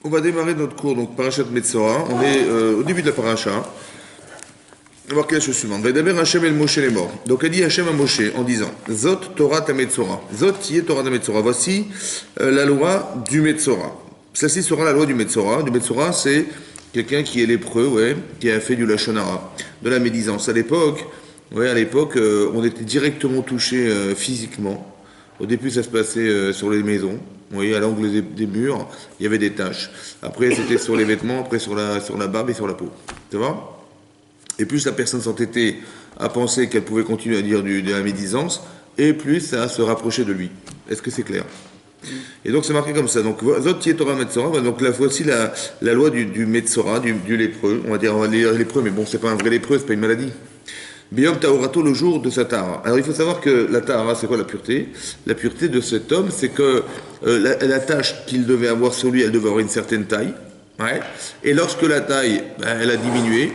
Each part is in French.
On va démarrer notre cours, donc Parashat Metzora. On est au début de la paracha. On va voir quelle est la chose suivante. Vedaber Hashem el Moshe les morts. Donc, a dit Hashem à Moshe en disant Zot Torah ta Metzora. Zot qui est Torah ta Metzora. Voici la loi du Metzora. Celle-ci sera la loi du Metzora. Du Metzora, c'est quelqu'un qui est lépreux, ouais, qui a fait du Lashon Hara, de la médisance. À l'époque, on était directement touché physiquement. Au début, ça se passait sur les maisons. Vous voyez, à l'angle des murs, il y avait des taches. Après, c'était sur les vêtements, après sur la barbe et sur la peau. Ça va ? Et plus la personne s'entêtait à penser qu'elle pouvait continuer à dire de la médisance, et plus ça se rapprochait de lui. Est-ce que c'est clair ? Et donc c'est marqué comme ça. Donc Zot Tiet Torah Metzora, donc là voici la loi du Metzora, du lépreux. On va dire lépreux, mais bon, c'est pas un vrai lépreux, c'est pas une maladie. Biyom Taorato, le jour de sa Tahara. Alors il faut savoir que la Tahara, c'est quoi la pureté ? La pureté de cet homme, c'est que la tâche qu'il devait avoir sur lui, elle devait avoir une certaine taille. Ouais. Et lorsque la taille, elle a diminué,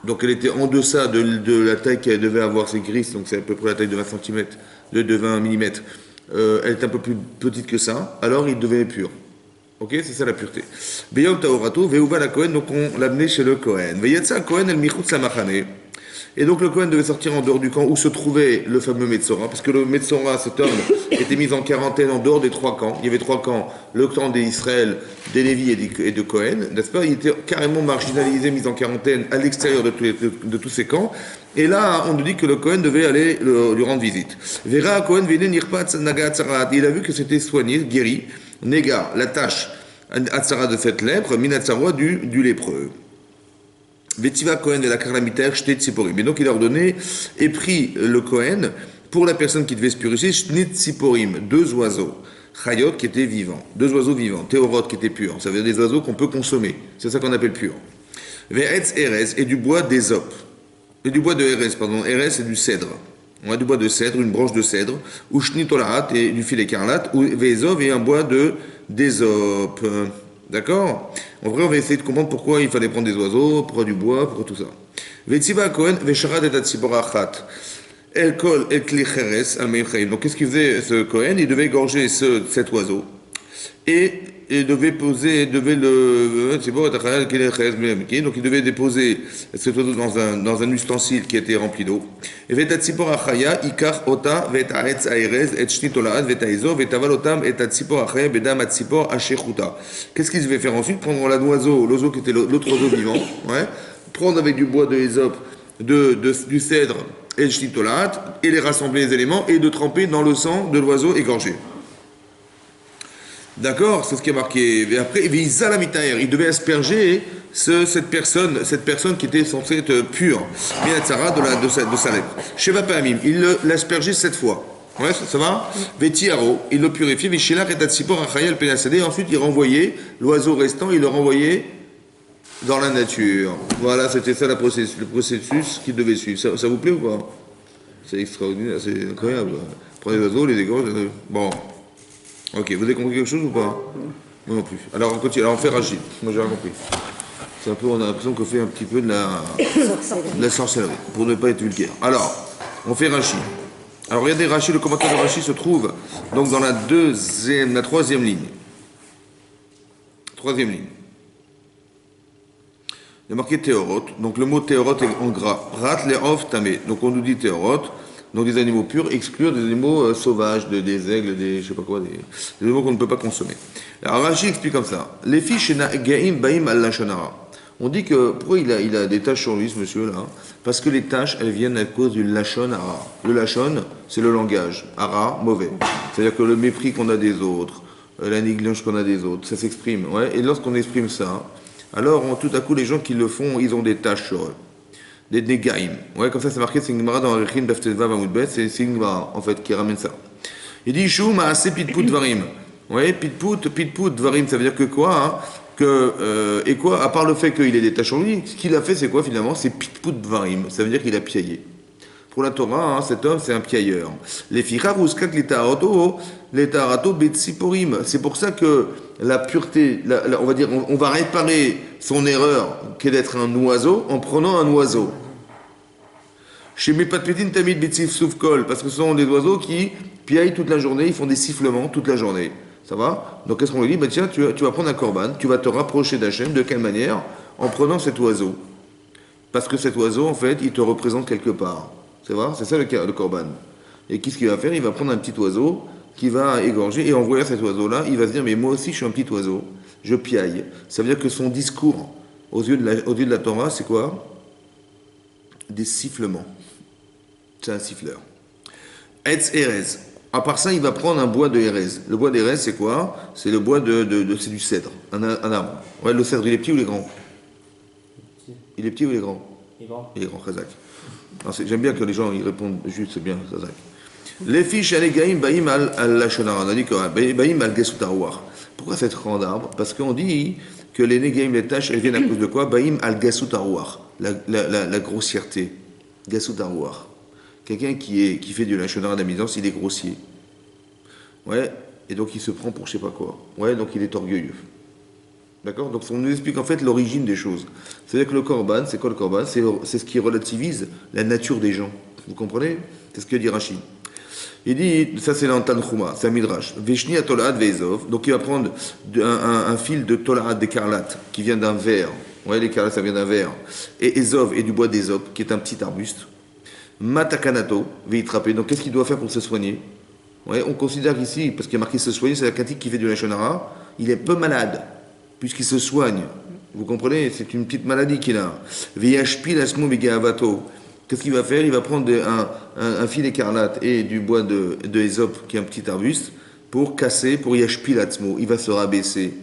donc elle était en deçà de la taille qu'elle devait avoir, c'est gris, donc c'est à peu près la taille de 20 cm, de 20 mm. Elle est un peu plus petite que ça, alors il devenait pur. Ok, c'est ça la pureté. Biyom Taorato, Veuva la Kohen, donc on l'amenait chez le Kohen. Veyatsa Kohen, el Michutz la Machane. Et donc le Kohen devait sortir en dehors du camp où se trouvait le fameux Metzora, parce que le Metzora, cet homme, était mis en quarantaine en dehors des trois camps. Il y avait trois camps, le camp d'Israël, des Lévi et de Kohen, n'est-ce pas ? Il était carrément marginalisé, mis en quarantaine à l'extérieur de tous ces camps. Et là, on nous dit que le Kohen devait aller lui rendre visite. Vera Kohen vene nirpatz naga atzarat. Il a vu que c'était soigné, guéri, néga, la tâche atzarat de cette lèpre, minatzara du lépreux. Vetiva Kohen et la Karlamiter, Shtet Tziporim. Et donc il a ordonné et pris le Kohen pour la personne qui devait se purifier, Shtet Tziporim, deux oiseaux. Chayot qui étaient vivants, deux oiseaux vivants. Théorot qui étaient purs, ça veut dire des oiseaux qu'on peut consommer. C'est ça qu'on appelle pur. Ve'etz Erez et du bois d'Ésope. Et du bois de Erez, pardon. Erez c'est du cèdre. On a du bois de cèdre, une branche de cèdre. Ou Shnitolahat et du fil écarlate. Ou Ve'ezov et un bois d'Ésope. D'accord ? En vrai, on va essayer de comprendre pourquoi il fallait prendre des oiseaux, pourquoi du bois, pourquoi tout ça. Vetiva Kohen, Vesharat et Tatsiborachat. El Kol, El Kli Cheres, Al Meim. Donc, qu'est-ce qu'il faisait ce Kohen ? Il devait égorger cet oiseau. Et il devait donc il devait déposer cet oiseau dans un ustensile qui était rempli d'eau. Et vetatzipor achaya ikar ota vetaetz aerez et shnitolaad vetaezo vetavalotam et tatzipor achaya bedam atzipor achechuta. Qu'est-ce qu'il devait faire ensuite ? Prendre l'oiseau qui était l'autre oiseau vivant, ouais, prendre avec du bois de Ésope, du cèdre et le shnitolaad, et les rassembler les éléments et de tremper dans le sang de l'oiseau égorgé. D'accord, c'est ce qui est marqué. Et après, il devait asperger cette personne qui était censée être pure, Minatsara, de sa lèpre. Sheva Pamim, il l'aspergeait 7 fois. Ouais, ça va ? Vetiaro, il le purifiait. Vishilach et Tatsipor Achayel Penasade. Ensuite, il renvoyait l'oiseau restant, il le renvoyait dans la nature. Voilà, c'était ça le processus qu'il devait suivre. Ça vous plaît ou pas ? C'est extraordinaire, c'est incroyable. Prenez les oiseaux, les égorges. Bon. Ok, vous avez compris quelque chose ou pas ? Moi non plus. Alors on continue, alors on fait Rachid. Moi j'ai rien compris. C'est un peu, on a l'impression qu'on fait un petit peu de la sorcellerie, pour ne pas être vulgaire. Alors, on fait Rachid. Alors regardez Rachid, le commentaire de Rachid se trouve donc dans la troisième ligne. Troisième ligne. Il y a marqué Théorot, donc le mot Théorot est en gras. Rat le'of tamé, donc on nous dit Théorot. Donc des animaux purs, exclure des animaux sauvages, des aigles, des je sais pas quoi, des animaux qu'on ne peut pas consommer. Alors Rashi explique comme ça. Les fiches gaim baim al lachonara. On dit que pourquoi il a des taches sur lui ce monsieur là ? Parce que les taches elles viennent à cause du lachon hara. Le lachon c'est le langage, hara mauvais. C'est-à-dire que le mépris qu'on a des autres, la négligence qu'on a des autres, ça s'exprime. Ouais. Et lorsqu'on exprime ça, alors tout à coup les gens qui le font, ils ont des taches sur eux. Des negaim. Ouais, comme ça, c'est marqué, c'est une Gemara dans Arichin Daftezva Vamoudbet, c'est une Gemara, en fait, qui ramène ça. Il dit, Shou ma'ase pitput dvarim. Ouais, pitput dvarim, ça veut dire que quoi, hein, et quoi, à part le fait qu'il ait des taches en lui, ce qu'il a fait, c'est quoi, finalement ? C'est pitput dvarim. Ça veut dire qu'il a piaillé. Pour la Torah, hein, cet homme, c'est un piailleur. Les fichar uskak les tarato betsiporim. C'est pour ça que la pureté, on va dire, on va réparer son erreur, qui est d'être un oiseau, en prenant un oiseau. Chez Mepatpetin Tamid Betsif Soufkol, parce que ce sont des oiseaux qui piaillent toute la journée, ils font des sifflements toute la journée. Ça va? Donc qu'est-ce qu'on lui dit? Ben tiens, tu vas prendre un corban, tu vas te rapprocher d'Hachem. De quelle manière? En prenant cet oiseau. Parce que cet oiseau, en fait, il te représente quelque part. C'est vrai? C'est ça le corban. Et qu'est-ce qu'il va faire? Il va prendre un petit oiseau qui va égorger, et en voyant cet oiseau-là, il va se dire, mais moi aussi je suis un petit oiseau, je piaille. Ça veut dire que son discours, aux yeux de la Torah, c'est quoi? Des sifflements. C'est un siffleur. Etz Erez. À part ça, il va prendre un bois de Erez. Le bois d'Erez, c'est quoi? C'est le bois c'est du cèdre, un arbre. Ouais, le cèdre, il est petit ou il est grand? Il est petit ou il est grand? Il est grand. Il est grand, Chazak. J'aime bien que les gens ils répondent juste, c'est bien, Chazak. Les fiches Alegaïm Baïm al-Lachonara. On a dit que Baïm al-Gesutarouar. Pourquoi cette grande arbre? Parce qu'on dit que les Negaïm, les tâches, elles viennent à cause de quoi? Baïm al-Gesutarouar. La grossièreté. Gesutarouar. Quelqu'un qui fait du Lachonara d'amusance, il est grossier. Ouais, et donc il se prend pour je sais pas quoi. Ouais, donc il est orgueilleux. D'accord? Donc on nous explique en fait l'origine des choses. C'est-à-dire que le korban, c'est quoi le korban? C'est ce qui relativise la nature des gens. Vous comprenez? C'est ce que dit Rachid. Il dit, ça c'est l'Antan Chouma, c'est un midrash. Veshni à Tolaad Veizov. Donc il va prendre un fil de Tolaad d'écarlate qui vient d'un verre. Ouais, l'écarlate ça vient d'un verre. Et Ezov et du bois d'Ezop, qui est un petit arbuste. Matakanato, Veitrape. Donc qu'est-ce qu'il doit faire pour se soigner? Ouais, on considère qu'ici, parce qu'il y a marqué se soigner, c'est la critique qui fait du Lachonara, il est peu malade, puisqu'il se soigne. Vous comprenez? C'est une petite maladie qu'il a. Veyashpil asmo megaavato. Qu'est-ce qu'il va faire? Il va prendre un fil écarlate et du bois de Ésope, qui est un petit arbuste, pour casser, pour yashpil asmo. Il va se rabaisser.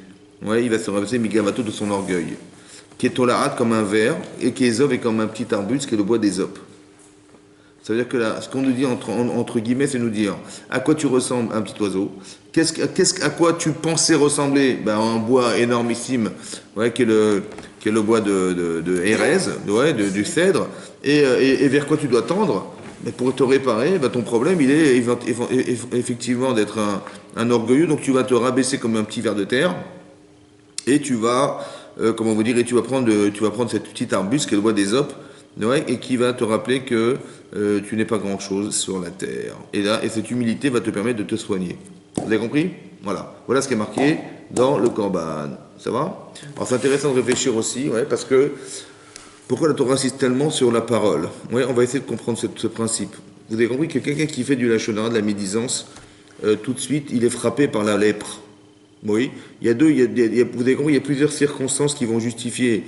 Ouais, il va se rabaisser megavato de son orgueil. Qui est tolarat comme un verre, et qui est est comme un petit arbuste, qui est le bois d'Ésope. Ça veut dire que là, ce qu'on nous dit entre guillemets, c'est nous dire à quoi tu ressembles un petit oiseau, à quoi tu pensais ressembler, ben, un bois énormissime, ouais, qui est le bois de Hérez, ouais, du cèdre, et vers quoi tu dois tendre. Mais pour te réparer, ben, ton problème, il est effectivement d'être un orgueilleux, donc tu vas te rabaisser comme un petit ver de terre, et tu vas, comment vous dire, et tu vas prendre cette petite arbuste qui est le bois d'Ésope, ouais, et qui va te rappeler que tu n'es pas grand-chose sur la terre. Et cette humilité va te permettre de te soigner. Vous avez compris? Voilà ce qui est marqué dans le Korban. Ça va? Alors c'est intéressant de réfléchir aussi, ouais, parce que pourquoi la Torah insiste tellement sur la parole? Ouais, on va essayer de comprendre ce principe. Vous avez compris que quelqu'un qui fait du lachonara, de la médisance, tout de suite, il est frappé par la lèpre. Oui, vous avez compris, il y a plusieurs circonstances qui vont justifier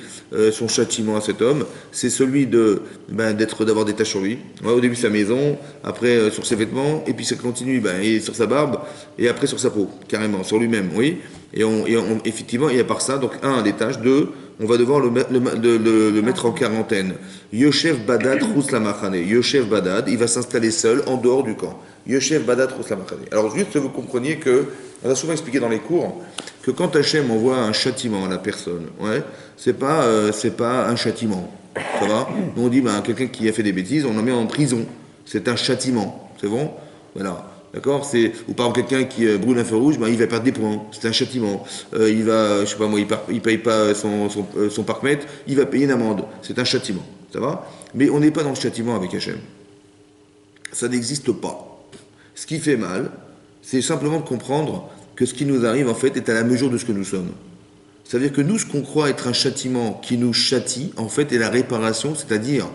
son châtiment à cet homme. C'est celui d'avoir des taches sur lui. Ouais, au début sa maison, après sur ses vêtements, et puis ça continue et sur sa barbe, et après sur sa peau, carrément, sur lui-même, oui. Effectivement, et à part ça, donc des taches, deux, on va devoir le mettre en quarantaine. Yoshev Badad Rouslamachane. Yoshev Badad, il va s'installer seul en dehors du camp. Yoshev Badad Rouslamachane. Alors juste que vous compreniez que on a souvent expliqué dans les cours que quand Hachem envoie un châtiment à la personne, ouais, c'est pas un châtiment. Ça va? Nous on dit quelqu'un qui a fait des bêtises, on le met en prison. C'est un châtiment. C'est bon? Voilà. D'accord? Ou par exemple quelqu'un qui brûle un feu rouge, il va perdre des points. C'est un châtiment. Il va, je sais pas moi, il paye pas son parc-mètre, il va payer une amende. C'est un châtiment. Ça va? Mais on n'est pas dans le châtiment avec Hachem. Ça n'existe pas. Ce qui fait mal, c'est simplement de comprendre que ce qui nous arrive, en fait, est à la mesure de ce que nous sommes. Ça veut dire que nous, ce qu'on croit être un châtiment qui nous châtie, en fait, est la réparation, c'est-à-dire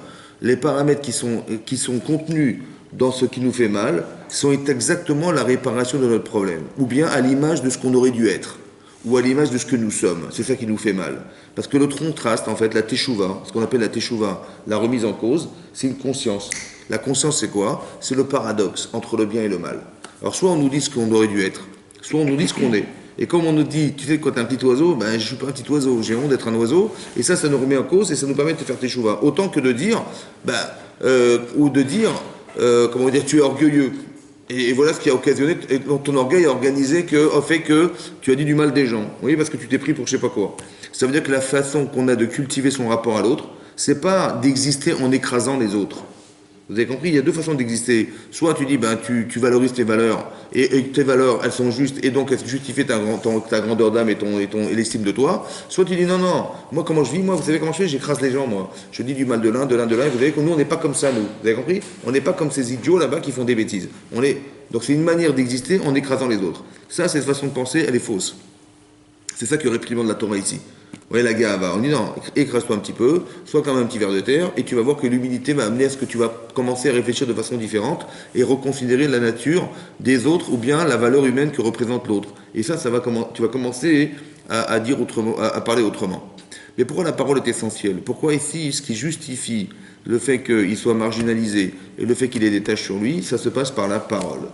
les paramètres qui sont contenus dans ce qui nous fait mal, sont exactement la réparation de notre problème. Ou bien à l'image de ce qu'on aurait dû être. Ou à l'image de ce que nous sommes. C'est ça qui nous fait mal. Parce que l'autre contraste, en fait, la teshuva, ce qu'on appelle la teshuva, la remise en cause, c'est une conscience. La conscience, c'est quoi? C'est le paradoxe entre le bien et le mal. Alors, soit on nous dit ce qu'on aurait dû être, soit on nous dit ce qu'on est. Et comme on nous dit, tu sais, quand t'es un petit oiseau, je suis pas un petit oiseau, j'ai honte d'être un oiseau, et ça nous remet en cause et ça nous permet de faire teshuva. Autant que de dire, comment dire, tu es orgueilleux. Et voilà ce qui a occasionné, ton orgueil a fait que tu as dit du mal des gens. Oui, parce que tu t'es pris pour je sais pas quoi. Ça veut dire que la façon qu'on a de cultiver son rapport à l'autre, c'est pas d'exister en écrasant les autres. Vous avez compris? Il y a deux façons d'exister. Soit tu dis, tu valorises tes valeurs, et tes valeurs, elles sont justes, et donc elles justifient ta grandeur d'âme et l'estime de toi. Soit tu dis, non, moi comment je vis, moi, vous savez comment je fais? J'écrase les gens, moi. Je dis du mal de l'un, et vous savez que nous, on n'est pas comme ça, nous. Vous avez compris? On n'est pas comme ces idiots là-bas qui font des bêtises. Donc c'est une manière d'exister en écrasant les autres. Ça, cette façon de penser, elle est fausse. C'est ça que réprimande la Torah ici. Vous voyez, la gava, on dit non, écrase-toi un petit peu, sois comme un petit ver de terre, et tu vas voir que l'humilité va amener à ce que tu vas commencer à réfléchir de façon différente et reconsidérer la nature des autres ou bien la valeur humaine que représente l'autre. Et ça va tu vas commencer à dire autrement, à parler autrement. Mais pourquoi la parole est essentielle? Pourquoi ici, ce qui justifie le fait qu'il soit marginalisé et le fait qu'il ait des tâches sur lui, ça se passe par la parole.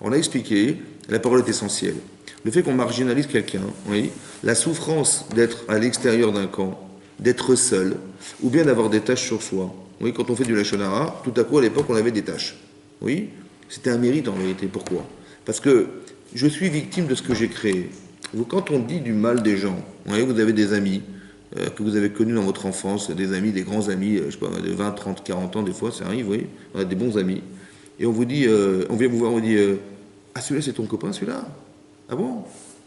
On a expliqué, la parole est essentielle. Le fait qu'on marginalise quelqu'un, oui, la souffrance d'être à l'extérieur d'un camp, d'être seul, ou bien d'avoir des tâches sur soi. Oui, quand on fait du Lachon Hara, tout à coup à l'époque on avait des tâches. Oui, c'était un mérite en vérité. Pourquoi? Parce que je suis victime de ce que j'ai créé. Quand on dit du mal des gens, oui, vous avez des amis que vous avez connus dans votre enfance, des amis, des grands amis, je sais pas, de 20, 30, 40 ans, des fois ça arrive, oui, on a des bons amis. Et on vous dit, on vient vous voir, on dit, ah celui-là c'est ton copain, celui-là? Ah bon?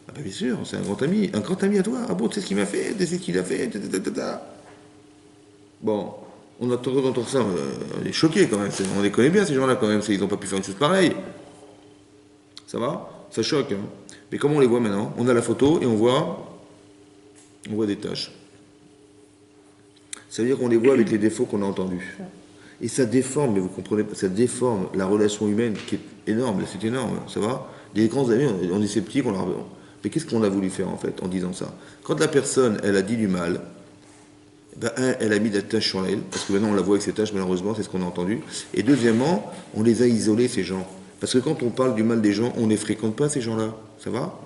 Ah bah bien sûr, c'est un grand ami à toi. Ah bon, tu sais ce qu'il m'a fait, tu sais ce qu'il a fait, Bon, on a tendance d'entendre ça, on est choqués quand même, on les connaît bien ces gens-là quand même, ils n'ont pas pu faire une chose pareille. Ça va? Ça choque, hein. Mais comment on les voit maintenant? On a la photo et on voit des taches. Ça veut dire qu'on les voit avec les défauts qu'on a entendus. Et ça déforme, mais vous comprenez, ça déforme la relation humaine qui est énorme, c'est énorme, ça va? Des grands amis, on est sceptiques, on leur... Mais qu'est-ce qu'on a voulu faire en fait en disant ça? Quand la personne, elle a dit du mal, ben, elle a mis des tâches sur elle, parce que maintenant on la voit avec ses tâches, malheureusement, c'est ce qu'on a entendu. Et deuxièmement, on les a isolés, ces gens. Parce que quand on parle du mal des gens, on ne les fréquente pas, ces gens-là. Ça va?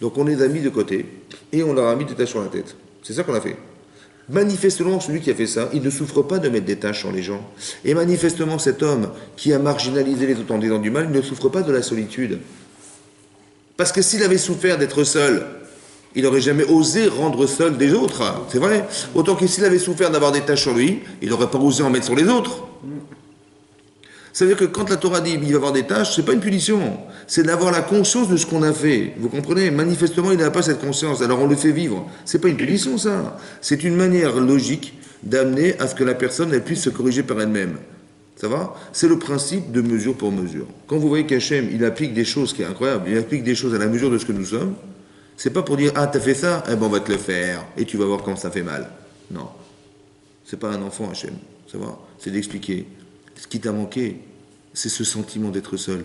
Donc on les a mis de côté, et on leur a mis des tâches sur la tête. C'est ça qu'on a fait. Manifestement, celui qui a fait ça, il ne souffre pas de mettre des tâches sur les gens. Et manifestement, cet homme qui a marginalisé les autres en disant du mal, il ne souffre pas de la solitude. Parce que s'il avait souffert d'être seul, il n'aurait jamais osé rendre seul des autres. C'est vrai. Autant que s'il avait souffert d'avoir des tâches sur lui, il n'aurait pas osé en mettre sur les autres. Ça veut dire que quand la Torah dit qu'il va y avoir des tâches, ce n'est pas une punition. C'est d'avoir la conscience de ce qu'on a fait. Vous comprenez? Manifestement, il n'a pas cette conscience. Alors on le fait vivre. Ce n'est pas une punition, ça. C'est une manière logique d'amener à ce que la personne elle puisse se corriger par elle-même. Ça va? C'est le principe de mesure pour mesure. Quand vous voyez qu'Hachem, il applique des choses qui est incroyable, il applique des choses à la mesure de ce que nous sommes, c'est pas pour dire, ah, t'as fait ça? Eh ben, on va te le faire, et tu vas voir comment ça fait mal. Non. C'est pas un enfant, Hachem. Ça va? C'est d'expliquer. Ce qui t'a manqué, c'est ce sentiment d'être seul.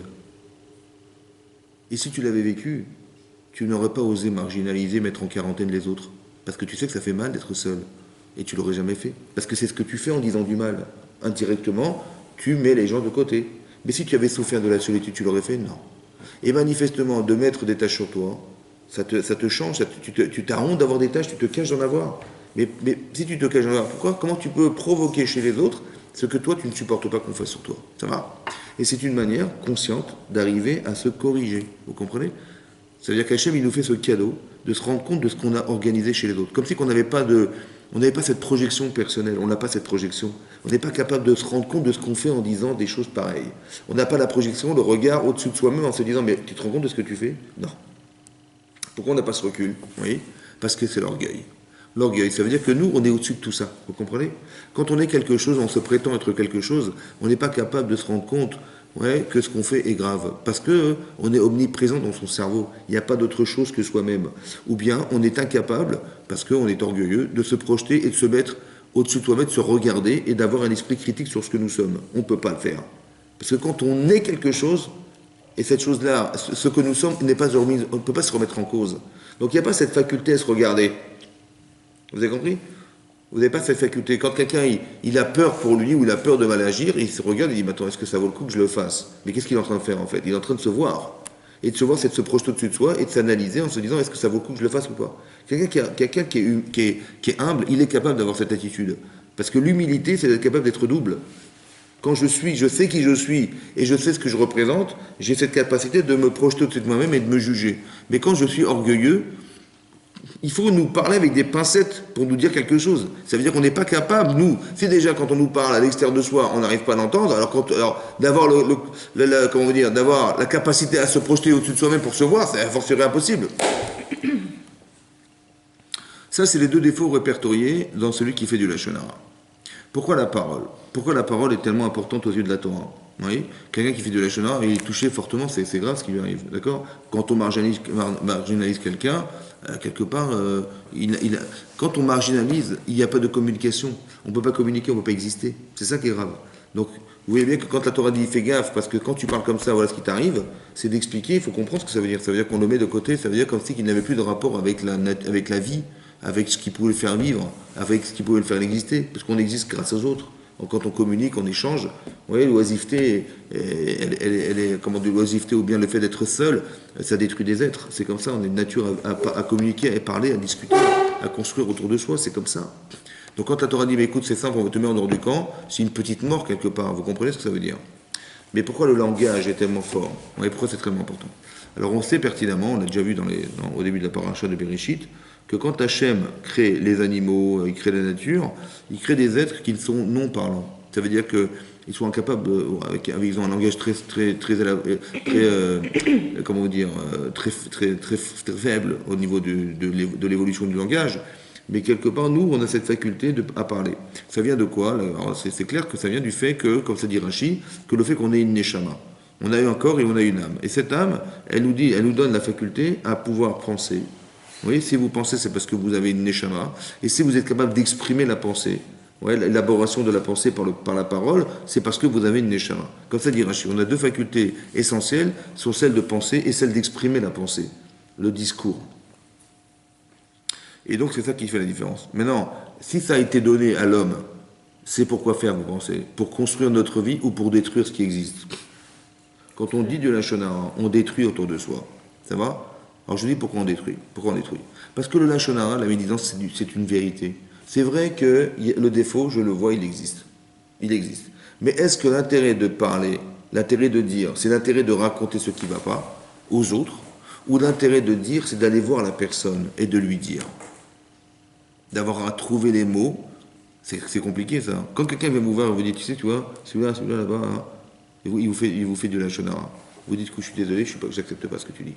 Et si tu l'avais vécu, tu n'aurais pas osé marginaliser, mettre en quarantaine les autres. Parce que tu sais que ça fait mal d'être seul. Et tu l'aurais jamais fait. Parce que c'est ce que tu fais en disant du mal. Indirectement, tu mets les gens de côté. Mais si tu avais souffert de la solitude, tu l'aurais fait? Non. Et manifestement, de mettre des tâches sur toi, ça te change, tu t'as honte d'avoir des tâches, tu te caches d'en avoir. Mais si tu te caches d'en avoir, pourquoi? Comment tu peux provoquer chez les autres ce que toi, tu ne supportes pas qu'on fasse sur toi? Ça va? Et c'est une manière consciente d'arriver à se corriger. Vous comprenez? C'est-à-dire qu'Hachem, il nous fait ce cadeau de se rendre compte de ce qu'on a organisé chez les autres. Comme si on n'avait pas cette projection personnelle. On n'a pas cette projection. On n'est pas capable de se rendre compte de ce qu'on fait en disant des choses pareilles. On n'a pas la projection, le regard au-dessus de soi-même en se disant, mais tu te rends compte de ce que tu fais? Non. Pourquoi on n'a pas ce recul? Oui, parce que c'est l'orgueil. L'orgueil, ça veut dire que nous, on est au-dessus de tout ça. Vous comprenez? Quand on est quelque chose, on se prétend être quelque chose, on n'est pas capable de se rendre compte que ce qu'on fait est grave. Parce que on est omniprésent dans son cerveau. Il n'y a pas d'autre chose que soi-même. Ou bien on est incapable, parce qu'on est orgueilleux, de se projeter et de se mettre au-dessus de soi-même, de se regarder et d'avoir un esprit critique sur ce que nous sommes. On ne peut pas le faire. Parce que quand on est quelque chose, et cette chose-là, ce que nous sommes, n'est pas remis, on ne peut pas se remettre en cause. Donc il n'y a pas cette faculté à se regarder. Vous avez compris? Vous n'avez pas cette faculté. Quand quelqu'un il a peur pour lui ou il a peur de mal agir, il se regarde et il dit, attends, est-ce que ça vaut le coup que je le fasse? Mais qu'est-ce qu'il est en train de faire en fait? Il est en train de se voir. Et de se voir, c'est de se projeter au-dessus de soi et de s'analyser en se disant, est-ce que ça vaut le coup que je le fasse ou pas? Quelqu'un qui est humble, il est capable d'avoir cette attitude. Parce que l'humilité, c'est d'être capable d'être double. Quand je sais qui je suis et je sais ce que je représente, j'ai cette capacité de me projeter au-dessus de moi-même et de me juger. Mais quand je suis orgueilleux, il faut nous parler avec des pincettes pour nous dire quelque chose. Ça veut dire qu'on n'est pas capable, nous, si déjà quand on nous parle à l'extérieur de soi, on n'arrive pas à l'entendre, alors d'avoir comment vous dire, d'avoir la capacité à se projeter au-dessus de soi-même pour se voir, c'est a fortiori impossible. Ça, c'est les deux défauts répertoriés dans celui qui fait du Lachon Hara. Pourquoi la parole? Pourquoi la parole est tellement importante aux yeux de la Torah? Vous voyez, quelqu'un qui fait de la Lachon Hara, il est touché fortement, c'est grave ce qui lui arrive, d'accord? Quand on marginalise quelqu'un, quelque part, quand on marginalise, il n'y a pas de communication. On ne peut pas communiquer, on ne peut pas exister. C'est ça qui est grave. Donc, vous voyez bien que quand la Torah dit fais gaffe, parce que quand tu parles comme ça, voilà ce qui t'arrive, c'est d'expliquer, il faut comprendre ce que ça veut dire. Ça veut dire qu'on le met de côté, ça veut dire comme si qu'il n'avait plus de rapport avec la vie, avec ce qui pouvait le faire vivre, avec ce qui pouvait le faire exister, parce qu'on existe grâce aux autres. Donc, quand on communique, on échange. Vous voyez, l'oisiveté, elle est, comment dire, l'oisiveté ou bien le fait d'être seul, ça détruit des êtres. C'est comme ça, on est de nature à communiquer, à parler, à discuter, à construire autour de soi, c'est comme ça. Donc quand la Torah dit, mais écoute, c'est simple, on va te mettre en dehors du camp, c'est une petite mort quelque part, vous comprenez ce que ça veut dire? Mais pourquoi le langage est tellement fort? Et pourquoi c'est tellement important? Alors on sait pertinemment, on l'a déjà vu au début de la paracha de Bereshit, que quand Hachem crée les animaux, il crée la nature, il crée des êtres qui sont non parlants. Ça veut dire qu'ils sont incapables, ils ont un langage comment vous dire, très faible au niveau de l'évolution du langage. Mais quelque part, nous, on a cette faculté à parler. Ça vient de quoi? C'est clair que ça vient du fait que, comme ça dit Rashi, que le fait qu'on ait une neshama. On a eu un corps et on a une âme. Et cette âme, elle nous donne la faculté à pouvoir penser. Vous voyez, si vous pensez, c'est parce que vous avez une neshama. Et si vous êtes capable d'exprimer la pensée, l'élaboration de la pensée par la parole, c'est parce que vous avez une neshama. Comme ça dit Rashi, on a deux facultés essentielles, sont celles de penser et celle d'exprimer la pensée, le discours. Et donc c'est ça qui fait la différence. Maintenant, si ça a été donné à l'homme, c'est pour quoi faire, vous pensez? Pour construire notre vie ou pour détruire ce qui existe? Quand on dit de la Lachon Hara, on détruit autour de soi. Ça va? Alors je dis pourquoi on détruit. Pourquoi on détruit? Parce que le Lachon Hara, la médisance, c'est une vérité. C'est vrai que le défaut, je le vois, il existe. Il existe. Mais est-ce que l'intérêt de parler, l'intérêt de dire, c'est l'intérêt de raconter ce qui ne va pas aux autres, ou l'intérêt de dire, c'est d'aller voir la personne et de lui dire? D'avoir à trouver les mots, c'est compliqué ça. Quand quelqu'un vient vous voir et vous dit, tu sais, tu vois, celui-là là-bas, hein, il vous fait de la Lachon Hara. Vous dites que je suis désolé, j'accepte pas ce que tu dis.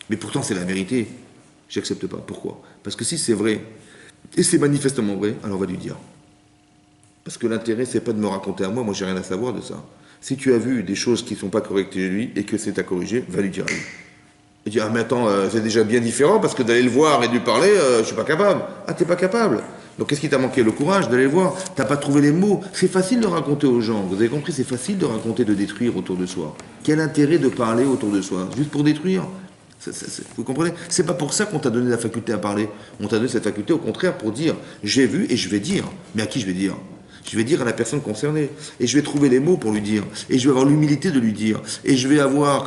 Mais pourtant c'est la vérité. J'accepte pas. Pourquoi? Parce que si c'est vrai, et c'est manifestement vrai, alors on va lui dire. Parce que l'intérêt, c'est pas de me raconter à moi j'ai rien à savoir de ça. Si tu as vu des choses qui ne sont pas correctes chez lui et que c'est à corriger, va lui dire à lui. Et dire, ah mais attends, c'est déjà bien différent parce que d'aller le voir et de lui parler, je suis pas capable. Ah, t'es pas capable. Donc qu'est-ce qui t'a manqué? Le courage d'aller le voir. T'as pas trouvé les mots. C'est facile de raconter aux gens. Vous avez compris, c'est facile de raconter, de détruire autour de soi. Quel intérêt de parler autour de soi? Juste pour détruire? Vous comprenez? C'est pas pour ça qu'on t'a donné la faculté à parler. On t'a donné cette faculté au contraire pour dire, j'ai vu et je vais dire. Mais à qui je vais dire? Je vais dire à la personne concernée. Et je vais trouver les mots pour lui dire. Et je vais avoir l'humilité de lui dire. Et je vais avoir,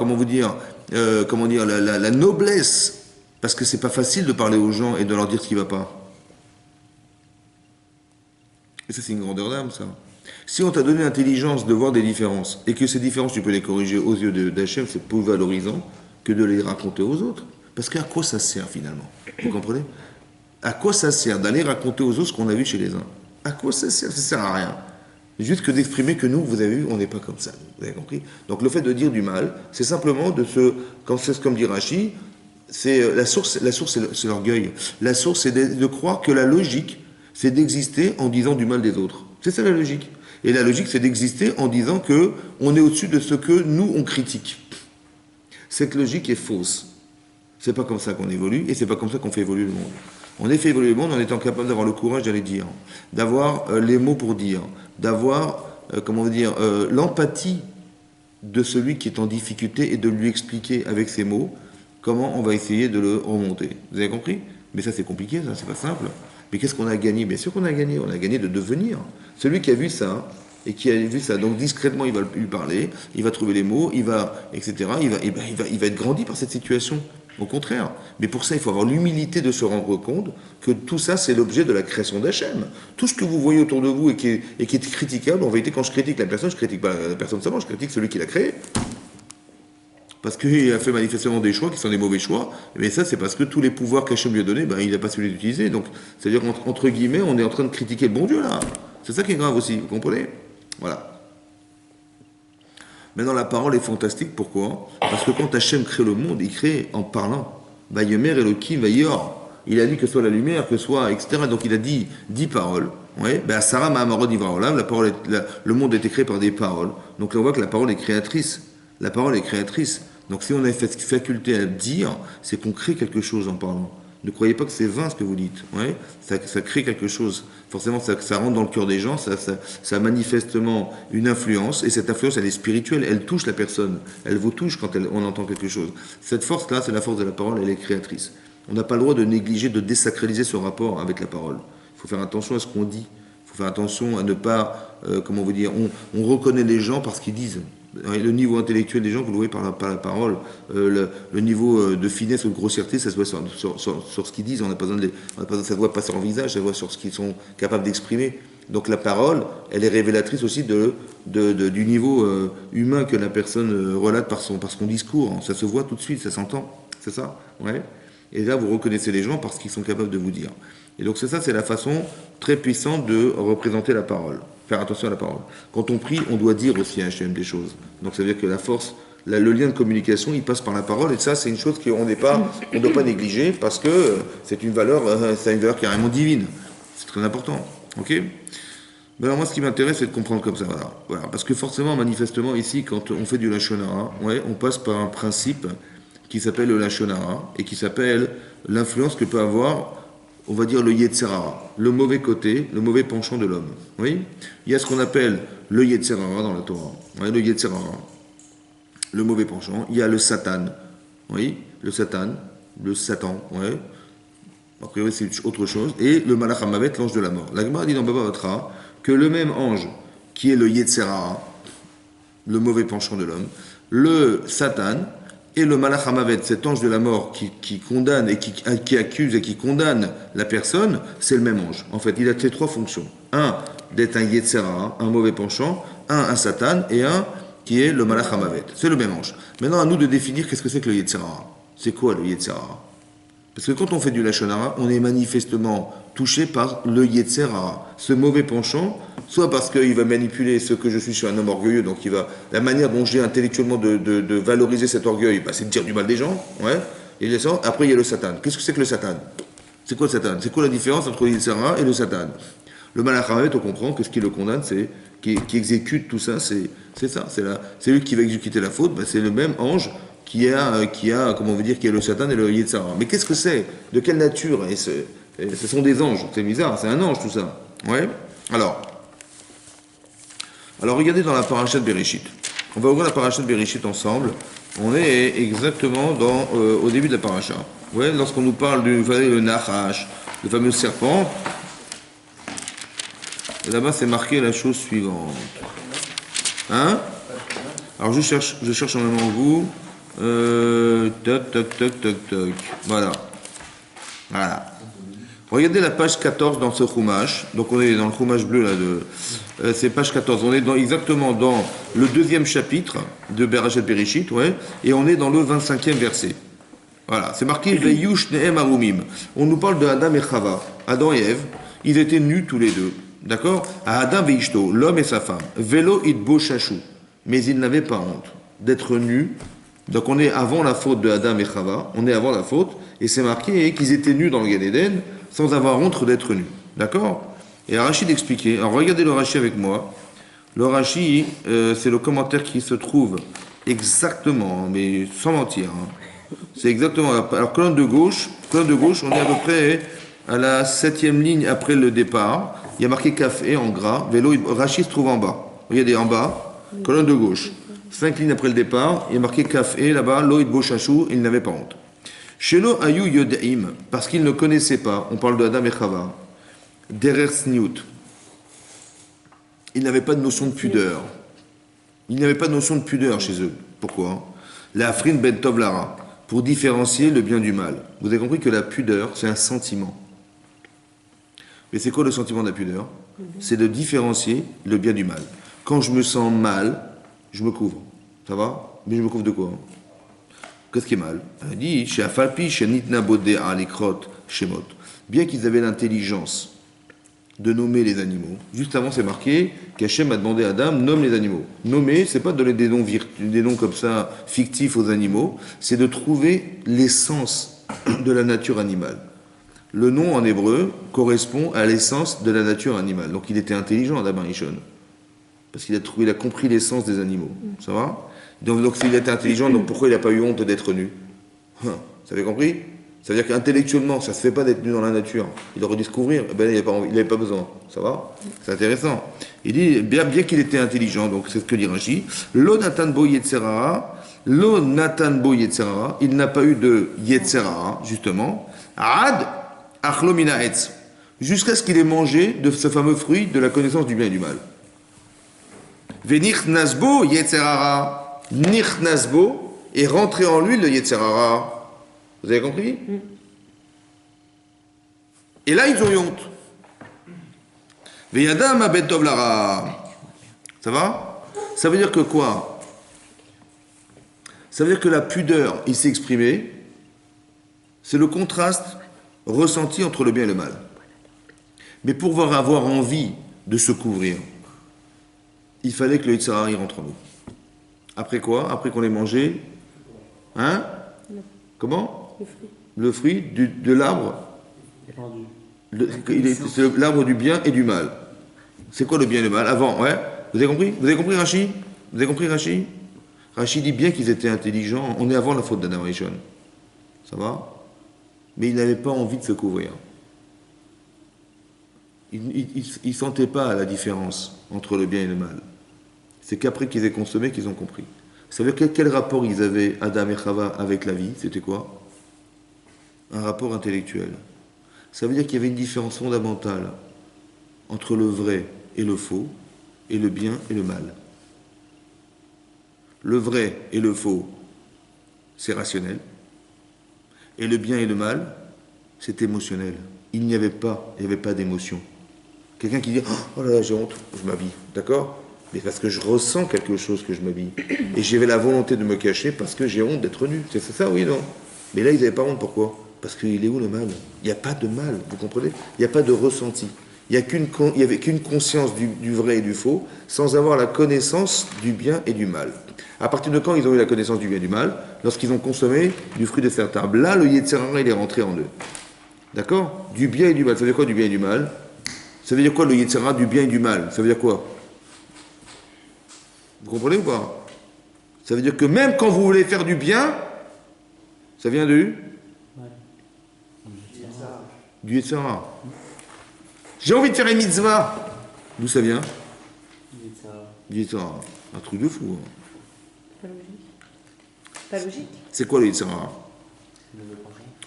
la noblesse. Parce que c'est pas facile de parler aux gens et de leur dire ce qui va pas. Et ça, c'est une grandeur d'âme, ça. Si on t'a donné l'intelligence de voir des différences, et que ces différences, tu peux les corriger aux yeux d'Hachem, c'est plus valorisant que de les raconter aux autres. Parce qu'à quoi ça sert, finalement? Vous comprenez? À quoi ça sert d'aller raconter aux autres ce qu'on a vu chez les uns? À quoi ça sert? Ça sert à rien. Juste que d'exprimer que nous, vous avez vu, on n'est pas comme ça. Vous avez compris? Donc le fait de dire du mal, c'est simplement comme dit Rashi, la source, c'est l'orgueil. La source, c'est de croire que la logique, c'est d'exister en disant du mal des autres. C'est ça la logique. Et la logique, c'est d'exister en disant que on est au-dessus de ce que nous, on critique. Cette logique est fausse. C'est pas comme ça qu'on évolue et c'est pas comme ça qu'on fait évoluer le monde. On est fait évoluer le monde en étant capable d'avoir le courage d'aller dire, d'avoir les mots pour dire, d'avoir, l'empathie de celui qui est en difficulté et de lui expliquer avec ses mots comment on va essayer de le remonter. Vous avez compris? Mais ça, c'est compliqué, ça, c'est pas simple. Mais qu'est-ce qu'on a gagné? Bien sûr qu'on a gagné. On a gagné de devenir. Celui qui a vu ça, et qui a vu ça, donc discrètement, il va lui parler, il va trouver les mots, etc. Il va être grandi par cette situation. Au contraire. Mais pour ça, il faut avoir l'humilité de se rendre compte que tout ça, c'est l'objet de la création d'Hachem. Tout ce que vous voyez autour de vous et qui est critiquable, en vérité, quand je critique la personne, je critique pas la personne seulement, je critique celui qui l'a créé. Parce qu'il a fait manifestement des choix qui sont des mauvais choix, mais ça c'est parce que tous les pouvoirs qu'Hachem lui a donnés, il n'a pas su les utiliser. Donc, c'est-à-dire qu'entre guillemets, on est en train de critiquer le bon Dieu là. C'est ça qui est grave aussi, vous comprenez? Voilà. Maintenant la parole est fantastique, pourquoi? Parce que quand Hachem crée le monde, il crée en parlant. Vayemer Elohim Vayor. il a dit que ce soit la lumière, que ce soit, etc. Donc il a dit 10 paroles. Ouais, ben Sarah Mahamarod Ivraolam, le monde a été créé par des paroles. Donc là on voit que la parole est créatrice. La parole est créatrice. Donc si on a cette faculté à dire, c'est qu'on crée quelque chose en parlant. Ne croyez pas que c'est vain ce que vous dites. Ouais, ça crée quelque chose. Forcément, ça rentre dans le cœur des gens, ça a manifestement une influence, et cette influence, elle est spirituelle, elle touche la personne. Elle vous touche quand on entend quelque chose. Cette force-là, c'est la force de la parole, elle est créatrice. On n'a pas le droit de négliger, de désacraliser ce rapport avec la parole. Il faut faire attention à ce qu'on dit. Il faut faire attention à ne pas, comment vous dire, on reconnaît les gens par ce qu'ils disent. Le niveau intellectuel des gens, vous le voyez par la parole, le niveau de finesse ou de grossièreté, ça se voit sur ce qu'ils disent. On n'a pas besoin ça ne se voit pas sur leur visage, ça se voit sur ce qu'ils sont capables d'exprimer. Donc la parole, elle est révélatrice aussi du niveau humain que la personne relate par son discours. Ça se voit tout de suite, ça s'entend. C'est ça, ouais. Et là, vous reconnaissez les gens parce qu'ils sont capables de vous dire. Et donc c'est ça, c'est la façon très puissante de représenter la parole. Faire attention à la parole. Quand on prie, on doit dire aussi à Hachem des choses. Donc ça veut dire que la force, le lien de communication, il passe par la parole. Et ça, c'est une chose qu'on ne doit pas négliger parce que c'est une valeur carrément divine. C'est très important. Ok. Mais alors moi, ce qui m'intéresse, c'est de comprendre comme ça. Voilà. Parce que forcément, manifestement, ici, quand on fait du Lashon Hara, ouais, on passe par un principe qui s'appelle le Lashon Hara et qui s'appelle l'influence que peut avoir, on va dire, le Yetzer Hara, le mauvais côté, le mauvais penchant de l'homme. Oui, il y a ce qu'on appelle le Yetzer Hara dans la Torah. Oui, le Yetzer Hara, le mauvais penchant. Il y a le Satan. Oui, le Satan, ouais. A priori, c'est autre chose. Et le Malach HaMavet, l'ange de la mort. La Gemara dit dans Baba Batra que le même ange qui est le Yetzer Hara, le mauvais penchant de l'homme, le Satan et le Malach HaMavet, cet ange de la mort qui condamne et qui accuse et qui condamne la personne, c'est le même ange. En fait, il a ces trois fonctions. Un, d'être un Yetzer Hara, un mauvais penchant, un Satan, et un qui est le Malach HaMavet. C'est le même ange. Maintenant, à nous de définir qu'est-ce que c'est que le Yetzer Hara. C'est quoi le Yetzer Hara? Parce que quand on fait du Lashon Hara, on est manifestement touché par le Yetzer Hara, ce mauvais penchant, soit parce qu'il va manipuler ce que je suis un homme orgueilleux, donc la manière dont j'ai intellectuellement de valoriser cet orgueil, bah, c'est de dire du mal des gens, ouais, et après il y a le Satan. Qu'est-ce que c'est que le Satan? C'est quoi le Satan? C'est quoi la différence entre le Yetzer Hara et le Satan? Le Malach HaMavet, on comprend que ce qui le condamne, c'est qui exécute tout ça, c'est ça, c'est lui qui va exécuter la faute, bah, c'est le même ange qui a, comment on veut dire, qui est le Satan et le Yetzer Hara. Mais qu'est-ce que c'est? De quelle nature? Et ce sont des anges. C'est bizarre, c'est un ange tout ça. Ouais. Alors regardez dans la paracha de Bereshit. On va ouvrir la paracha de Bereshit ensemble. On est exactement au début de la paracha. Ouais, lorsqu'on nous parle le Nachash, le fameux serpent, là-bas c'est marqué la chose suivante. Hein? Alors je cherche en même temps que vous. Toc. Voilà. Regardez la page 14 dans ce Chumash. Donc on est dans le Chumash bleu là c'est page 14. On est exactement dans le deuxième chapitre de Berachet Bereshit, ouais, et on est dans le 25e verset. Voilà, c'est marqué Veyush Nehem Arumim. On nous parle de Adam et Chava. Adam et Ève, ils étaient nus tous les deux. D'accord? À Adam Veishto, l'homme et sa femme. Velo itbo shashu. Mais ils n'avaient pas honte d'être nus. Donc on est avant la faute de Adam et Chava, on est avant la faute, et c'est marqué qu'ils étaient nus dans le Gan Eden sans avoir honte d'être nus. D'accord? Et Rachid expliquait, alors regardez le Rashi avec moi. Le Rashi, c'est le commentaire qui se trouve exactement, mais sans mentir. Hein. C'est exactement. Alors colonne de gauche, on est à peu près à la 7e ligne après le départ. Il y a marqué café en gras. Rashi se trouve en bas. Regardez en bas, colonne de gauche. 5 lignes après le départ, il y a marqué Kafé là-bas, Loïd Bochachou, il n'avait pas honte. Shelo Ayu Yodaim, parce qu'ils ne connaissaient pas, on parle de Adam et Chava, Derer Sniout. Ils n'avaient pas de notion de pudeur. Ils n'avaient pas de notion de pudeur chez eux. Pourquoi? La Afrin Ben Tov Lara, pour différencier le bien du mal. Vous avez compris que la pudeur, c'est un sentiment. Mais c'est quoi le sentiment de la pudeur? C'est de différencier le bien du mal. Quand je me sens mal, je me couvre. Ça va? Mais je me couvre de quoi? Qu'est-ce qui est mal? Elle dit, chez Afalpi, chez Nitna Bodé Alikrot, Shemot. Bien qu'ils avaient l'intelligence de nommer les animaux. Juste avant, c'est marqué qu'Hachem a demandé à Adam, nomme les animaux. Nommer, c'est pas donner des noms comme ça, fictifs aux animaux, c'est de trouver l'essence de la nature animale. le nom en hébreu correspond à l'essence de la nature animale. Donc il était intelligent, Adam Arishon. Parce qu'il a compris l'essence des animaux. Ça va? Donc s'il était intelligent, donc pourquoi il n'a pas eu honte d'être nu? Vous avez compris? Ça veut dire qu'intellectuellement, ça ne se fait pas d'être nu dans la nature. Il aurait dû se couvrir. Eh ben, il n'avait pas besoin. Ça va? C'est intéressant. Il dit, bien qu'il était intelligent, donc c'est ce que dit Rashi, Lo Natan Bo Yetzerara, Lo Natan Bo Yetzerara, il n'a pas eu de Yetzerara, justement, Ad Achlomina Etz, jusqu'à ce qu'il ait mangé de ce fameux fruit de la connaissance du bien et du mal. Venich Nasbo Yetzerara, Nich Nasbo, est rentré en lui le Yetzerara. Vous avez compris? Et là, ils ont eu honte. Veyadam abed tov lara. Ça va? Ça veut dire que quoi? Ça veut dire que la pudeur, il s'est exprimé, c'est le contraste ressenti entre le bien et le mal. Mais pour avoir envie de se couvrir, il fallait que le Yitzhara rentre en nous. Après quoi? Après qu'on ait mangé, hein? Comment? Le fruit de l'arbre. C'est l'arbre du bien et du mal. C'est quoi le bien et le mal? Avant, ouais? Vous avez compris? Vous avez compris, Rashi? Vous avez compris, Rashi? Rashi dit bien qu'ils étaient intelligents. On est avant la faute d'Adam Rishon. Ça va? Mais ils n'avaient pas envie de se couvrir. Ils ne sentaient pas la différence entre le bien et le mal. C'est qu'après qu'ils aient consommé qu'ils ont compris. Vous savez quel rapport ils avaient, Adam et Chava, avec la vie? C'était quoi? Un rapport intellectuel. Ça veut dire qu'il y avait une différence fondamentale entre le vrai et le faux, et le bien et le mal. Le vrai et le faux, c'est rationnel, et le bien et le mal, c'est émotionnel. Il n'y avait pas d'émotion. Quelqu'un qui dit « Oh là là, j'ai honte, je m'habille. » D'accord? Mais parce que je ressens quelque chose que je m'habille. Et j'avais la volonté de me cacher parce que j'ai honte d'être nu. C'est ça, oui, non? Mais là, ils n'avaient pas honte. Pourquoi? Parce qu'il est où le mal? Il n'y a pas de mal, vous comprenez? Il n'y a pas de ressenti. Il n'y avait qu'une conscience du vrai et du faux, sans avoir la connaissance du bien et du mal. À partir de quand ils ont eu la connaissance du bien et du mal? Lorsqu'ils ont consommé du fruit de cet arbre. Là, le Yetzirah, il est rentré en eux. D'accord? Du bien et du mal. Ça veut dire quoi, du bien et du mal? Ça veut dire quoi, le Yetzirah, du bien et du mal? Ça veut dire quoi? Vous comprenez ou pas? Ça veut dire que même quand vous voulez faire du bien, ça vient du Yetzirah. J'ai envie de faire une mitzvah. D'où ça vient? Du Yetzirah. Un truc de fou. Hein. Pas logique. Pas logique. C'est quoi le Yetzirah?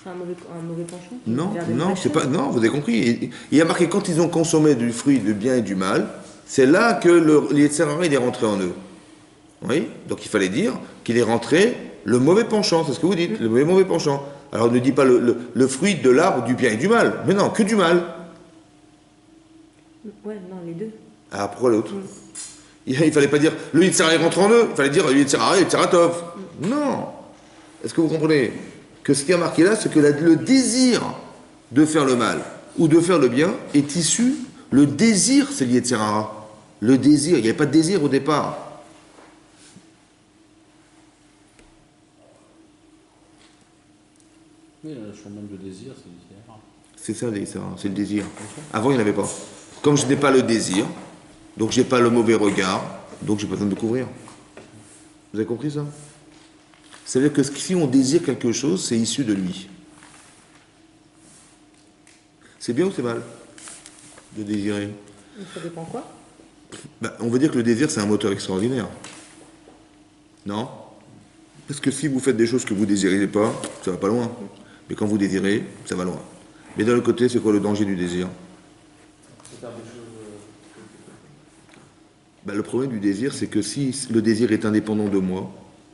Un mauvais penchant? Non, c'est pas. Non, vous avez compris. Il y a marqué quand ils ont consommé du fruit du bien et du mal, c'est là que le Yetzirah il est rentré en eux. Oui, donc il fallait dire qu'il est rentré le mauvais penchant, c'est ce que vous dites, le mauvais penchant. Alors ne dit pas le fruit de l'arbre du bien et du mal, mais non, que du mal. Ouais, non, les deux. Ah, pourquoi l'autre? Il fallait pas dire le Yetzirah rentre en eux, il fallait dire le Yetzirah Tov. Non. Est-ce que vous comprenez que ce qui a marqué là, c'est que le désir de faire le mal ou de faire le bien est issu, le désir, c'est le Yetzirah. Le désir, il n'y avait pas de désir au départ. Oui, la notion même de désir, c'est différent. C'est ça, c'est le désir. Avant, il n'y en avait pas. Comme je n'ai pas le désir, donc je n'ai pas le mauvais regard, donc je n'ai pas besoin de me couvrir. Vous avez compris ça? Ça veut dire que si on désire quelque chose, c'est issu de lui. C'est bien ou c'est mal de désirer? Ça dépend quoi? On veut dire que le désir, c'est un moteur extraordinaire. Non? Parce que si vous faites des choses que vous ne désirez pas, ça va pas loin. Mais quand vous désirez, ça va loin. Mais d'un autre côté, c'est quoi le danger du désir? Le problème du désir, c'est que si le désir est indépendant de moi,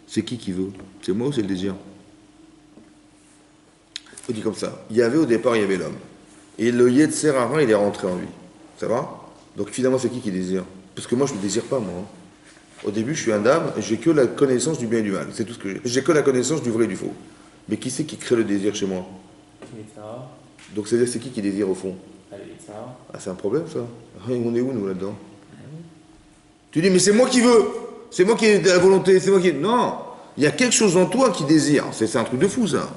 c'est qui veut? C'est moi ou c'est le désir? On dit comme ça. Au départ, il y avait l'homme. Et le Yetzirah, il est rentré en lui. Ça va? Donc finalement, c'est qui désire? Parce que moi, je ne désire pas, moi. Au début, je suis un âme, j'ai que la connaissance du bien et du mal. C'est tout ce que j'ai. J'ai que la connaissance du vrai et du faux. Mais qui c'est qui crée le désir chez moi? Donc c'est qui désire au fond? Ah, c'est un problème, ça. On est où, nous, là-dedans? Tu dis, mais c'est moi qui veux. C'est moi qui ai de la volonté. C'est moi qui... Non. Il y a quelque chose en toi qui désire. C'est un truc de fou, ça.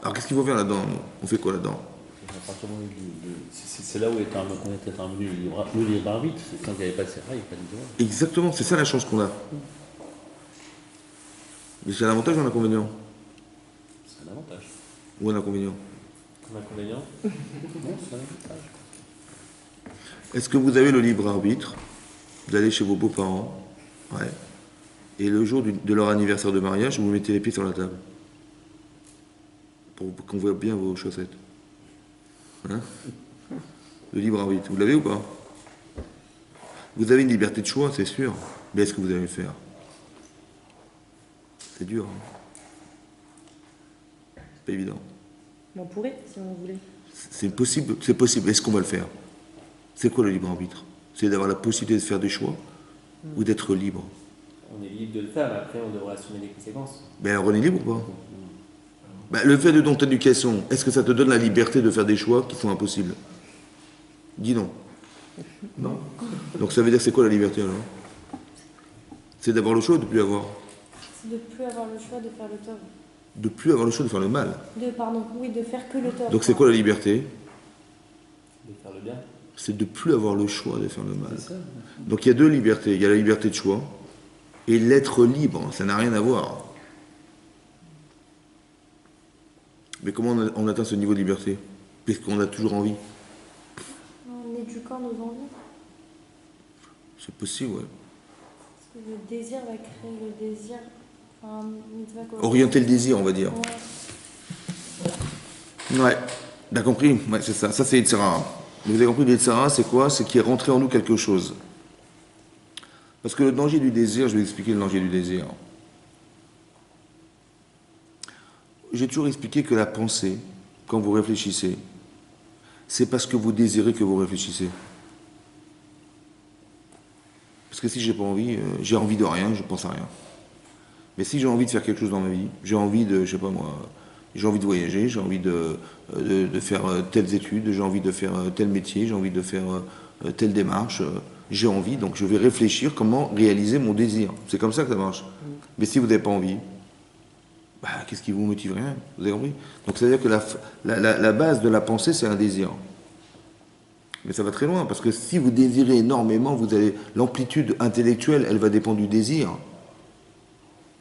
Alors qu'est-ce qu'il faut faire là-dedans? On fait quoi là-dedans? À partir du moment c'est là où est on est intervenu le libre arbitre. Tant qu'il n'y avait pas de serra, il n'y a pas de libre arbitre. Exactement, c'est ça la chance qu'on a. Mais c'est un avantage ou un inconvénient? C'est un avantage. Ou un inconvénient? Un inconvénient? Non, c'est un avantage. Est-ce que vous avez le libre arbitre d'aller chez vos beaux-parents, ouais, et le jour de leur anniversaire de mariage, vous mettez les pieds sur la table pour qu'on voit bien vos chaussettes? Hein? Le libre arbitre, vous l'avez ou pas? Vous avez une liberté de choix, c'est sûr, mais est-ce que vous allez le faire? C'est dur, hein? C'est pas évident. On pourrait, si on voulait. C'est possible, c'est possible. Est-ce qu'on va le faire? C'est quoi le libre arbitre? C'est d'avoir la possibilité de faire des choix ou d'être libre? On est libre de le faire, mais après on devra assumer les conséquences. Ben alors on est libre ou pas? Ben, le fait de ton éducation, est-ce que ça te donne la liberté de faire des choix qui sont impossibles? Dis non. Non. Donc ça veut dire c'est quoi la liberté alors? C'est d'avoir le choix ou de ne plus avoir? C'est de plus avoir le choix de faire le tort. De plus avoir le choix de faire le mal. De faire que le tort. Donc c'est quoi la liberté? De faire le bien. C'est de plus avoir le choix de faire le mal. Donc il y a deux libertés. Il y a la liberté de choix et l'être libre. Ça n'a rien à voir. Mais comment on atteint ce niveau de liberté? Puisqu'on a toujours envie. En éduquant nos envies. C'est possible, ouais. Parce que le désir va créer le désir. Enfin, mitzvah, quoi. Orienter le désir, on va dire. Ouais. Ouais. T'as compris? Ouais, c'est ça. Ça, c'est Yetzirah. Vous avez compris, le Yetzirah, c'est quoi? C'est qu'il est rentré en nous quelque chose. Parce que le danger du désir, je vais expliquer le danger du désir. J'ai toujours expliqué que la pensée, quand vous réfléchissez, c'est parce que vous désirez que vous réfléchissez. Parce que si j'ai pas envie, j'ai envie de rien, je pense à rien. Mais si j'ai envie de faire quelque chose dans ma vie, j'ai envie de, je sais pas moi, j'ai envie de voyager, j'ai envie de faire telles études, j'ai envie de faire tel métier, j'ai envie de faire telle démarche, j'ai envie, donc je vais réfléchir comment réaliser mon désir. C'est comme ça que ça marche. Mais si vous n'avez pas envie, bah, qu'est-ce qui vous motive? Rien. Vous avez compris? Donc ça veut dire que la base de la pensée, c'est un désir. Mais ça va très loin, parce que si vous désirez énormément, vous allez l'amplitude intellectuelle, elle va dépendre du désir.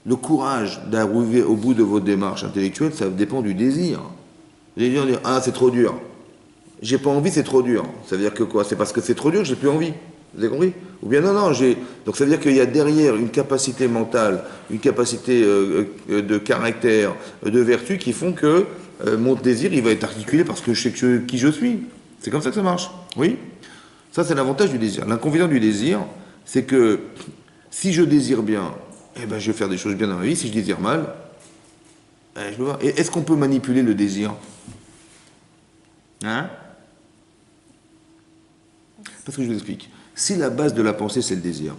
Le courage d'arriver au bout de votre démarche intellectuelle, ça dépend du désir. Vous allez dire, ah, c'est trop dur. J'ai pas envie, c'est trop dur. Ça veut dire que quoi? C'est parce que c'est trop dur que j'ai plus envie. Vous avez compris? Ou bien non, j'ai. Donc ça veut dire qu'il y a derrière une capacité mentale, une capacité de caractère, de vertu qui font que mon désir, il va être articulé parce que je sais qui je suis. C'est comme ça que ça marche. Oui? Ça, c'est l'avantage du désir. L'inconvénient du désir, c'est que si je désire bien, eh ben, je vais faire des choses bien dans ma vie. Si je désire mal, je peux voir. Et est-ce qu'on peut manipuler le désir? Hein? Parce que je vous explique. Si la base de la pensée, c'est le désir,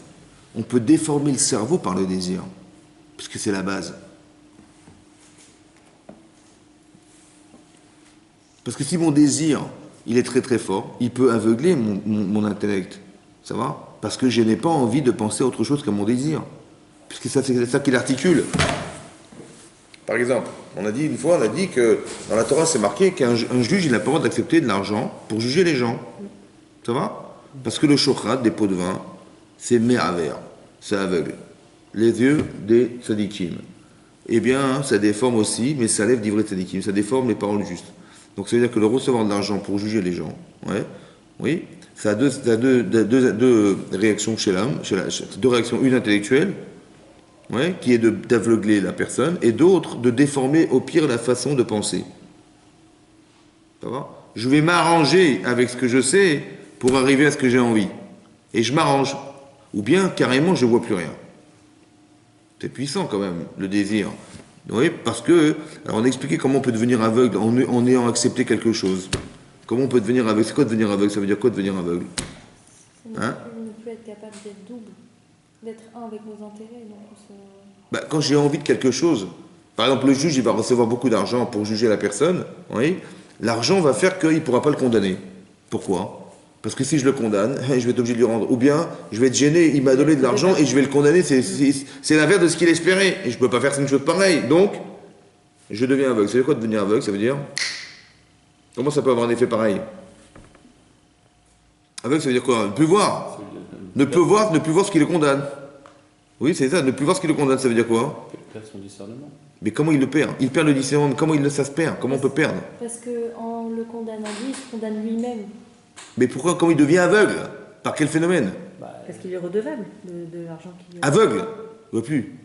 on peut déformer le cerveau par le désir, puisque c'est la base. Parce que si mon désir, il est très très fort, il peut aveugler mon intellect. Ça va? Parce que je n'ai pas envie de penser à autre chose qu'à mon désir. Puisque ça, c'est ça qui l'articule. Par exemple, on a dit une fois, que dans la Torah, c'est marqué qu'un juge, il n'a pas le droit d'accepter de l'argent pour juger les gens. Ça va? Parce que le shochat, des pots de vin, c'est méravert, c'est aveugle. Les yeux des tzadikim. Eh bien, ça déforme aussi, mais ça lève d'ivrei tzadikim, ça déforme les paroles justes. Donc ça veut dire que le recevoir de l'argent pour juger les gens, ouais, oui, ça a deux réactions chez l'homme, deux réactions, une intellectuelle, ouais, qui est d'aveugler la personne, et d'autre de déformer au pire la façon de penser. Ça va? Je vais m'arranger avec ce que je sais pour arriver à ce que j'ai envie. Et je m'arrange. Ou bien, carrément, je ne vois plus rien. C'est puissant quand même, le désir. Oui, parce que, alors on a expliqué comment on peut devenir aveugle en ayant accepté quelque chose. Comment on peut devenir aveugle? C'est quoi devenir aveugle? Ça veut dire quoi devenir aveugle? Hein? Ne plus être capable d'être double, d'être un avec nos intérêts. Donc Bah, quand j'ai envie de quelque chose, par exemple le juge il va recevoir beaucoup d'argent pour juger la personne, oui, l'argent va faire qu'il ne pourra pas le condamner. Pourquoi? Parce que si je le condamne, je vais être obligé de lui rendre. Ou bien, je vais être gêné, il m'a donné de l'argent et je vais le condamner, c'est l'inverse de ce qu'il espérait. Et je ne peux pas faire une chose pareille. Donc, je deviens aveugle. Ça veut dire quoi devenir aveugle? Ça veut dire... Comment ça peut avoir un effet pareil? Aveugle, ça veut dire quoi? Ne plus voir. Ne plus voir ce qui le condamne. Oui, c'est ça, ne plus voir ce qui le condamne, ça veut dire quoi? Il perd son discernement. Mais comment il le perd? Il perd le discernement, comment ça se perd? Comment on peut perdre? Parce qu'en le condamnant lui, il se condamne lui-même. Mais pourquoi, comment il devient aveugle? Par quel phénomène? Parce qu'il est redevable de l'argent qu'il a. Aveugle? Il ne voit plus.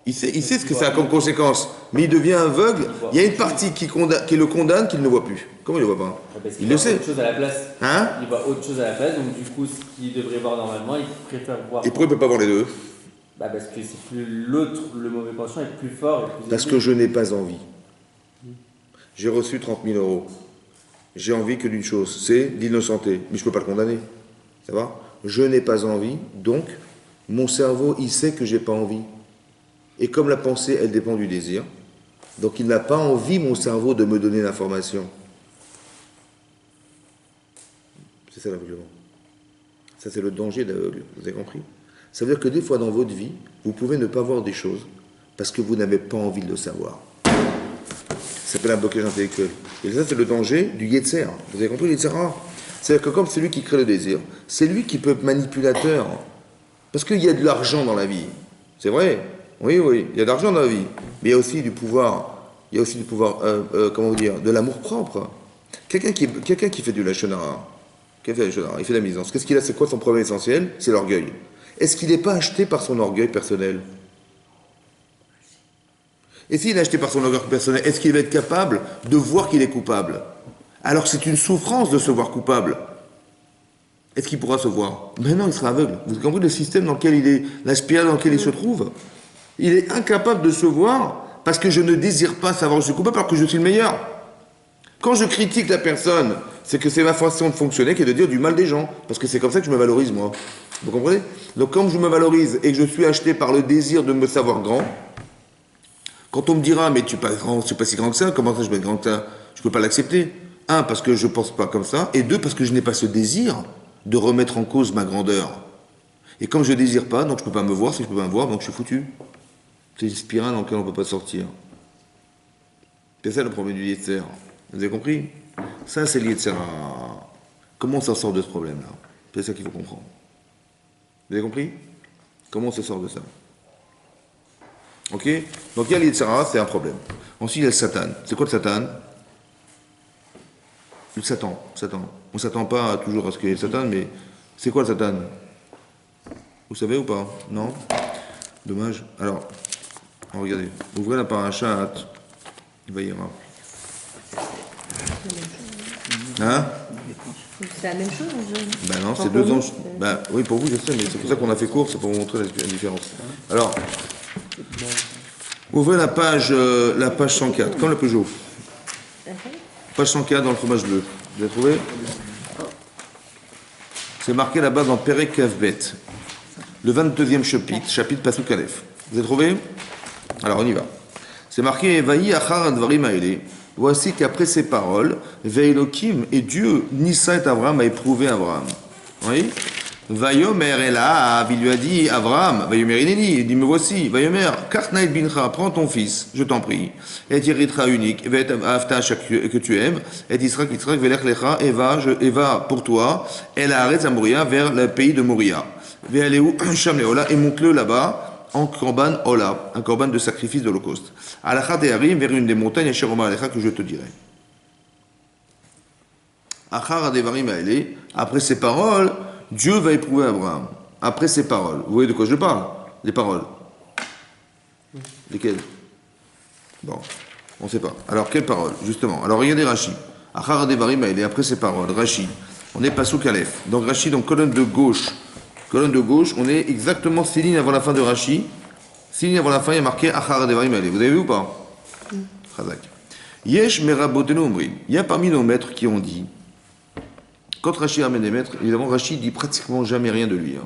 Il sait ce que ça a comme conséquence, mais il devient aveugle. Il y a une partie qui le condamne qu'il ne voit plus. Comment il ne le voit pas? Parce qu'il Il le voit sait. autre chose à la place. Hein? Il voit autre chose à la place, donc du coup, ce qu'il devrait voir normalement, il préfère voir. Et pourquoi il ne peut pas voir les deux? Parce que c'est plus l'autre, le mauvais penchant est plus fort et plus Parce que je n'ai pas envie. J'ai reçu 30 000 euros. J'ai envie que d'une chose, c'est d'innocenter. Mais je ne peux pas le condamner. Ça va? Je n'ai pas envie, donc mon cerveau, il sait que j'ai pas envie. Et comme la pensée, elle dépend du désir, donc il n'a pas envie, mon cerveau, de me donner l'information. C'est ça l'aveuglement. Ça, c'est le danger d'aveugle. Vous avez compris? Ça veut dire que des fois dans votre vie, vous pouvez ne pas voir des choses parce que vous n'avez pas envie de le savoir. Ça s'appelle un blocage intellectuel. Et ça, c'est le danger du Yetzer. Vous avez compris le Yetzer Hara? C'est-à-dire que comme c'est lui qui crée le désir, c'est lui qui peut être manipulateur. Parce qu'il y a de l'argent dans la vie. C'est vrai. Oui, il y a de l'argent dans la vie. Mais il y a aussi du pouvoir. Il y a aussi du pouvoir, comment vous dire, de l'amour propre. Quelqu'un qui fait du lachon hara, il fait de la misance. Qu'est-ce qu'il a? C'est quoi son problème essentiel? C'est l'orgueil. Est-ce qu'il n'est pas acheté par son orgueil personnel? Et s'il est acheté par son orgueil personnel, est-ce qu'il va être capable de voir qu'il est coupable? Alors c'est une souffrance de se voir coupable. Est-ce qu'il pourra se voir? Mais non, il sera aveugle. Vous avez compris le système dans lequel il est, la spirale dans laquelle il se trouve? Il est incapable de se voir parce que je ne désire pas savoir que je suis coupable alors que je suis le meilleur. Quand je critique la personne, c'est que c'est ma façon de fonctionner qui est de dire du mal des gens. Parce que c'est comme ça que je me valorise, moi. Vous comprenez? Donc quand je me valorise et que je suis acheté par le désir de me savoir grand, quand on me dira, mais tu n'es pas grand, tu n'es pas si grand que ça, comment ça je vais être grand que ça? Je ne peux pas l'accepter. Un, parce que je ne pense pas comme ça, et deux, parce que je n'ai pas ce désir de remettre en cause ma grandeur. Et comme je ne désire pas, donc je ne peux pas me voir, si je ne peux pas me voir, donc je suis foutu. C'est une spirale dans laquelle on ne peut pas sortir. C'est ça le problème du Yetzer. Vous avez compris? Ça, c'est le Yetzer Hara. Comment on s'en sort de ce problème-là? C'est ça qu'il faut comprendre. Vous avez compris? Comment on se sort de ça? Ok? Donc il y a le Yetzer Hara, c'est un problème. Ensuite, il y a le Satan. C'est quoi le Satan? Le Satan. On ne s'attend pas toujours à ce qu'il y ait le Satan, mais c'est quoi le Satan? Vous savez ou pas? Non? Dommage. Alors, regardez. Ouvrez la parashat. Il va y avoir. Hein? C'est la même chose, Ben non, Enfin, c'est pour 2 ans. nous, Ben oui, pour vous, je sais, mais c'est pour ça qu'on a fait court, c'est pour vous montrer la différence. Alors, ouvrez la page 104, comme le Peugeot. Page 104 dans le fromage bleu. Vous avez trouvé? C'est marqué là-bas dans Perek Kavbet. Le 22e chapitre Pasuk Aleph. Vous avez trouvé? Alors on y va. C'est marqué Vayi achar advarim haele. Voici qu'après ces paroles, Ve'elokim et Dieu, Nissa et Abraham a éprouvé Abraham. Oui? Vayomer Elav, il lui a dit Abraham, Vayomer Ineni, il dit me voici, Vayomer, Kartnaït bincha, prends ton fils, je t'en prie, et Yeritra unique, et Avta que tu aimes, et Israq, Velech Lecha, et va pour toi, et la Haaretz à Moria, vers le pays de Moria. Ve'aleu Sham Leola, et monte-le là-bas, en korban Ola, un korban de sacrifice d'Holocauste. Alachat et Harim, vers une des montagnes, Sheroma Alecha, que je te dirai. Achar Adevarim Aele, après ces paroles, Dieu va éprouver Abraham. Après ces paroles. Vous voyez de quoi je parle? Les paroles. Lesquelles? Bon, on ne sait pas. Alors, quelles paroles, justement? Alors, regardez Rashi. Achar Adevarim Aele, après ces paroles. Rashi. On est Pasuk Aleph. Donc, Rashi, donc colonne de gauche. Colonne de gauche, on est exactement 6 lignes avant la fin de Rashi. 6 lignes avant la fin, il y a marqué Achar Adevarim Aele. Vous avez vu ou pas? Chazak. Yesh Merabotenu Omri. Il y a parmi nos maîtres qui ont dit. Quand Rashi amène des maîtres, évidemment, Rashi dit pratiquement jamais rien de lui. Hein.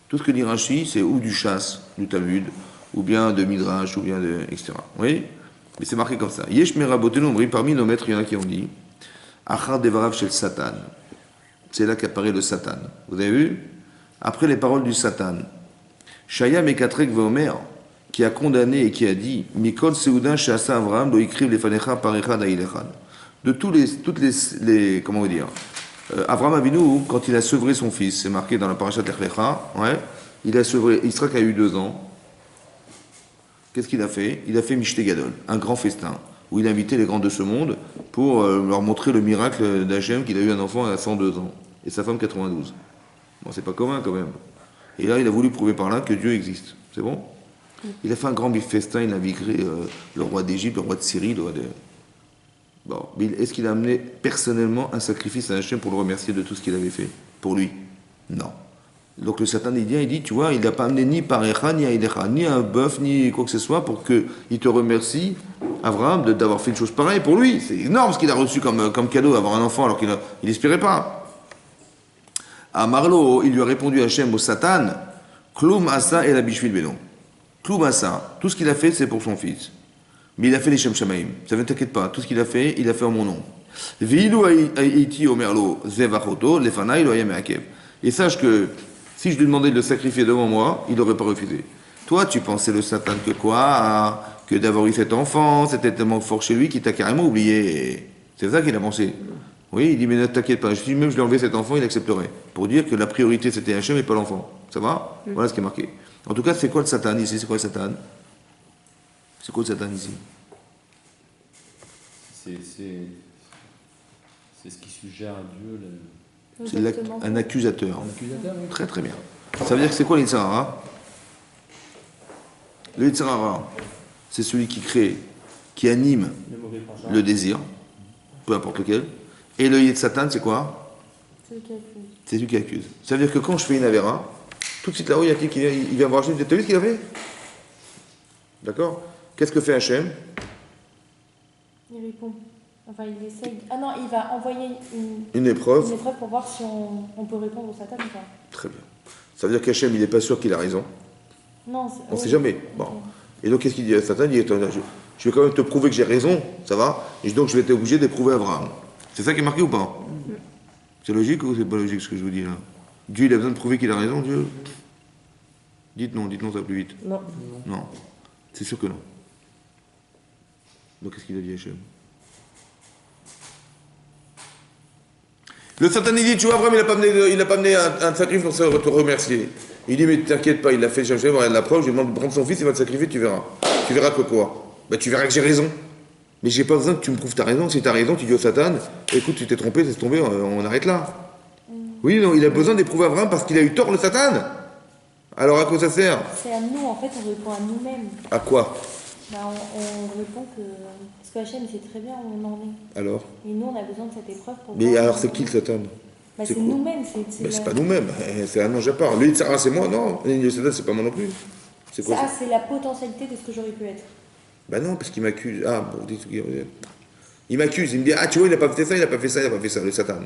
Tout ce que dit Rashi, c'est ou du chasse, du Talmud, ou bien de Midrash, ou bien de. etc. Oui? Mais c'est marqué comme ça. Yesh Merabotenu Omri, parmi nos maîtres, il y en a qui ont dit Achar Devarav Shel Satan. C'est là qu'apparaît le Satan. Vous avez vu? Après les paroles du Satan. Shaya Mekatrek Veomer, qui a condamné et qui a dit Mikol Seouda Shasa Avraham do écrive les fanecha parecha daïlechan. De toutes les comment vous dire, Avraham Avinu, quand il a sevré son fils, c'est marqué dans la paracha Techlecha, ouais, il a sevré, Israël a eu 2 ans. Qu'est-ce qu'il a fait? Il a fait Mishte Gadol, un grand festin, où il a invité les grands de ce monde pour leur montrer le miracle d'Hachem qu'il a eu un enfant à 102 ans, et sa femme 92. Bon, c'est pas commun quand même. Et là, il a voulu prouver par là que Dieu existe. C'est bon? Il a fait un grand festin, il a migré le roi d'Égypte, le roi de Syrie, le roi de... Bon, mais est-ce qu'il a amené personnellement un sacrifice à Hachem pour le remercier de tout ce qu'il avait fait? Pour lui? Non. Donc le Satan, il vient, il dit, tu vois, il n'a pas amené ni parecha, ni aïdecha, ni un bœuf, ni quoi que ce soit pour qu'il te remercie, Abraham, d'avoir fait une chose pareille pour lui. C'est énorme ce qu'il a reçu comme cadeau, avoir un enfant alors qu'il n'espérait pas. À Marlo, il lui a répondu Hachem au Satan, Kloum Asa et la Bishvil Beno. Kloum Asa, tout ce qu'il a fait, c'est pour son fils. Mais il a fait les Shem Shamaim. Ça ne t'inquiète pas, tout ce qu'il a fait, il a fait en mon nom. Vilu Haïti Omerlo Zevachoto, Lefanaï Loyam Akev. Et sache que si je lui demandais de le sacrifier devant moi, il n'aurait pas refusé. Toi, tu pensais le Satan que quoi? Que d'avoir eu cet enfant, c'était tellement fort chez lui qu'il t'a carrément oublié. C'est ça qu'il a pensé. Oui, il dit, mais ne t'inquiète pas, si même je lui enlevais cet enfant, il accepterait. Pour dire que la priorité c'était Hachem et pas l'enfant. Ça va? Voilà ce qui est marqué. En tout cas, c'est quoi le Satan ici? C'est quoi le Satan? C'est quoi le Satan ici? C'est ce qui suggère à Dieu. C'est un accusateur. Un accusateur, oui. Très très bien. Ça veut dire que c'est quoi l'Yitzhara? Le Yitzhara, c'est celui qui crée, qui anime Le mauvais penchant. le désir, peu importe lequel. Et le Yitzhatan, c'est quoi? C'est qui accuse. C'est celui qui accuse. Ça veut dire que quand je fais une avéra, tout de suite là-haut, il y a qui vient, il vient voir Hachem. T'as vu ce qu'il a fait? D'accord? Qu'est-ce que fait Hachem? Il répond. Enfin, il essaye. Ah non, il va envoyer Une épreuve. une épreuve pour voir si on peut répondre au Satan ou pas. Très bien. Ça veut dire qu'Hachem, il n'est pas sûr qu'il a raison. Non, On ne sait jamais. Bon. Et donc, qu'est-ce qu'il dit à Satan? Il dit, attends, je vais quand même te prouver que j'ai raison, ça va? Et donc, je vais être obligé d'éprouver Abraham. C'est ça qui est marqué ou pas? C'est logique ou c'est pas logique ce que je vous dis là? Dieu, il a besoin de prouver qu'il a raison, Dieu? Dites non, ça va plus vite. Non. Non. C'est sûr que non. Donc, qu'est-ce qu'il a dit Hachem? Le Satan, il dit, tu vois, Abraham, il n'a pas amené un sacrifice pour te remercier. Il dit, mais t'inquiète pas, il l'a fait chercher, voilà la preuve, je lui demande de prendre son fils, il va te sacrifier, tu verras. Tu verras que quoi? Ben, tu verras que j'ai raison. Mais j'ai pas besoin que tu me prouves ta raison. Si t'as raison, tu dis au Satan, écoute, tu t'es trompé, c'est tombé, on arrête là. Oui, non, il a besoin d'éprouver Abraham parce qu'il a eu tort, le Satan. Alors à quoi ça sert? c'est à nous, en fait, on répond à nous-mêmes. À quoi? Bah, on répond que. Parce que Hachem sait très bien où on en est. Alors? Et nous, on a besoin de cette épreuve pour. Mais voir alors où c'est on qui en le est. Satan? Bah, c'est c'est quoi? nous-mêmes. Mais c'est pas nous-mêmes, c'est un ange à part. Lui, Sarah, c'est moi, non. Le Satan, c'est pas moi non plus. C'est quoi Ça, ça? c'est la potentialité de ce que j'aurais pu être. Bah non, parce qu'il m'accuse. Ah, bon, dites il m'accuse, il me dit, ah, tu vois, il n'a pas fait ça, il n'a pas fait ça, il n'a pas fait ça, le Satan.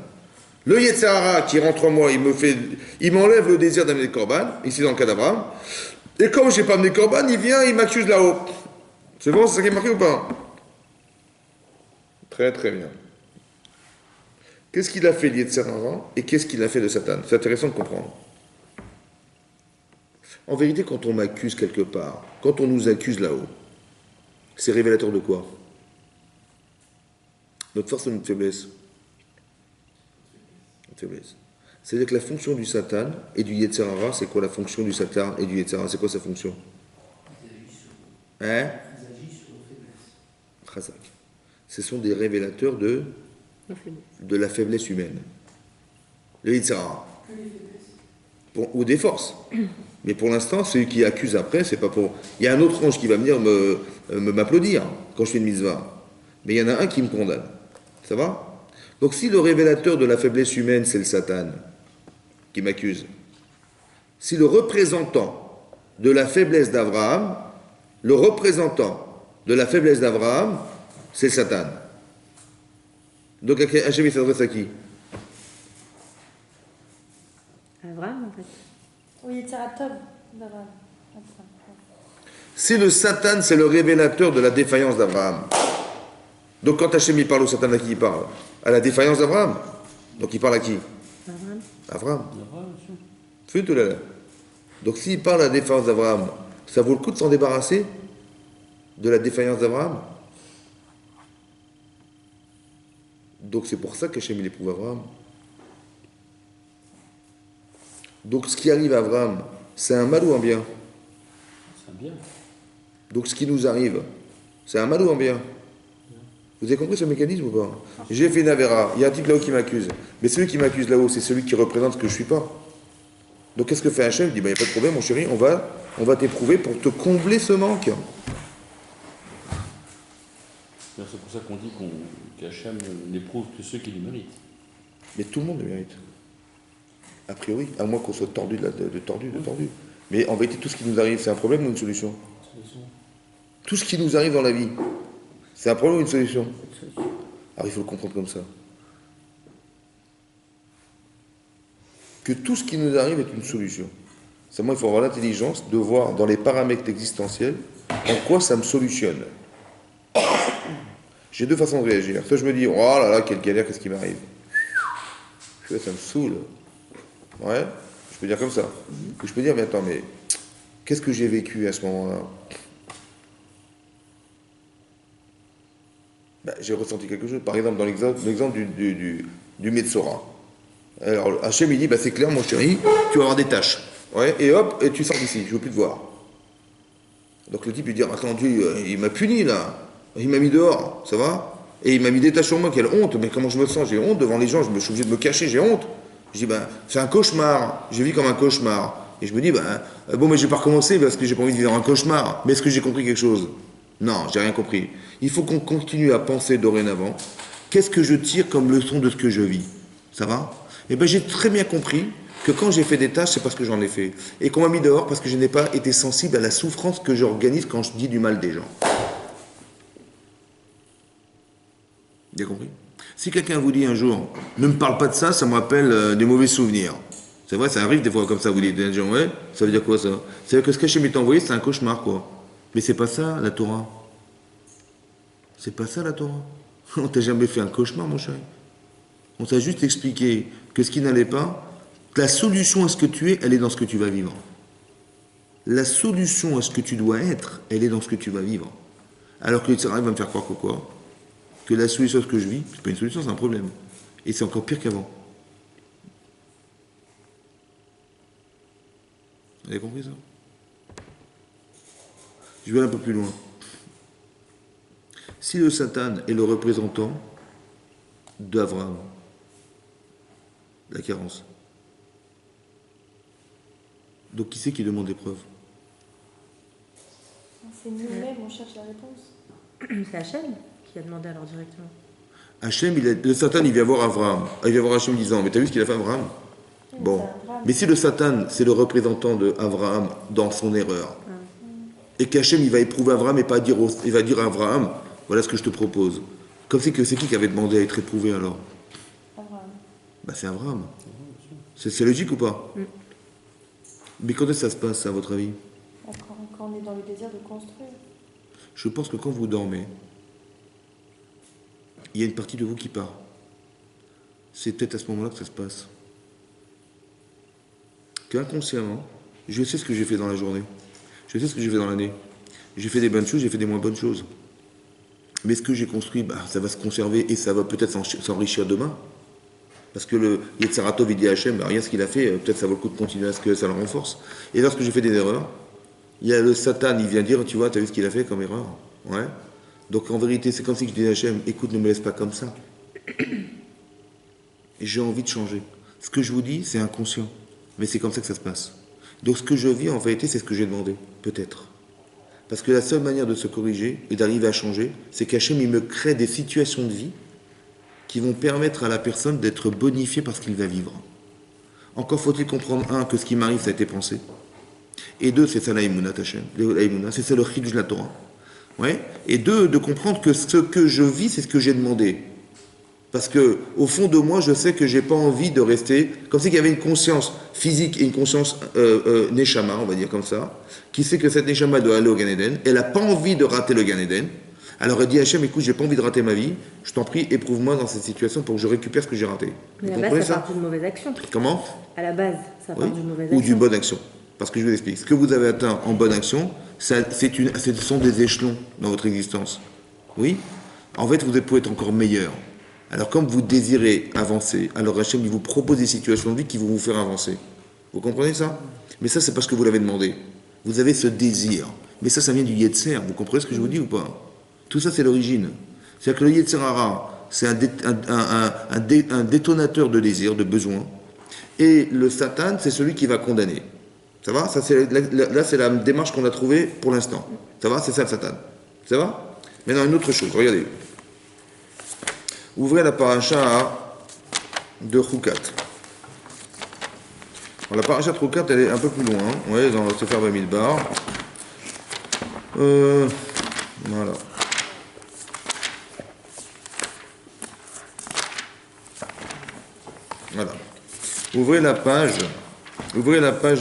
Le Yetzirah qui rentre en moi, il m'enlève le désir d'amener le Corban, ici dans le cas d'Abraham. Et comme je n'ai pas amené le Corban, il vient, il m'accuse là-haut. C'est bon, c'est ça qui est marqué ou pas? Très très bien. Qu'est-ce qu'il a fait, le Yetzirah, et qu'est-ce qu'il a fait de Satan? C'est intéressant de comprendre. En vérité, quand on m'accuse quelque part, quand on nous accuse là-haut, c'est révélateur de quoi? Notre force ou notre faiblesse? Notre faiblesse. C'est-à-dire que la fonction du Satan et du Yetzirah, c'est quoi la fonction du Satan et du Yetzirah? C'est quoi sa fonction? Hein? Chazak. Ce sont des révélateurs de la faiblesse humaine. Le Yetzirah. Ou des forces. Mais pour l'instant, celui qui accuse après, c'est pas pour... Il y a un autre ange qui va venir m'applaudir quand je fais une mitzvah. Mais il y en a un qui me condamne. Ça va? Donc si le révélateur de la faiblesse humaine, c'est le Satan, qui m'accuse, si le représentant de la faiblesse d'Abraham, c'est le Satan. Donc Hachem, il s'adresse à qui? Abraham, en fait. Oui, Tzaratov. Si le Satan, c'est le révélateur de la défaillance d'Abraham. Donc quand Hachem il parle au Satan, à qui il parle? À la défaillance d'Abraham. Donc il parle à qui? Abraham. Abraham. Abraham, bien sûr. Fut ou là. Donc s'il parle à la défaillance d'Abraham, Ça vaut le coup de s'en débarrasser de la défaillance d'Abraham? Donc c'est pour ça qu'Hachem il éprouve Abraham. Donc ce qui arrive à Abraham, c'est un mal ou un bien? C'est un bien. Donc ce qui nous arrive, c'est un mal ou un bien? Vous avez compris ce mécanisme ou pas? J'ai fait une avéra, il y a un type là-haut qui m'accuse. Mais celui qui m'accuse là-haut, c'est celui qui représente ce que je suis pas. Donc qu'est-ce que fait Hachem? Il dit, il n'y a pas de problème mon chéri, on va t'éprouver pour te combler ce manque. C'est pour ça qu'on dit qu'Hachem n'éprouve que ceux qui lui méritent. Mais tout le monde le mérite. A priori, à moins qu'on soit tordu de tordu. Mais en vérité, tout ce qui nous arrive, c'est un problème ou une solution? Tout ce qui nous arrive dans la vie, c'est un problème ou une solution? Alors il faut le comprendre comme ça. Que tout ce qui nous arrive est une solution. Seulement, il faut avoir l'intelligence de voir dans les paramètres existentiels en quoi ça me solutionne. J'ai deux façons de réagir. Soit je me dis, oh là là, quelle galère, qu'est-ce qui m'arrive? Ça me saoule. Ouais, je peux dire comme ça. Ou je peux dire, mais attends, mais qu'est-ce que j'ai vécu à ce moment-là? Ben, j'ai ressenti quelque chose. Par exemple, dans l'exemple du Metzora. Alors, Hachem, il dit, c'est clair, mon chéri, tu vas avoir des tâches. Ouais, et hop, et tu sors d'ici, je veux plus te voir. Donc le type, il dit, attends, Dieu, il m'a puni, là. Il m'a mis dehors, ça va? Et il m'a mis des tâches sur moi, quelle honte, mais comment je me sens? J'ai honte devant les gens, je suis obligé de me cacher, j'ai honte. Je dis, c'est un cauchemar, je vis comme un cauchemar. Et je me dis, bon, mais je vais pas recommencer parce que j'ai pas envie de vivre un cauchemar. Mais est-ce que j'ai compris quelque chose? Non, j'ai rien compris. Il faut qu'on continue à penser dorénavant, qu'est-ce que je tire comme leçon de ce que je vis? Ça va? Eh bien, j'ai très bien compris que quand j'ai fait des tâches, c'est parce que j'en ai fait. Et qu'on m'a mis dehors parce que je n'ai pas été sensible à la souffrance que j'organise quand je dis du mal des gens. Vous avez compris? Si quelqu'un vous dit un jour, ne me parle pas de ça, ça me rappelle des mauvais souvenirs. C'est vrai, ça arrive des fois comme ça, vous dites, ouais, ça veut dire quoi ça? Ça veut dire que ce qu'Hachem m'est envoyé, c'est un cauchemar, quoi. Mais c'est pas ça, la Torah. C'est pas ça, la Torah. On t'a jamais fait un cauchemar, mon chéri. On t'a juste expliqué que ce qui n'allait pas, que la solution à ce que tu es, elle est dans ce que tu vas vivre. La solution à ce que tu dois être, elle est dans ce que tu vas vivre. Alors que le Yitzhak va me faire croire que quoi? Que la solution à ce que je vis, c'est pas une solution, c'est un problème. Et c'est encore pire qu'avant. Vous avez compris ça? Je vais aller un peu plus loin. Si le Satan est le représentant d'Abraham, la carence, donc qui c'est qui demande des preuves? C'est nous-mêmes, on cherche la réponse. C'est Hachem qui a demandé alors directement. Hachem, le Satan, il vient voir Abraham. Il vient voir Hachem disant, mais t'as vu ce qu'il a fait Abraham? Bon. Mais si le Satan, c'est le représentant d'Abraham dans son erreur, et qu'Hachem, il va éprouver Abraham et pas dire, il va dire à Abraham, voilà ce que je te propose. Comme c'est qui avait demandé à être éprouvé alors? Abraham. C'est Abraham. C'est logique ou pas? Mais quand est-ce que ça se passe, à votre avis? Quand on est dans le désir de construire. Je pense que quand vous dormez, il y a une partie de vous qui part. C'est peut-être à ce moment-là que ça se passe. Qu'inconsciemment, je sais ce que j'ai fait dans la journée. Je sais ce que j'ai fait dans l'année. J'ai fait des bonnes choses, j'ai fait des moins bonnes choses. Mais ce que j'ai construit, ça va se conserver et ça va peut-être s'enrichir demain. Parce que le Yetzaratov, il dit à Hachem, rien ce qu'il a fait, peut-être ça vaut le coup de continuer à ce que ça le renforce. Et lorsque j'ai fait des erreurs, il y a le Satan, il vient dire, tu vois, t'as vu ce qu'il a fait comme erreur? Ouais. Donc en vérité, c'est comme si je disais à Hachem, écoute, ne me laisse pas comme ça. Et j'ai envie de changer. Ce que je vous dis, c'est inconscient. Mais c'est comme ça que ça se passe. Donc ce que je vis, en vérité, c'est ce que j'ai demandé. Peut-être. Parce que la seule manière de se corriger et d'arriver à changer, c'est qu'Hachem, il me crée des situations de vie qui vont permettre à la personne d'être bonifiée par ce qu'il va vivre. Encore faut-il comprendre, un, que ce qui m'arrive, ça a été pensé. Et deux, c'est ça l'aïmouna, Hachem. L'aïmouna, c'est ça le chidouj de la Torah. Ouais. Et deux, de comprendre que ce que je vis, c'est ce que j'ai demandé. Parce que, au fond de moi, je sais que j'ai pas envie de rester, comme si il y avait une conscience physique et une conscience neshama, on va dire comme ça, qui sait que cette neshama doit aller au Gan Eden. Elle n'a pas envie de rater le Gan Eden. Alors elle dit à Hachem, écoute, j'ai pas envie de rater ma vie, je t'en prie, éprouve-moi dans cette situation pour que je récupère ce que j'ai raté. Mais à la base, ça part d'une mauvaise action. Comment? À la base, ça part d'une mauvaise Ou action. d'une bonne action. Parce que je vous explique. Ce que vous avez atteint en bonne action, ce sont des échelons dans votre existence. Oui? En fait, vous pouvez être encore meilleur. Alors, comme vous désirez avancer, alors Hachem, il vous propose des situations de vie qui vont vous faire avancer. Vous comprenez ça? Mais ça, c'est parce que vous l'avez demandé. Vous avez ce désir. Mais ça vient du Yetzer. Vous comprenez ce que je vous dis ou pas? Tout ça, c'est l'origine. C'est-à-dire que le Yetzer Hara, c'est un détonateur de désir, de besoin. Et le Satan, c'est celui qui va condamner. Ça va? Ça, là, c'est la démarche qu'on a trouvée pour l'instant. Ça va? C'est ça le Satan. Ça va? Maintenant, une autre chose. Regardez. Ouvrez la paracha de Chukat. La paracha de Chukat, elle est un peu plus loin. Ouais, dans le Sefer Bamidbar. Voilà. Voilà. Ouvrez la page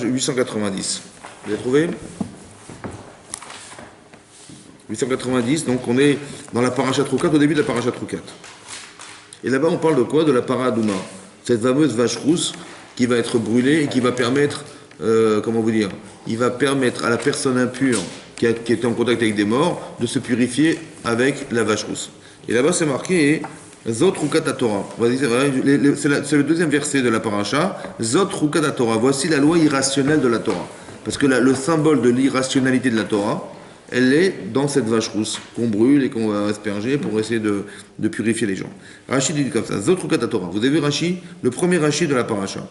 890. Vous avez trouvé? 890, donc on est dans la paracha de Chukat, au début de la paracha de Chukat. Et là-bas, on parle de quoi? De la paradouma. Cette fameuse vache rousse qui va être brûlée et qui va permettre, comment vous dire, il va permettre à la personne impure qui était en contact avec des morts de se purifier avec la vache rousse. Et là-bas, c'est marqué Zot Rukat Torah. C'est le deuxième verset de la paracha. Zot Rukat Torah. Voici la loi irrationnelle de la Torah. Parce que le symbole de l'irrationalité de la Torah, elle est dans cette vache rousse qu'on brûle et qu'on va asperger pour essayer de purifier les gens. Rashi dit comme ça, Zot Rukat Torah. Vous avez vu Rashi? Le premier Rashi de la paracha.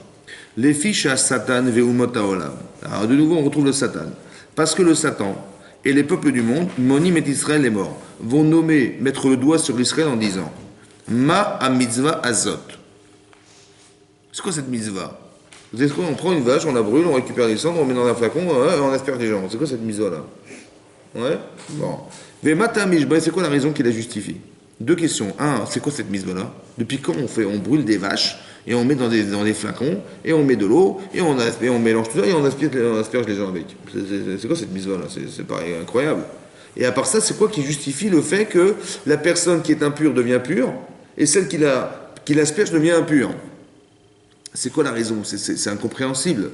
Les fiches à Satan ve'umot haolam. Alors de nouveau, on retrouve le Satan. Parce que le Satan et les peuples du monde, Monim et Israël les morts, vont mettre le doigt sur Israël en disant Ma a mitzvah azot. C'est quoi cette mitzvah? Vous savez quoi? On prend une vache, on la brûle, on récupère les cendres, on met dans un flacon, et on asperge les gens. C'est quoi cette mitzvah là? Ouais? Bon. C'est quoi la raison qui la justifie? Deux questions. Un, c'est quoi cette mitzvah là? Depuis quand on brûle des vaches et on met dans des flacons et on met de l'eau et on mélange tout ça et on asperge les gens avec? C'est quoi cette mitzvah là? C'est pareil, incroyable. Et à part ça, c'est quoi qui justifie le fait que la personne qui est impure devient pure et celle qui l'asperge devient impure? C'est quoi la raison? C'est incompréhensible.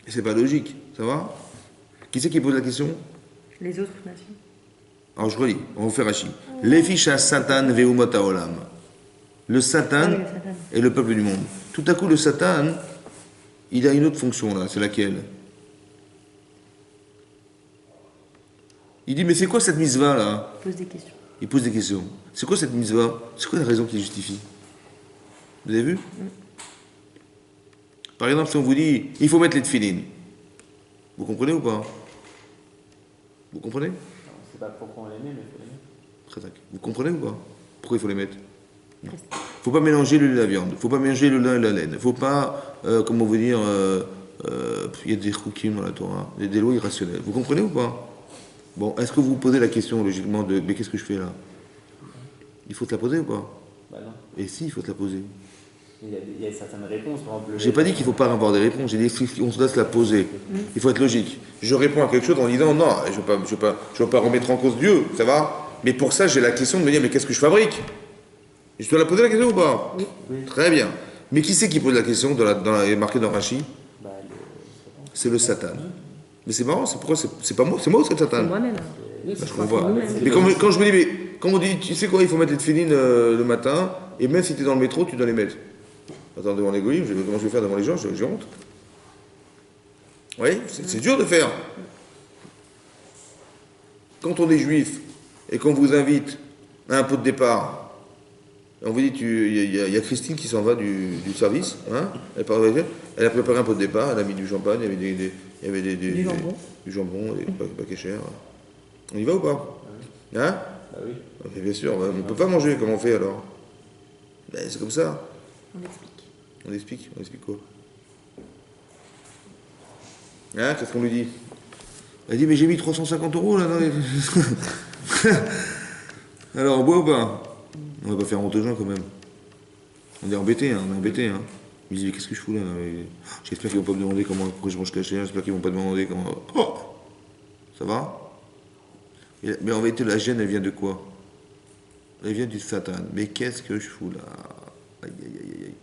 Et c'est pas logique. Ça va? Qui c'est qui pose la question? Les autres nations. Alors je relis, on va faire Rashi. Les fiches à Satan ve'umot haolam. Le Satan et le peuple du monde. Tout à coup, le Satan, il a une autre fonction là. C'est laquelle? Il dit, mais c'est quoi cette mitzvah là? Il pose des questions. Il pose des questions. C'est quoi cette mitzvah? C'est quoi la raison qui justifie? Vous avez vu? Par exemple, si on vous dit, il faut mettre les tefilines. Vous comprenez ou pas? Vous comprenez? On ne sait pas pourquoi on les met, mais il faut les mettre. Très tac. Vous comprenez ou pas? Pourquoi il faut les mettre? Non. Faut pas mélanger l'huile et la viande. Faut pas mélanger le lin et la laine. Faut pas, comment vous dire, il y a des chukim dans la Torah, des lois irrationnelles. Vous comprenez ou pas? Bon, est-ce que vous vous posez la question logiquement de mais qu'est-ce que je fais là? Il faut te la poser ou pas? Bah non. Et si, il faut te la poser. Il y a certaines réponses, par exemple. J'ai pas dit qu'il faut pas avoir des réponses, j'ai dit qu'on se laisse la poser. Il faut être logique. Je réponds à quelque chose en disant non, je veux pas remettre en cause Dieu, ça va? Mais pour ça, j'ai la question de me dire mais qu'est-ce que je fabrique? Je dois la poser la question ou pas? Oui. Très bien. Mais qui c'est qui pose la question marqué dans Rashi? Bah, C'est le Satan. Mais c'est marrant, c'est pas moi, c'est moi ou c'est le Satan? C'est moi-même. Bah, je comprends. Mais quand je me dis, mais quand on dit, tu sais quoi, il faut mettre les tefilines le matin, et même si tu es dans le métro, tu dois les mettre. Attends, devant les goyim, comment je vais faire devant les gens? J'ai honte. Oui, c'est dur de faire. Quand on est juif et qu'on vous invite à un pot de départ, on vous dit, il y a Christine qui s'en va du service, hein, elle a préparé un pot de départ, elle a mis du champagne, il y avait Du jambon. Du jambon, des paquets chers. On y va ou pas? Hein? Bah oui. Ok, bien sûr, on ne peut pas manger, comment on fait alors? Ben, c'est comme ça. On explique. On explique quoi? Hein? Qu'est-ce qu'on lui dit? Elle dit, mais j'ai mis 350 € là dans les... Alors, on boit ou pas? On va pas faire honte aux gens quand même. On est embêtés, hein, Ils disent, qu'est-ce que je fous là? J'espère qu'ils vont pas me demander pourquoi je mange caché, j'espère qu'ils vont pas me demander comment... Oh, ça va? Mais en vérité, la gêne, elle vient de quoi? Elle vient du Satan. Mais qu'est-ce que je fous là? Aïe, aïe, aïe, aïe.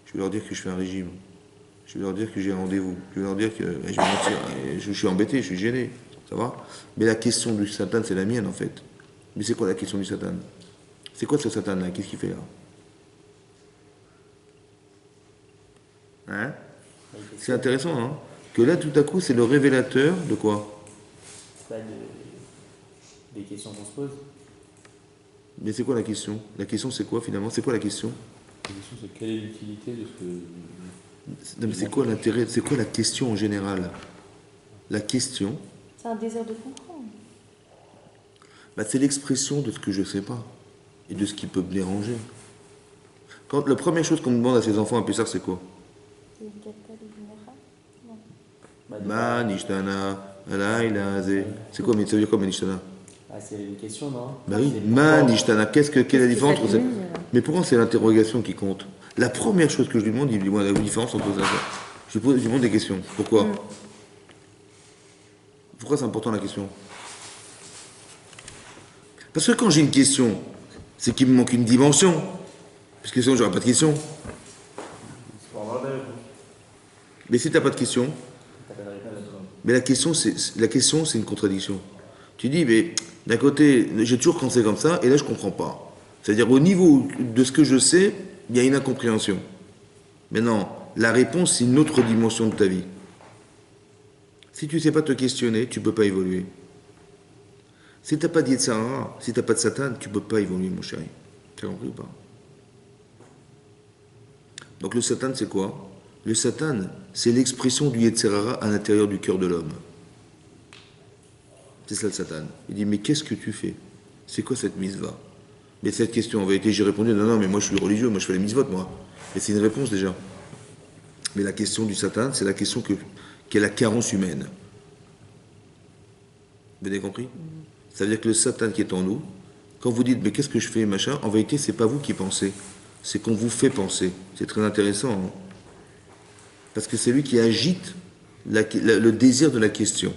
Je vais leur dire que je fais un régime. Je vais leur dire que j'ai un rendez-vous. Je vais leur dire que je vais mentir. Et je suis embêté, je suis gêné. Ça va? Mais la question du Satan, c'est la mienne en fait. Mais c'est quoi la question du Satan? C'est quoi ce Satan-là? Qu'est-ce qu'il fait là? Hein? C'est intéressant, hein? Que là, tout à coup, c'est le révélateur de quoi? Des questions qu'on se pose. Mais c'est quoi la question? La question, c'est quoi finalement? C'est quoi la question? La question, c'est quelle est l'utilité de ce que. Non, mais c'est quoi l'intérêt? C'est quoi la question en général? La question, C'est un désir de comprendre. bah, c'est l'expression de ce que je sais pas et de ce qui peut me déranger. Quand la première chose qu'on demande à ses enfants à Pessah, c'est quoi? C'est le Gata de Général. Non. Ma nishtana, alaïla, zé. C'est quoi, mais ça veut dire quoi, ma nishtana? Ah, c'est une question, non? Bah oui, C'est ma pourquoi- nishtana, quelle est la différence entre ça? s'accumule, Mais pourquoi c'est l'interrogation qui compte? La première chose que je lui demande, il me dit, moi, la différence entre ça. Je lui demande des questions. Pourquoi? Pourquoi c'est important la question? Parce que quand j'ai une question, c'est qu'il me manque une dimension. Parce que sinon, j'aurai pas de question. C'est pour avoir des réponses. Mais si t'as pas de question, T'as pas de réponse à toi. mais la question, c'est une contradiction. Tu dis, mais d'un côté, j'ai toujours pensé comme ça, et là, je comprends pas. C'est-à-dire, au niveau de ce que je sais, il y a une incompréhension. Mais non, la réponse, c'est une autre dimension de ta vie. Si tu ne sais pas te questionner, tu ne peux pas évoluer. Si tu n'as pas d'Yetzirah, si tu n'as pas de Satan, tu ne peux pas évoluer, mon chéri. Tu as compris ou pas? Donc le Satan, c'est quoi? Le Satan, c'est l'expression du Yetzirah à l'intérieur du cœur de l'homme. C'est ça le Satan. Il dit, mais qu'est-ce que tu fais? C'est quoi cette mitzvah? Mais cette question, en vérité, j'ai répondu, non, mais moi je suis religieux, moi je fais les mitzvot, moi. Et c'est une réponse déjà. Mais la question du Satan, c'est la question qui est la carence humaine. Vous avez compris? Ça veut dire que le Satan qui est en nous, quand vous dites, mais qu'est-ce que je fais, machin, en vérité, c'est pas vous qui pensez. C'est qu'on vous fait penser. C'est très intéressant. Hein? Parce que c'est lui qui agite le désir de la question.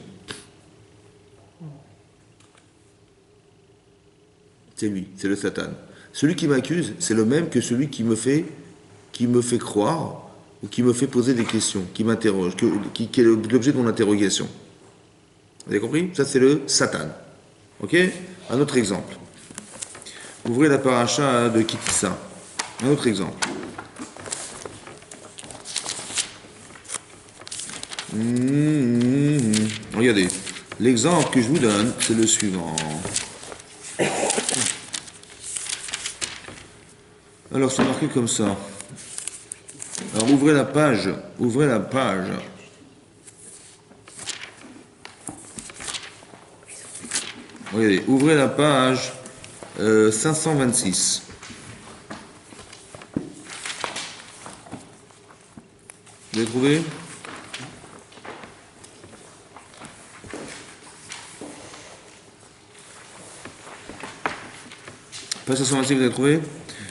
C'est lui, c'est le Satan. Celui qui m'accuse, c'est le même que celui qui me fait croire ou qui me fait poser des questions, qui m'interroge, qui est l'objet de mon interrogation. Vous avez compris? Ça, c'est le Satan. Ok? Un autre exemple. Ouvrez la paracha de Kitissa. Un autre exemple. Regardez. L'exemple que je vous donne, c'est le suivant. Alors, c'est marqué comme ça. Alors, ouvrez la page. Ouvrez la page. Regardez, ouvrez la page 526. Vous avez trouvé? Page 526, vous avez trouvé?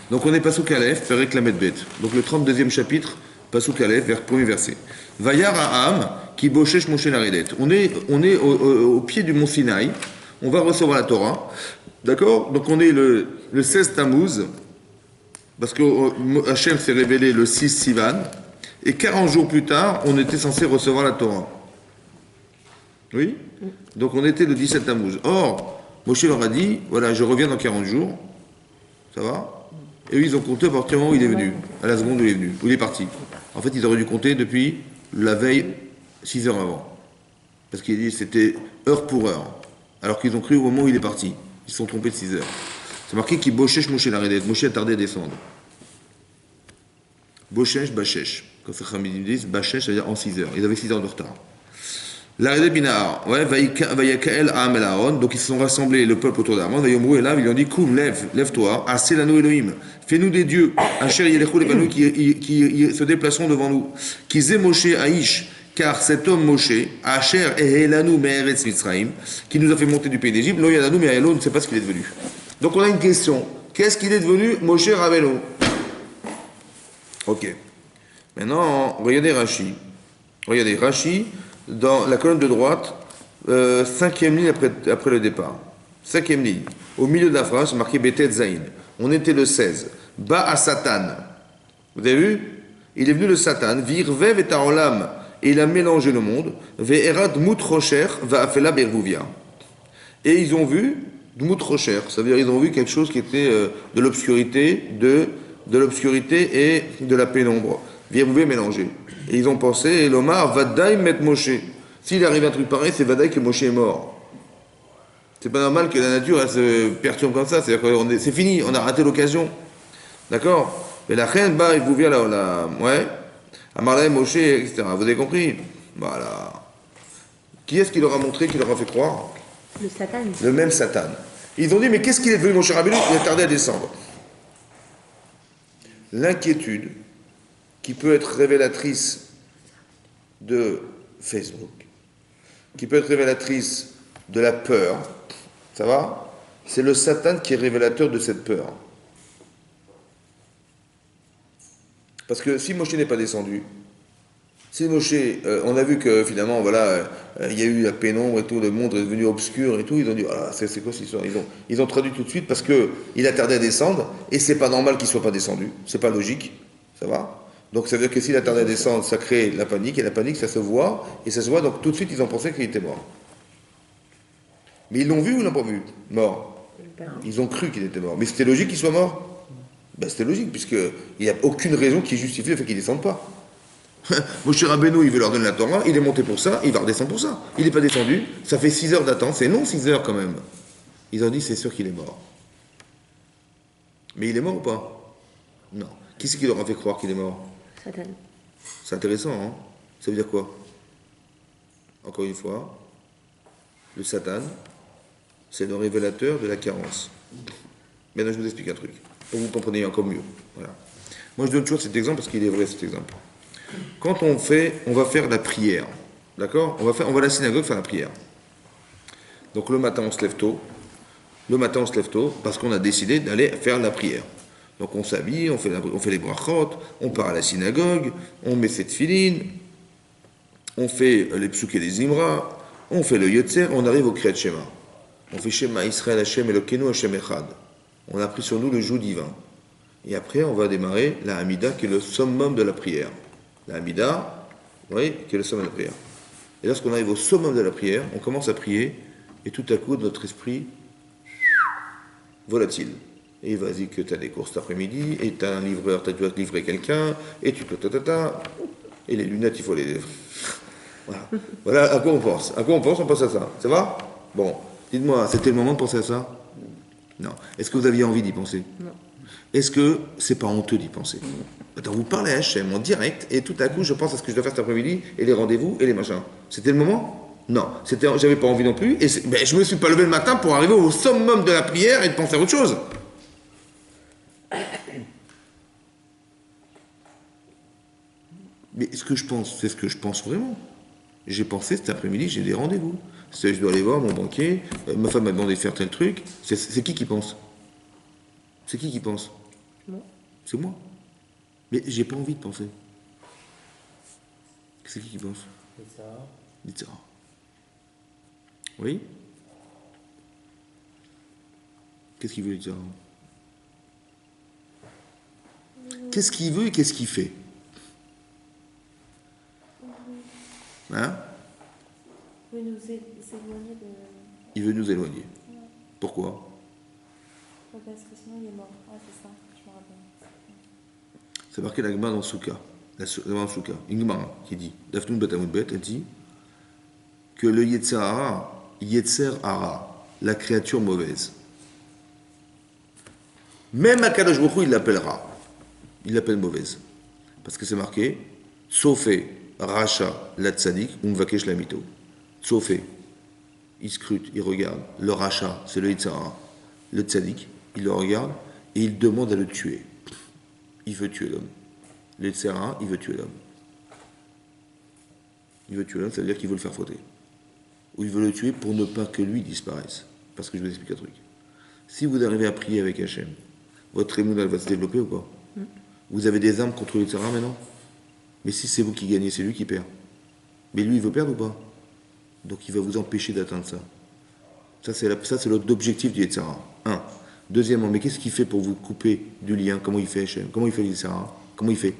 Donc on est Passouk Aleph, Perek Lamed Bet. Donc le 32e chapitre, Passouk Aleph, premier verset. Vayar Ha'am, ki boshesh Moshe Laredet. On est au pied du mont Sinaï. On va recevoir la Torah. D'accord? Donc on est le 16 Tammuz, parce que Hachem s'est révélé le 6 Sivan, et 40 jours plus tard, on était censé recevoir la Torah. Oui? Donc on était le 17 Tammuz. Or, Moshe leur a dit, voilà, je reviens dans 40 jours. Ça va? Et eux, ils ont compté à partir du moment où il est venu, à la seconde où il est venu, où il est parti. En fait, ils auraient dû compter depuis la veille, 6 heures avant. Parce qu'il dit c'était heure pour heure. Alors qu'ils ont cru au moment où il est parti. Ils se sont trompés de 6 heures. C'est marqué qu'il bochesh Moshe Laredet. Moshe a tardé à descendre. Bochesh, Bachesh. Quand ces Chamidim disent, Bachesh, ça veut dire en 6 heures. Ils avaient 6 heures de retard. Laredet binahar. Ouais, Vayakael A'am el Aaron. Donc ils se sont rassemblés, le peuple autour d'Aaron. Vayomru elav, ils lui ont dit, Koum, lève-toi. Aselanu Elohim. Fais-nous des dieux. Asher yelechu levanu, qui se déplaceront devant nous. Qui zé Moshe Aïch. Car cet homme Moshe, Asher Ehelanu Me'eretz Mitzrayim, qui nous a fait monter du pays d'Égypte, Lo Yadanu Me'elo, on ne sait pas ce qu'il est devenu. Donc on a une question. Qu'est-ce qu'il est devenu, Moshe Rabbeinu? Ok. Maintenant, regardez Rashi. Regardez Rashi, dans la colonne de droite, 5e ligne après le départ. 5e ligne. Au milieu de la phrase, c'est marqué Betet Zayin. On était le 16. Ba à Satan. Vous avez vu? Il est venu le Satan, virvev et taolam, et il a mélangé le monde, ve'erad mut rocher, va'afela bergouvia. Et ils ont vu dmut rocher, ça veut dire ils ont vu quelque chose qui était de l'obscurité, de l'obscurité et de la pénombre, virvev mélangé. Et ils ont pensé, et l'Omar, vadaï met Moshe. S'il arrive un truc pareil, c'est vadaï que Moshe est mort. C'est pas normal que la nature elle se perturbe comme ça, c'est-à-dire que c'est fini, on a raté l'occasion. D'accord? Mais la reine, bah, il vous vient là, ouais, Amarlaï, Moshe, etc. Vous avez compris? Voilà. Qui est-ce qui leur a montré, qui leur a fait croire? Le Satan. Le même Satan. Ils ont dit, mais qu'est-ce qu'il est devenu, mon cher Rabbeinu? Il a tardé à descendre. L'inquiétude qui peut être révélatrice de Facebook, qui peut être révélatrice de la peur, ça va? C'est le Satan qui est révélateur de cette peur. Parce que si Moshe n'est pas descendu, si Moshe, on a vu que finalement, voilà, il y a eu la pénombre et tout, le monde est devenu obscur et tout, ils ont dit, ah, c'est quoi cette histoire? Ils ont traduit tout de suite parce qu'il a tardé à descendre, et c'est pas normal qu'il soit pas descendu, c'est pas logique, ça va? Donc ça veut dire que s'il a tardé à descendre, ça crée la panique, et la panique, ça se voit, donc tout de suite, ils ont pensé qu'il était mort. Mais ils l'ont vu ou ils l'ont pas vu? Mort. Ils ont cru qu'il était mort. Mais c'était logique qu'il soit mort? Ben, c'était logique, puisqu'il n'y a aucune raison qui justifie le fait qu'il ne descende pas. Moshe Rabbeinu, il veut leur donner la Torah, il est monté pour ça, il va redescendre pour ça. Il n'est pas descendu, ça fait 6 heures d'attente, c'est long 6 heures quand même. Ils ont dit, c'est sûr qu'il est mort. Mais il est mort ou pas? Non. Qui c'est qui leur a fait croire qu'il est mort? Satan. C'est intéressant, hein? Ça veut dire quoi? Encore une fois, le Satan, c'est le révélateur de la carence. Maintenant, je vous explique un truc, pour que vous compreniez encore mieux. Voilà. Moi, je donne toujours cet exemple parce qu'il est vrai, cet exemple. Quand on va faire la prière, d'accord? On va à la synagogue faire la prière. Donc, le matin, on se lève tôt. Parce qu'on a décidé d'aller faire la prière. Donc, on s'habille, on fait les brachot, on part à la synagogue, on met ses tefilines, on fait les psuké des Zimra, on fait le Yotzer, on arrive au Kriyat Shema. On fait Shema Israël Hashem Elokeinu Hashem Echad. On a pris sur nous le joug divin. Et après, on va démarrer la Hamida, qui est le summum de la prière. La Hamida, oui, qui est le summum de la prière. Et lorsqu'on arrive au summum de la prière, on commence à prier, et tout à coup, notre esprit volatile. Et vas-y que tu as des courses cet après-midi, et tu as un livreur, tu dois livrer quelqu'un, et tu et les lunettes, il faut les... Voilà. Voilà à quoi on pense. On pense à ça. Ça va? Bon. Dites-moi, c'était le moment de penser à ça? Non. Est-ce que vous aviez envie d'y penser? Non. Est-ce que c'est pas honteux d'y penser? Attends, vous parlez à Hachem en direct, et tout à coup, je pense à ce que je dois faire cet après-midi, et les rendez-vous, et les machins. C'était le moment? Non. J'avais pas envie non plus, et je me suis pas levé le matin pour arriver au summum de la prière et de penser à autre chose. Mais ce que je pense, c'est ce que je pense vraiment. J'ai pensé cet après-midi, j'ai des rendez-vous. Je dois aller voir mon banquier, ma femme m'a demandé de faire tel truc. C'est qui pense? C'est qui pense? Moi. C'est moi. Mais j'ai pas envie de penser. C'est qui pense? C'est ça. Dites ça. Oui? Qu'est-ce qu'il veut dire? Qu'est-ce qu'il veut et qu'est-ce qu'il fait? Hein? Il veut nous éloigner de... Il veut nous éloigner. Pourquoi? Parce que sinon il est mort. Ah, c'est ça, je me rappelle. C'est marqué la Gemara dans Souka. La Souka. Une Gemara qui dit, Dafnoun Batamoud Bet, elle dit que le Yetzer Hara, la créature mauvaise, même Akadosh Baruch Hu, il l'appellera. Il l'appelle mauvaise. Parce que c'est marqué, Sofé, Racha, la Tzadik, Umvakesh la Mito. Sofé, il scrute, il regarde. Le Racha, c'est le Yetzer Hara. Le Tzadik, il le regarde et il demande à le tuer. Il veut tuer l'homme. Le Yetzer Hara, il veut tuer l'homme. Il veut tuer l'homme, ça veut dire qu'il veut le faire fauter. Ou il veut le tuer pour ne pas que lui disparaisse. Parce que je vous explique un truc. Si vous arrivez à prier avec Hachem, votre émouna va se développer ou pas? Vous avez des armes contre le Yetzer Hara maintenant? Mais si c'est vous qui gagnez, c'est lui qui perd. Mais lui, il veut perdre ou pas? Donc il va vous empêcher d'atteindre ça. Ça, c'est l'objectif du Yetzer Hara. Un. Deuxièmement, mais qu'est-ce qu'il fait pour vous couper du lien? Comment il fait Hachem? Comment il fait le Yetzer Hara? Comment il fait?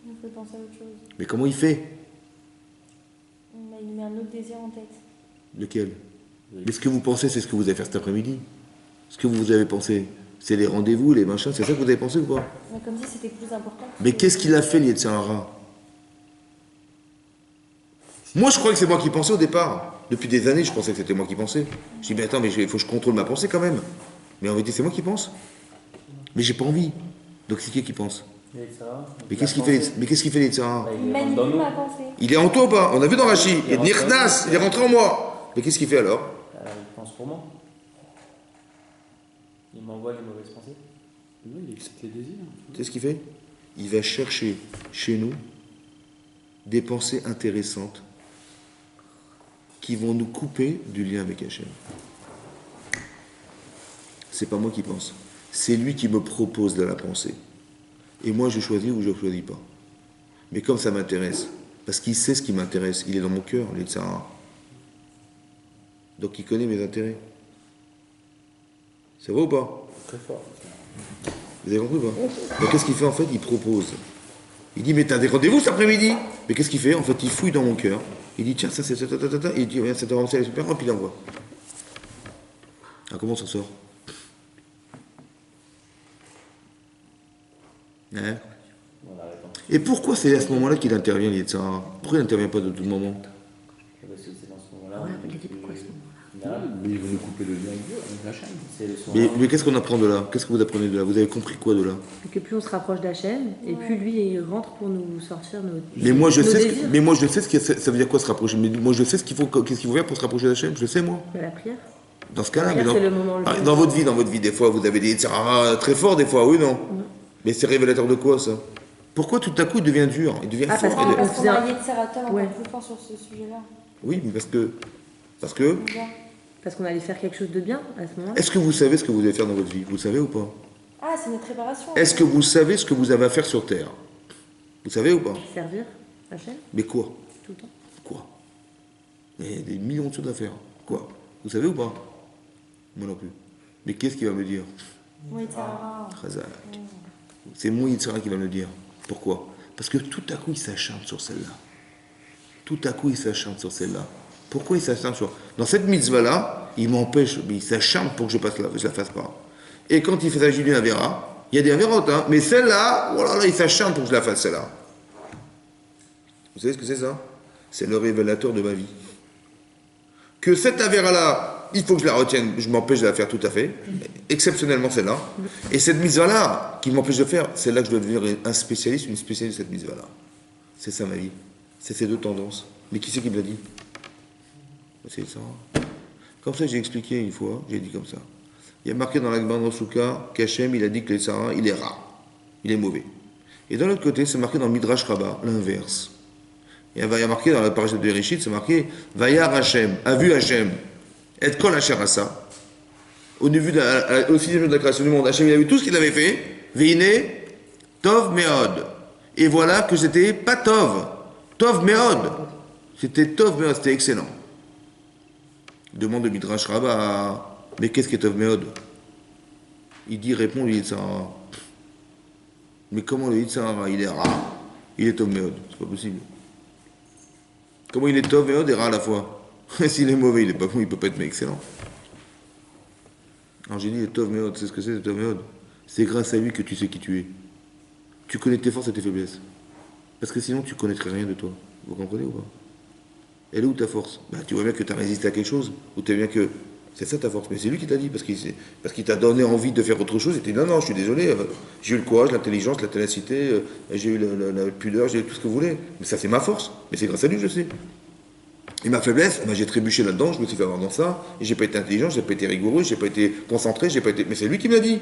Il pense à autre chose. Mais comment il fait? Bah, il met un autre désir en tête. Lequel? Oui. Mais ce que vous pensez, c'est ce que vous allez faire cet après-midi. Ce que vous avez pensé, c'est les rendez-vous, les machins, c'est ça que vous avez pensé ou pas? Mais comme si c'était plus important. Mais qu'est-ce qu'il a fait, l'Yetzirara? Moi, je crois que c'est moi qui pensais au départ. Depuis des années, je pensais que c'était moi qui pensais. Je dis, mais attends, mais il faut que je contrôle ma pensée quand même. Mais en vérité, c'est moi qui pense. Mais j'ai pas envie. Donc c'est qui pense? Et ça, Mais qu'est-ce qu'il fait, les Yetzirara? Bah, Il il rentre dans manipule nous. ma pensée. Il est en toi ou pas? On a vu dans Rachid. Il est Il rentre dans Nirnas, nous. il est rentré en moi. Mais qu'est-ce qu'il fait alors? Il pense pour moi. Il m'envoie les mauvaises pensées. Oui, il excite les désirs. Tu sais ce qu'il fait? Il va chercher chez nous des pensées intéressantes qui vont nous couper du lien avec Hachem. C'est pas moi qui pense. C'est lui qui me propose de la pensée. Et moi, je choisis ou je ne choisis pas. Mais comme ça m'intéresse, parce qu'il sait ce qui m'intéresse, il est dans mon cœur, il est de Sahara. Donc il connaît mes intérêts. C'est vrai ou pas? Très fort. Vous avez compris ou pas? Donc qu'est-ce qu'il fait en fait? Il propose. Il dit, mais t'as des rendez-vous cet après-midi? Mais qu'est-ce qu'il fait? En fait, il fouille dans mon cœur. Il dit, tiens, ça c'est ça, il dit, cette avancée elle est super, hop, il envoie. Alors comment on s'en sort? Hein? On arrête. Et pourquoi c'est à ce moment-là qu'il intervient, l'Yetzirara? Pourquoi il n'intervient pas de tout moment? Parce que c'est dans ce moment-là. Ouais, on il est dit plus pourquoi à ce moment-là? vulnérable. Mais il veut nous couper le lien avec Dieu, avec la chaîne. C'est le soir. Mais qu'est-ce qu'on apprend de là? Qu'est-ce que vous apprenez de là? Vous avez compris quoi de là? Et que plus on se rapproche d'Hachem, et plus lui il rentre pour nous sortir nos. Mais moi je nos sais, désirs. mais moi je sais ce que ça veut dire quoi se rapprocher. Mais moi je sais qu'est-ce qu'il faut faire pour se rapprocher d'Hachem. Je le sais moi. De la prière. Dans ce cas-là, La mais prière, c'est le moment le plus dans votre vie, des fois, vous avez des Yetzirara très forts, des fois, oui, non? Mais c'est révélateur de quoi, ça? Pourquoi tout à coup il devient dur? Il devient Ah, fort? parce Ah, que- parce qu'on a Ouais. Yetziratom encore Ouais. plus fort sur ce sujet-là. Oui, mais parce que... Bien. Parce qu'on allait faire quelque chose de bien à ce moment-là. Est-ce que vous savez ce que vous devez faire dans votre vie? Vous le savez ou pas? Ah, c'est notre préparation. Est-ce que vous savez ce que vous avez à faire sur Terre? Vous savez ou pas? Servir Hachem Mais quoi? tout le temps. Quoi? Il y a des millions de choses à faire. Quoi? Vous savez ou pas? Moi non plus. Mais qu'est-ce qu'il va me dire? Oui, Yetzirara. Chazak. C'est mon Yetzirara qui va me le dire. Pourquoi? Parce que tout à coup, il s'acharne sur celle-là. Tout à coup, il s'acharne sur celle-là. Pourquoi il s'acharne sur... Dans cette mitzvah-là, il m'empêche, mais il s'acharne pour que je la fasse pas. Et quand il fait s'agir d'une avéra, il y a des avérotes, hein, mais celle-là, oh là là, il s'acharne pour que je la fasse, celle-là. Vous savez ce que c'est ça? C'est le révélateur de ma vie. Que cette avéra-là, il faut que je la retienne, je m'empêche de la faire tout à fait, exceptionnellement celle-là. Et cette mitzvah-là, qui m'empêche de faire, c'est là que je dois devenir un spécialiste, une spécialiste de cette mitzvah-là. C'est ça ma vie. C'est ces deux tendances. Mais qui c'est qui me l'a dit? C'est ça. Comme ça, j'ai expliqué une fois, j'ai dit comme ça. Il y a marqué dans la Gemara Souka qu'Hachem, il a dit que le Sarah, il est rare, il est mauvais. Et d'un autre côté, c'est marqué dans le Midrash Rabbah, l'inverse. Et il y a marqué dans la parashat de Bereshit, c'est marqué Vayar Hachem, a vu Hachem, et kol Hachem Asa. Au sixième jour de la création du monde, Hachem, il a vu tout ce qu'il avait fait, Veine, Tov Meod. Et voilà que c'était pas Tov, Tov Meod. C'était Tov Meod, c'était excellent. Il demande de Midrash Rabbah, mais qu'est-ce qu'est Tov Meod? Il dit, répond le Yitzhara. Mais comment le Yitzhara, il est rare, il est Tov Meod? C'est pas possible. Comment il est Tov Meod et rare à la fois? S'il est mauvais, il peut pas être excellent. Alors j'ai dit, Tov Meod, c'est ce que c'est, Tov Meod? C'est grâce à lui que tu sais qui tu es. Tu connais tes forces et tes faiblesses. Parce que sinon, tu ne connaîtrais rien de toi. Vous comprenez ou pas? Elle est où ta force? Bah, tu vois bien que tu as résisté à quelque chose, ou tu vois bien que c'est ça ta force. Mais c'est lui qui t'a dit, parce qu'il t'a donné envie de faire autre chose, et tu dit non, je suis désolé, j'ai eu le courage, l'intelligence, la ténacité, j'ai eu la pudeur, j'ai eu tout ce que vous voulez. Mais ça, c'est ma force. Mais c'est grâce à lui, je sais. Et ma faiblesse, j'ai trébuché là-dedans, je me suis fait avoir dans ça, et j'ai pas été intelligent, j'ai pas été rigoureux, j'ai pas été concentré, j'ai pas été. Mais c'est lui qui me l'a dit.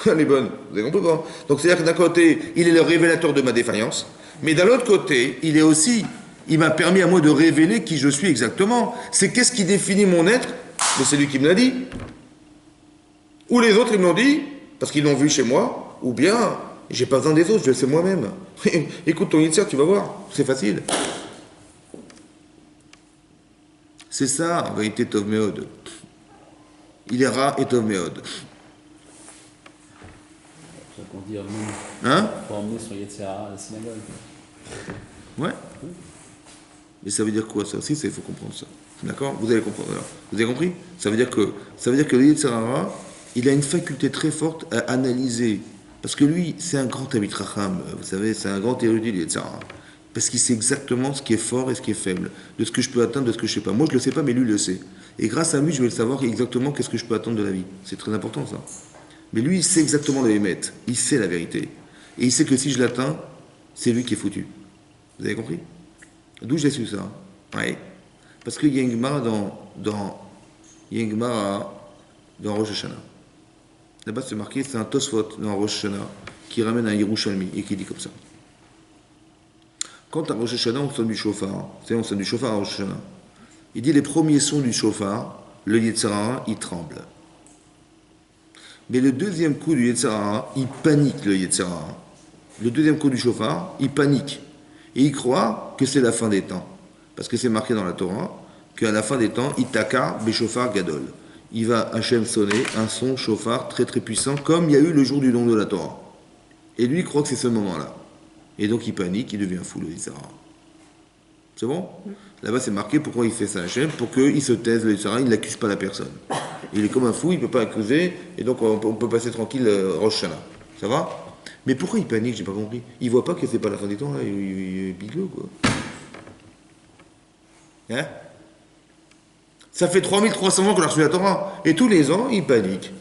Elle est bonne, vous avez compris pas? Donc c'est-à-dire que d'un côté, il est le révélateur de ma défaillance, mais d'un autre côté, il m'a permis à moi de révéler qui je suis exactement. C'est qu'est-ce qui définit mon être? Mais c'est lui qui me l'a dit. Ou les autres, ils me l'ont dit, parce qu'ils l'ont vu chez moi, ou bien, j'ai pas besoin des autres, je le sais moi-même. Écoute ton Yitzhak, tu vas voir, c'est facile. C'est ça, en vérité, Tov Meod. Il est rare et Tov Meod. C'est ça qu'on dit, Hein? faut emmener son Yetzirah à la synagogue. Ouais. Mais ça veut dire quoi ça aussi, il faut comprendre ça. D'accord? Vous allez comprendre. Alors, vous avez compris? Ça veut dire que le Yetzer Hara, il a une faculté très forte à analyser. Parce que lui, c'est un grand Talmid Chacham, vous savez, c'est un grand érudit, le Yetzer Hara. Parce qu'il sait exactement ce qui est fort et ce qui est faible. De ce que je peux atteindre, de ce que je ne sais pas. Moi, je ne le sais pas, mais lui, il le sait. Et grâce à lui, je vais le savoir exactement qu'est-ce que je peux attendre de la vie. C'est très important, ça. Mais lui, il sait exactement le émettre. Il sait la vérité. Et il sait que si je l'atteins, c'est lui qui est foutu. Vous avez compris? D'où j'ai su ça? Oui. Parce qu'il y a une Gemara dans Rosh Hashanah. Là-bas, c'est marqué, c'est un Tosfot dans Rosh Hashanah qui ramène un Yerushalmi et qui dit comme ça. Quand à Rosh Hashanah, on sonne du shofar, on sonne du shofar à Rosh Hashanah, il dit les premiers sons du shofar, le Yetzer Hara, il tremble. Mais le deuxième coup du Yetzer Hara, il panique le Yetzer Hara. Le deuxième coup du shofar, il panique. Et il croit que c'est la fin des temps. Parce que c'est marqué dans la Torah qu'à la fin des temps, Itaka Beshofar Gadol. Il va Hachem sonner un son shofar très très puissant, comme il y a eu le jour du don de la Torah. Et lui, il croit que c'est ce moment-là. Et donc il panique, il devient fou, le Yetzer Hara. C'est bon? Là-bas, c'est marqué pourquoi il fait ça à Hachem, pour qu'il se taise, le Yetzer Hara, il n'accuse pas la personne. Il est comme un fou, il ne peut pas accuser, et donc on peut passer tranquille Rosh Hashanah. Ça va? Mais pourquoi il panique? J'ai pas compris. Il voit pas que c'est pas la fin des temps, là, il est biglot, quoi. Hein? Ça fait 3300 ans qu'on a reçu la Torah, et tous les ans, il panique.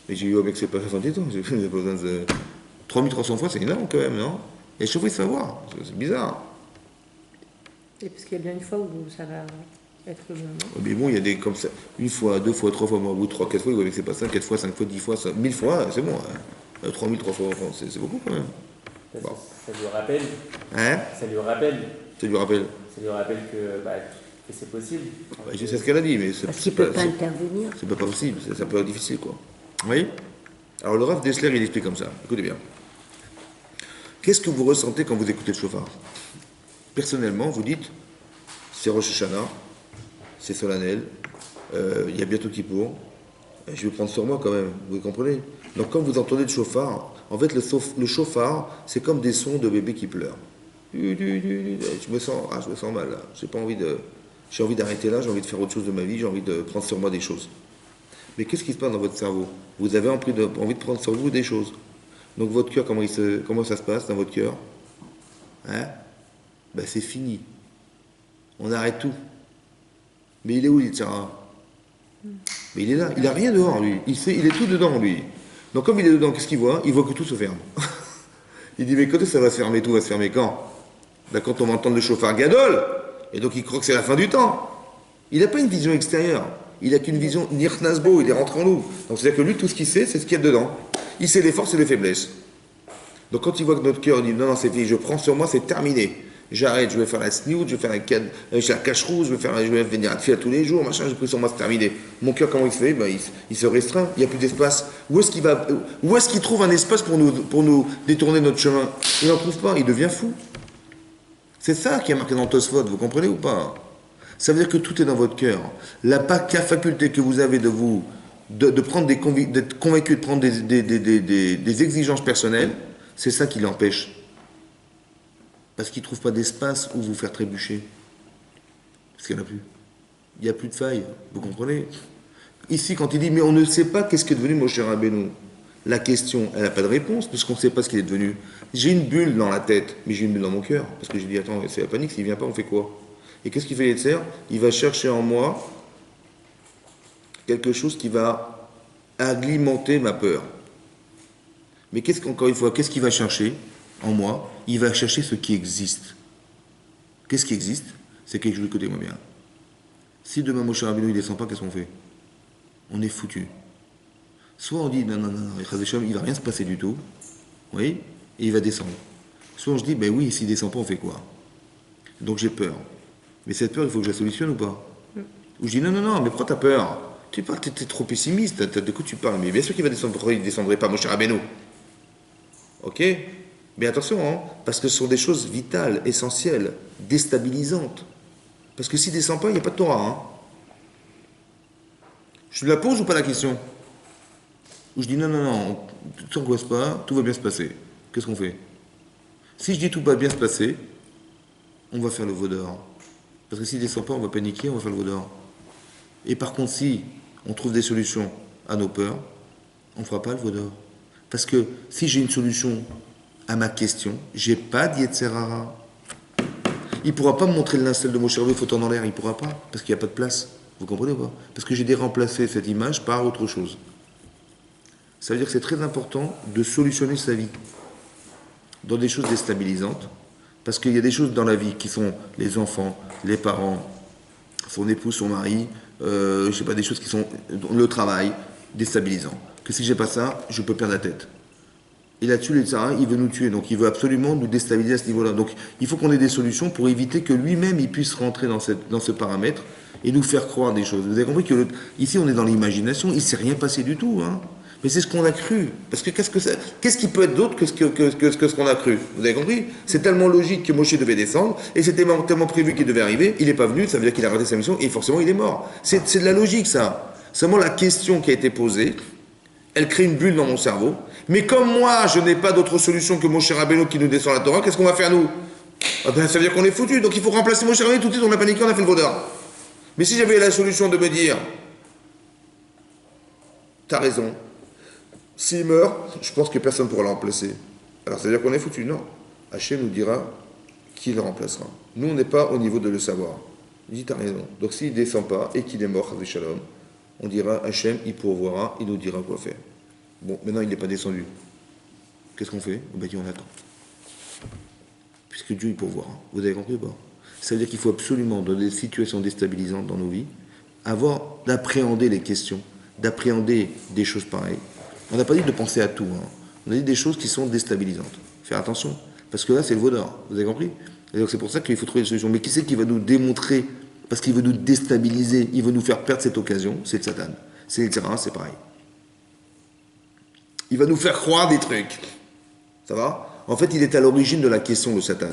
Mais j'ai dit, oh mec, c'est pas la fin des temps, j'ai pas besoin de... 3300 fois, c'est énorme quand même, non? Et chaque fois, il se fait voir, c'est bizarre. Et parce qu'il y a bien une fois où ça va être le moment. Mais bon, il y a des comme ça, une fois, deux fois, trois fois, au bout de 3, 4 fois, il voit que c'est pas ça, 4 fois, 5 fois, 10 fois, 1000 fois, c'est bon. Hein. 3300 fois, c'est beaucoup quand même. Bon. Ça lui rappelle. Hein? Ça lui rappelle. Ça lui rappelle. Ça lui rappelle que c'est possible. Bah, je sais ce qu'elle a dit, mais c'est Parce qu'il ne peut pas intervenir. C'est pas possible, c'est un peu difficile, quoi. Vous voyez? Alors le Rav Dessler, il explique comme ça. Écoutez bien. Qu'est-ce que vous ressentez quand vous écoutez le chauffard? Personnellement, vous dites, c'est Rosh Hashanah, c'est solennel, il y a bientôt Kippour, je vais prendre sur moi quand même, vous comprenez? Donc quand vous entendez le chauffard, en fait le chauffard, c'est comme des sons de bébé qui pleurent. Je me sens mal là, j'ai envie d'arrêter là, j'ai envie de faire autre chose de ma vie, j'ai envie de prendre sur moi des choses. Mais qu'est-ce qui se passe dans votre cerveau? Vous avez envie de prendre sur vous des choses. Donc votre cœur, comment ça se passe dans votre cœur? Hein? Ben c'est fini. On arrête tout. Mais il est où, Yetzer Hara? Mais il est là, il n'a rien dehors, lui. Il est tout dedans, lui. Donc comme il est dedans, qu'est-ce qu'il voit? Il voit que tout se ferme. Il dit, mais quand ça va se fermer? Tout va se fermer quand? Ben, quand on va entendre le chauffard Gadol, et donc il croit que c'est la fin du temps. Il n'a pas une vision extérieure. Il n'a qu'une vision Nirnasbo, il est rentré en nous. Donc c'est-à-dire que lui, tout ce qu'il sait, c'est ce qu'il y a dedans. Il sait les forces et les faiblesses. Donc quand il voit que notre cœur dit, non, c'est fini, je prends sur moi, c'est terminé. J'arrête, je vais faire la sniout, je vais faire la cache-rouge, je vais venir à Tfila tous les jours, machin, j'ai pris sur moi, c'est terminé. Mon cœur, comment il se fait? Ben, il se restreint, il n'y a plus d'espace. Où est-ce qu'il trouve un espace pour nous détourner notre chemin? Il n'en trouve pas, il devient fou. C'est ça qui est marqué dans le Tosfot, vous comprenez ou pas? Ça veut dire que tout est dans votre cœur. La faculté que vous avez d'être convaincu de prendre des exigences personnelles, c'est ça qui l'empêche. Parce qu'il ne trouve pas d'espace où vous faire trébucher. Parce qu'il n'y en a plus. Il n'y a plus de faille. Vous comprenez? Ici, quand il dit, mais on ne sait pas qu'est-ce qui est devenu Moshe Rabbeinu. La question, elle n'a pas de réponse, puisqu'on ne sait pas ce qu'il est devenu. J'ai une bulle dans la tête, mais j'ai une bulle dans mon cœur. Parce que j'ai dit, attends, c'est la panique, s'il ne vient pas, on fait quoi? Et qu'est-ce qu'il fait Yetzer? Il va chercher en moi quelque chose qui va alimenter ma peur. Mais encore une fois, qu'est-ce qu'il va chercher en moi? Il va chercher ce qui existe. Qu'est-ce qui existe? C'est quelque chose, écoutez-moi bien. Si demain Moshe Rabbeinu ne descend pas, qu'est-ce qu'on fait? On est foutu. Soit on dit non, il ne va rien se passer du tout, oui, et il va descendre. Soit on se dit, ben oui, s'il ne descend pas, on fait quoi? Donc j'ai peur. Mais cette peur, il faut que je la solutionne ou pas? Ou je dis non, mais pourquoi tu as peur? Tu es trop pessimiste, de quoi tu parles? Mais bien sûr qu'il va descendre, pourquoi il ne descendrait pas, Moshe Rabbeinu? Ok? Mais attention, hein, parce que ce sont des choses vitales, essentielles, déstabilisantes. Parce que s'il ne descend pas, il n'y a pas de Torah. Hein. Je la pose ou pas la question? Ou je dis non, tu t'angoisses pas, tout va bien se passer. Qu'est-ce qu'on fait? Si je dis tout va bien se passer, on va faire le veau d'or. Parce que s'il ne descend pas, on va paniquer, on va faire le veau d'or. Et par contre, si on trouve des solutions à nos peurs, on ne fera pas le veau d'or. Parce que si j'ai une solution à ma question, j'ai pas d'Yetzerara. Il ne pourra pas me montrer le linceul de Moshe Rabbeinu flottant dans l'air, il ne pourra pas, parce qu'il n'y a pas de place. Vous comprenez ou pas? Parce que j'ai déremplacé cette image par autre chose. Ça veut dire que c'est très important de solutionner sa vie dans des choses déstabilisantes, parce qu'il y a des choses dans la vie qui sont les enfants, les parents, son épouse, son mari, je sais pas, des choses qui sont le travail, déstabilisant. Que si j'ai pas ça, je peux perdre la tête. Et là-dessus, le Tsara, il veut nous tuer, donc il veut absolument nous déstabiliser à ce niveau-là. Donc il faut qu'on ait des solutions pour éviter que lui-même il puisse rentrer dans ce paramètre et nous faire croire des choses. Vous avez compris que ici on est dans l'imagination, il ne s'est rien passé du tout, hein. Mais c'est ce qu'on a cru. Parce que qu'est-ce qui peut être d'autre que ce qu'on a cru? Vous avez compris? C'est tellement logique que Moshe devait descendre, et c'était tellement prévu qu'il devait arriver, il n'est pas venu, ça veut dire qu'il a raté sa mission, et forcément il est mort. C'est de la logique, ça. Seulement la question qui a été posée, elle crée une bulle dans mon cerveau. Mais comme moi, je n'ai pas d'autre solution que Moshe Rabbeinu qui nous descend la Torah, qu'est-ce qu'on va faire nous? Ah ben, ça veut dire qu'on est foutu, donc il faut remplacer Moshe Rabbeinu tout de suite, on a paniqué, on a fait le vaudor. Mais si j'avais la solution de me dire, t'as raison, s'il meurt, je pense que personne ne pourra le remplacer. Alors ça veut dire qu'on est foutu, non. Hachem nous dira qui le remplacera. Nous, on n'est pas au niveau de le savoir. Il dit, t'as raison. Donc s'il ne descend pas et qu'il est mort, avec Shalom, on dira, Hachem, il pourvoira, il nous dira quoi faire. Bon, maintenant il n'est pas descendu. Qu'est-ce qu'on fait? On attend. Puisque Dieu, il pourvoira. Vous avez compris ou pas? Ça veut dire qu'il faut absolument, dans des situations déstabilisantes dans nos vies, d'appréhender les questions, d'appréhender des choses pareilles. On n'a pas dit de penser à tout. Hein. On a dit des choses qui sont déstabilisantes. Faire attention. Parce que là, c'est le veau d'or. Vous avez compris? Et donc c'est pour ça qu'il faut trouver des solutions. Mais qui c'est qui va nous démontrer? Parce qu'il veut nous déstabiliser, il veut nous faire perdre cette occasion. C'est le Satan. C'est le terrain, c'est pareil. Il va nous faire croire des trucs. Ça va? En fait, il est à l'origine de la question, le Satan.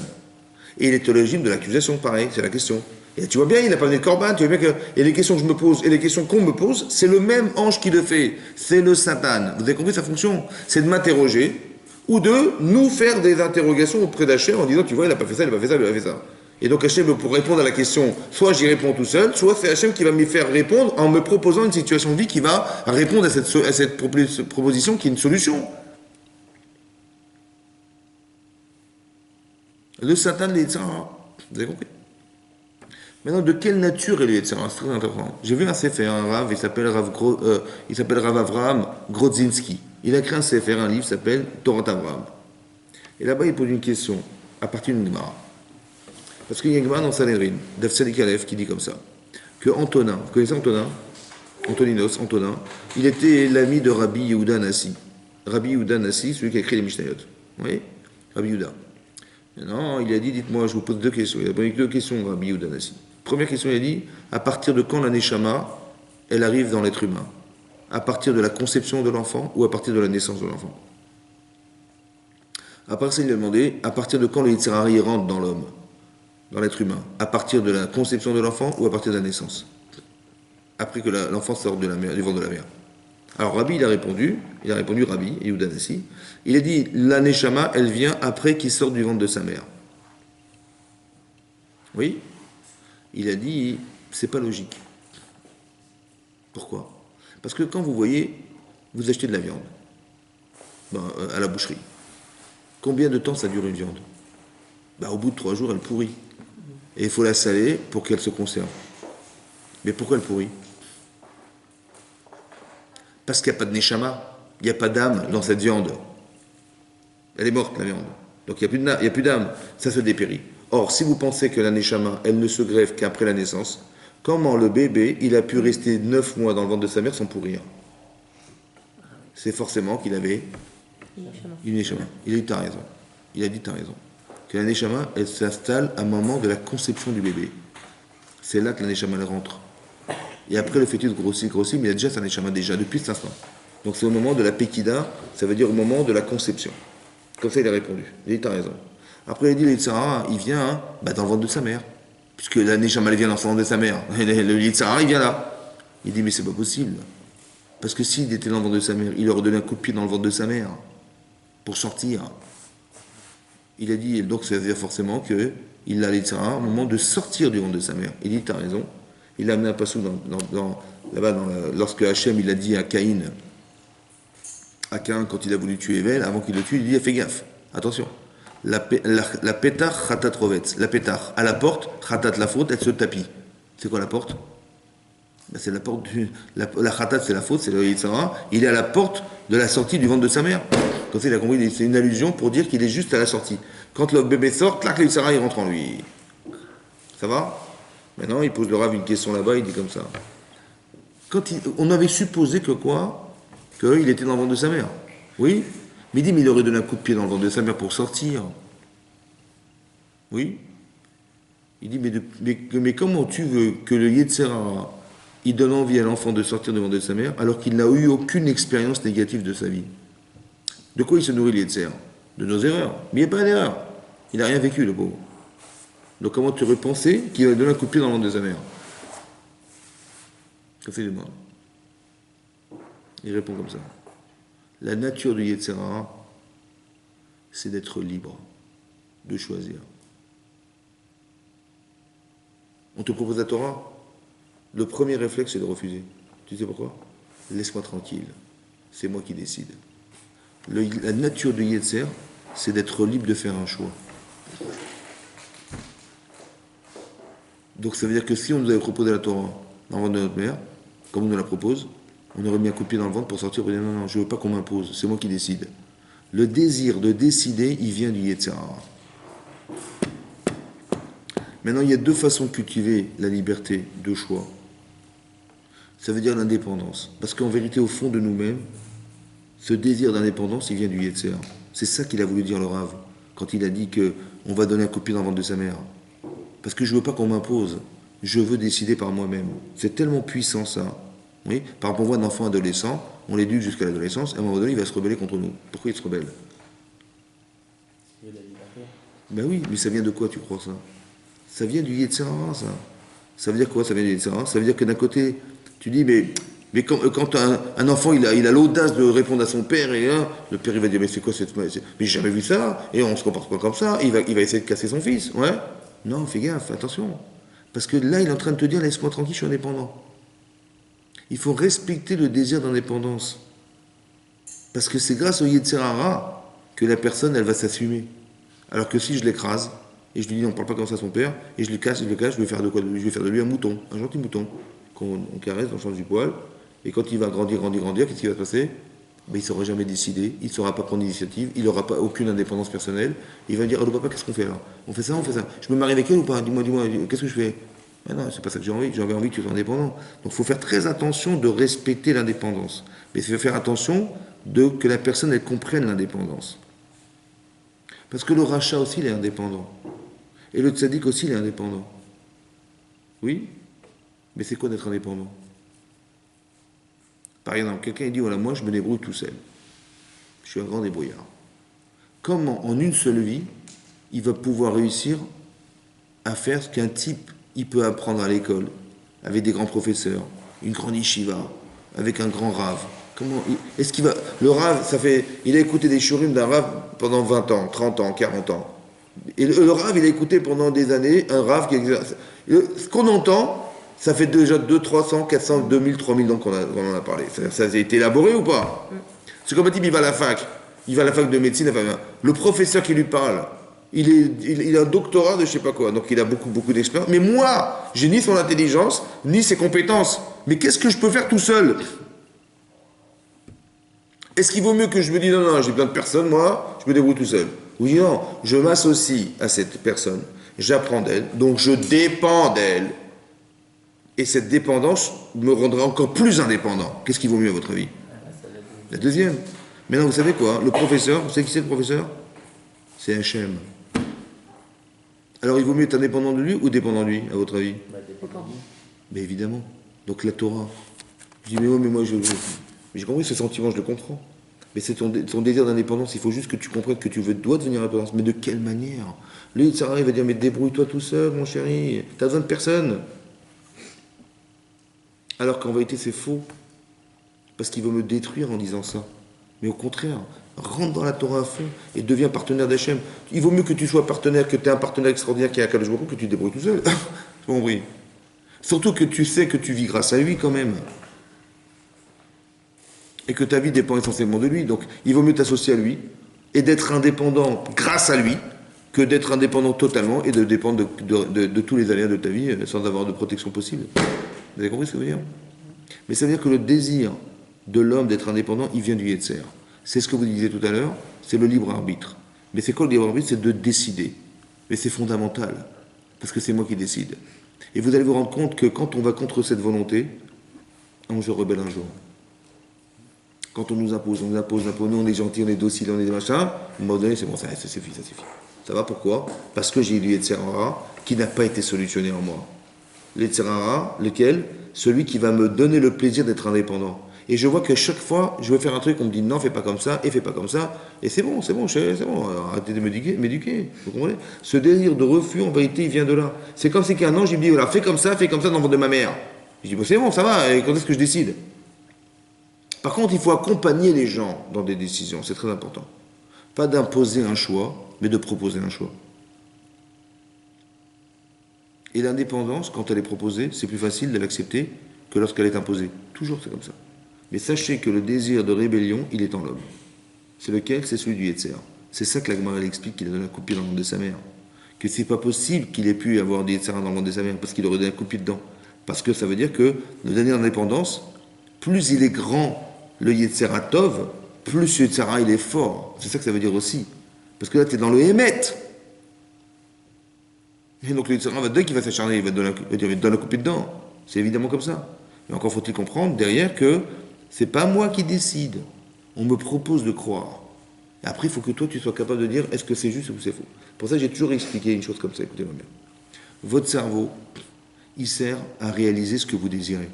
Et il est à l'origine de l'accusation, pareil, c'est la question. Et tu vois bien, il n'a pas venu de Corban, tu vois bien que. Et les questions que je me pose et les questions qu'on me pose, c'est le même ange qui le fait. C'est le Satan. Vous avez compris sa fonction? C'est de m'interroger ou de nous faire des interrogations auprès d'Hachem en disant, tu vois, il n'a pas fait ça, il n'a pas fait ça, il n'a pas fait ça. Et donc Hachem, pour répondre à la question, soit j'y réponds tout seul, soit c'est Hachem qui va me faire répondre en me proposant une situation de vie qui va répondre à cette proposition qui est une solution. Le Satan, les Yetzirah. Vous avez compris? Maintenant, de quelle nature est le Yetzirah? C'est très intéressant. J'ai vu un sefer, un Rav, il s'appelle Rav Avraham Grodzinski. Il a écrit un sefer, un livre qui s'appelle Torah Avraham. Et là-bas, il pose une question à partir d'une Gemara. Parce qu'il y a une Gemara dans Sanhedrin, Daf Tzadik Aleph, qui dit comme ça, que Antonin, vous connaissez Antonin? Antonin, il était l'ami de Rabbi Yehuda Nassi. Rabbi Yehuda Nassi, celui qui a écrit les Mishnayot. Vous voyez? Rabbi Yehuda. Non, il a dit, dites-moi, je vous pose deux questions. Il a posé deux questions, Rabbi Yehuda Nassi. Première question, il a dit, à partir de quand la Neshama, elle arrive dans l'être humain? À partir de la conception de l'enfant ou à partir de la naissance de l'enfant? Après ça, il a demandé, à partir de quand le Yetzirah rentre dans l'homme, dans l'être humain? À partir de la conception de l'enfant ou à partir de la naissance? Après que l'enfant sort de la mère, du ventre de la mère. Alors Rabbi, il a répondu Rabbi, Yehuda Nassi, il a dit, la Neshama, elle vient après qu'il sorte du ventre de sa mère. Oui? Il a dit, c'est pas logique. Pourquoi? Parce que quand vous voyez, vous achetez de la viande, à la boucherie. Combien de temps ça dure une viande? Au bout de 3 jours, elle pourrit. Et il faut la saler pour qu'elle se conserve. Mais pourquoi elle pourrit? Parce qu'il n'y a pas de neshama, il n'y a pas d'âme dans cette viande. Elle est morte, la viande. Donc il n'y a plus d'âme, ça se dépérit. Or, si vous pensez que la neshama, elle ne se greffe qu'après la naissance, comment le bébé, il a pu rester 9 mois dans le ventre de sa mère sans pourrir? C'est forcément qu'il avait une neshama. Il a dit, t'as raison. Il a dit, t'as raison. Que la neshama, elle s'installe à un moment de la conception du bébé. C'est là que la neshama, elle rentre. Et après, le fœtus grossit, mais il a déjà sa neshama, depuis cet instant. Donc c'est au moment de la pekida, ça veut dire au moment de la conception. Comme ça, il a répondu. Il a dit, t'as raison. Après, il a dit, le Yetzirah, il vient dans le ventre de sa mère. Puisque la neshama, elle vient dans le ventre de sa mère. Et le Yetzirah, il vient là. Il dit, mais c'est pas possible. Parce que s'il était dans le ventre de sa mère, il aurait donné un coup de pied dans le ventre de sa mère pour sortir. Il a dit, donc ça veut dire forcément que Il l'a Yitzhara au moment de sortir du ventre de sa mère. Il dit, t'as raison. Il a amené un passage là-bas, lorsque Hachem, il a dit à Caïn, quand il a voulu tuer Evel, avant qu'il le tue, il dit, fais gaffe, attention. La pétard khatat rovetz. La pétard, à la porte, khatat la faute, elle se tapit. C'est quoi la porte? Ben, c'est la porte la khatat, c'est la faute, c'est le Yitzhara. Il est à la porte de la sortie du ventre de sa mère. Comme ça, il a compris, c'est une allusion pour dire qu'il est juste à la sortie. Quand le bébé sort, clac, le Yitzhara, il rentre en lui. Ça va? Maintenant, il pose le Rav une question là-bas, il dit comme ça. On avait supposé que quoi? Qu'il était dans le ventre de sa mère. Oui? Mais il dit, mais il aurait donné un coup de pied dans le ventre de sa mère pour sortir. Oui? Il dit, mais comment tu veux que le Yetzirah, il donne envie à l'enfant de sortir du ventre de sa mère, alors qu'il n'a eu aucune expérience négative de sa vie? De quoi il se nourrit le Yetzirah? De nos erreurs. Mais il n'y a pas d'erreur. Il n'a rien vécu, le pauvre. Donc comment tu aurais pensé qu'il aurait donné un coup de pied dans le ventre de sa mère? Qu'est-ce qu'il demande? Il répond comme ça. La nature du Yetzirah, c'est d'être libre, de choisir. On te propose la Torah, le premier réflexe, c'est de refuser. Tu sais pourquoi? Laisse-moi tranquille, c'est moi qui décide. La nature du Yetzer, c'est d'être libre de faire un choix. Donc ça veut dire que si on nous avait proposé la Torah dans le ventre de notre mère, comme on nous la propose, on aurait mis un coup de pied dans le ventre pour sortir pour dire non, je ne veux pas qu'on m'impose, c'est moi qui décide. Le désir de décider, il vient du Yetzirah. Maintenant, il y a deux façons de cultiver la liberté de choix. Ça veut dire l'indépendance. Parce qu'en vérité, au fond de nous-mêmes, ce désir d'indépendance, il vient du Yetzirah. C'est ça qu'il a voulu dire le Rav, quand il a dit qu'on va donner un coup de pied dans le ventre de sa mère. Parce que je ne veux pas qu'on m'impose. Je veux décider par moi-même. C'est tellement puissant, ça. Oui, par exemple, on voit un enfant adolescent, on l'éduque jusqu'à l'adolescence, et à un moment donné, il va se rebeller contre nous. Pourquoi il se rebelle? Ben oui, mais ça vient de quoi, tu crois, ça? Ça vient du Yetzirah, ça. Ça veut dire quoi, ça vient du Yetzirah? Ça veut dire que d'un côté, tu dis, mais quand un enfant, il a l'audace de répondre à son père, et là, le père, il va dire, mais c'est quoi cette... Mais j'ai jamais vu ça, et on se comporte pas comme ça, il va essayer de casser son fils, ouais? Non, fais gaffe, attention. Parce que là, il est en train de te dire, laisse-moi tranquille, je suis indépendant. Il faut respecter le désir d'indépendance. Parce que c'est grâce au Yetzirah que la personne, elle va s'assumer. Alors que si je l'écrase, et je lui dis, on ne parle pas comme ça à son père, et je le cache, je vais faire de quoi? Je vais faire de lui un mouton, un gentil mouton, qu'on caresse, on change du poil, et quand il va grandir, qu'est-ce qui va se passer? Ben, il ne saura jamais décider, il ne saura pas prendre l'initiative, il n'aura pas aucune indépendance personnelle, il va dire, oh, papa, qu'est-ce qu'on fait là? On fait ça, je me marie avec elle ou pas? Dis-moi, qu'est-ce que je fais? Ben non, c'est pas ça que j'avais envie que tu sois indépendant. Donc il faut faire très attention de respecter l'indépendance. Mais il faut faire attention que la personne, elle comprenne l'indépendance. Parce que le rachat aussi, il est indépendant. Et le tzaddik aussi, il est indépendant. Oui? Mais c'est quoi d'être indépendant? Par exemple, quelqu'un dit, voilà, moi je me débrouille tout seul. Je suis un grand débrouillard. Comment, en une seule vie, il va pouvoir réussir à faire ce qu'un type, il peut apprendre à l'école, avec des grands professeurs, une grande yeshiva, avec un grand rave? Est-ce qu'il va... Le rave, il a écouté des shurim d'un rave pendant 20 ans, 30 ans, 40 ans. Et le rave, il a écouté pendant des années un rave qui exerce. Ce qu'on entend, ça fait déjà 200, 300, 400, 2000, 3000 ans qu'on en a parlé. Ça a été élaboré ou pas? C'est comme un type, il va à la fac. Il va à la fac de médecine. Le professeur qui lui parle, il a un doctorat de je sais pas quoi. Donc il a beaucoup, beaucoup d'expérience. Mais moi, j'ai ni son intelligence, ni ses compétences. Mais qu'est-ce que je peux faire tout seul? Est-ce qu'il vaut mieux que je me dise non, j'ai plein de personnes, moi, je me débrouille tout seul? Oui, non, je m'associe à cette personne, j'apprends d'elle, donc je dépends d'elle. Et cette dépendance me rendra encore plus indépendant. Qu'est-ce qui vaut mieux à votre avis? La deuxième. Maintenant, vous savez quoi? Le professeur, vous savez qui c'est le professeur? C'est Hachem. Alors, il vaut mieux être indépendant de lui ou dépendant de lui, à votre avis? Mais évidemment. Donc, la Torah. Je dis, mais moi, j'ai compris ce sentiment, je le comprends. Mais c'est ton désir d'indépendance, il faut juste que tu comprennes que tu dois devenir indépendant. Mais de quelle manière? Lui, Sarah, il va dire, mais débrouille-toi tout seul, mon chéri, t'as besoin de personne. Alors qu'en vérité, c'est faux. Parce qu'il veut me détruire en disant ça. Mais au contraire, Rentre dans la Torah à fond et deviens partenaire d'Hachem. Il vaut mieux que tu sois partenaire, que tu aies un partenaire extraordinaire qui est Akadosh Baruch Hu, que tu te débrouilles tout seul. Tu m'as compris? Surtout que tu sais que tu vis grâce à lui quand même. Et que ta vie dépend essentiellement de lui. Donc il vaut mieux t'associer à lui et d'être indépendant grâce à lui que d'être indépendant totalement et de dépendre de tous les aléas de ta vie sans avoir de protection possible. Vous avez compris ce que ça veut dire? Mais ça veut dire que le désir de l'homme d'être indépendant, il vient du Yetzer. C'est ce que vous disiez tout à l'heure, c'est le libre arbitre. Mais c'est quoi le libre arbitre? C'est de décider. Mais c'est fondamental, parce que c'est moi qui décide. Et vous allez vous rendre compte que quand on va contre cette volonté, on se rebelle un jour. Quand on nous impose, nous, on est gentil, on est docile, on est des machins, à un moment donné, c'est bon, ça suffit. Ça va, pourquoi? Parce que j'ai eu du Yetzer Hara qui n'a pas été solutionné en moi. Le Yetzer Hara, lequel? Celui qui va me donner le plaisir d'être indépendant. Et je vois que chaque fois, je veux faire un truc, on me dit non, fais pas comme ça, et fais pas comme ça, et c'est bon, arrêtez de m'éduquer, vous comprenez? Ce désir de refus, en vérité, il vient de là. C'est comme si qu'un ange, il me dit, voilà, fais comme ça dans le ventre de ma mère. Je dis, bah, c'est bon, ça va, et quand est-ce que je décide? Par contre, il faut accompagner les gens dans des décisions, c'est très important. Pas d'imposer un choix, mais de proposer un choix. Et l'indépendance, quand elle est proposée, c'est plus facile de l'accepter que lorsqu'elle est imposée. Toujours, c'est comme ça. Mais sachez que le désir de rébellion, il est en l'homme. C'est lequel? C'est celui du Yetzer. C'est ça que la Gemara explique qu'il a donné un coup de pied dans le ventre de sa mère. Que c'est pas possible qu'il ait pu avoir des Yetzer dans le ventre de sa mère, parce qu'il aurait donné un coup de pied dedans. Parce que ça veut dire que le dernier d'indépendance, plus il est grand le Yetzer Tov, plus le Yetzer il est fort. C'est ça que ça veut dire aussi. Parce que là, tu es dans le Hémet. Et donc le Yetzer va dès qu'il va s'acharner, il va te donner un coup de pied dedans. C'est évidemment comme ça. Mais encore faut-il comprendre derrière que c'est pas moi qui décide. On me propose de croire. Et après, il faut que toi, tu sois capable de dire est-ce que c'est juste ou c'est faux. Pour ça, j'ai toujours expliqué une chose comme ça. Écoutez-moi bien. Votre cerveau, il sert à réaliser ce que vous désirez.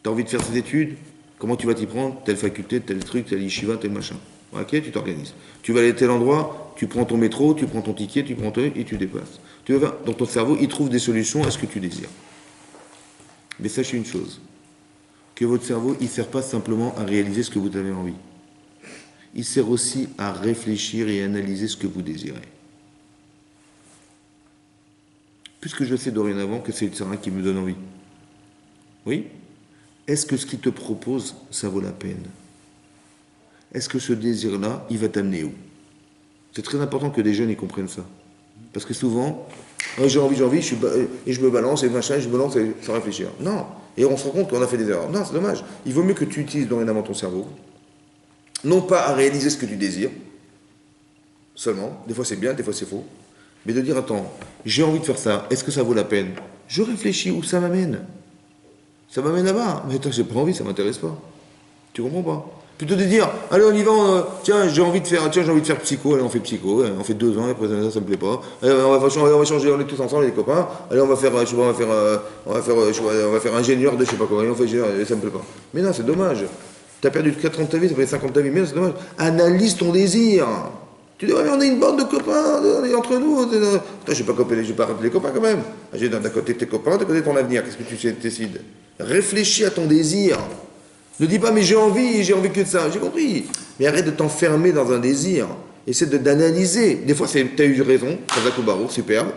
Tu as envie de faire ces études? Comment tu vas t'y prendre? Telle faculté, tel truc, tel yeshiva, tel machin. Ok, tu t'organises. Tu vas aller à tel endroit, tu prends ton métro, tu prends ton ticket, et tu déplaces. Donc ton cerveau, il trouve des solutions à ce que tu désires. Mais sachez une chose, que votre cerveau, il ne sert pas simplement à réaliser ce que vous avez envie. Il sert aussi à réfléchir et à analyser ce que vous désirez. Puisque je sais dorénavant que c'est le cerveau qui me donne envie. Oui? Est-ce que ce qu'il te propose, ça vaut la peine? Est-ce que ce désir-là, il va t'amener où? C'est très important que des jeunes y comprennent ça. Parce que souvent, j'ai envie, et je me balance, et machin, et je me lance sans réfléchir. Non. Et on se rend compte qu'on a fait des erreurs. Non, c'est dommage. Il vaut mieux que tu utilises dorénavant ton cerveau, non pas à réaliser ce que tu désires, seulement, des fois c'est bien, des fois c'est faux, mais de dire, attends, j'ai envie de faire ça, est-ce que ça vaut la peine? Je réfléchis où ça m'amène. Ça m'amène là-bas. Mais attends, j'ai pas envie, ça m'intéresse pas. Tu comprends pas? Plutôt de dire, allez, on y va, tiens, j'ai envie de faire psycho, allez, on fait psycho, on fait 2 ans, après ça me plaît pas. Allez, on va changer, on est tous ensemble, les copains. Allez, on va faire ingénieur de je sais pas quoi, allez, on fait ingénieur, ça me plaît pas. Mais non, c'est dommage. T'as perdu 4 ans de ta vie, ça fait 50 ans de ta vie, mais c'est dommage. Analyse ton désir. Tu dis, on est une bande de copains, on est entre nous. Attends, je vais pas rappeler les copains quand même. J'ai d'un côté tes copains, d'un côté ton avenir. Qu'est-ce que tu décides? Réfléchis à ton désir. Ne dis pas, mais j'ai envie que de ça. J'ai compris. Mais arrête de t'enfermer dans un désir. Essaie d'analyser. Des fois, tu as eu raison, Baruch, superbe.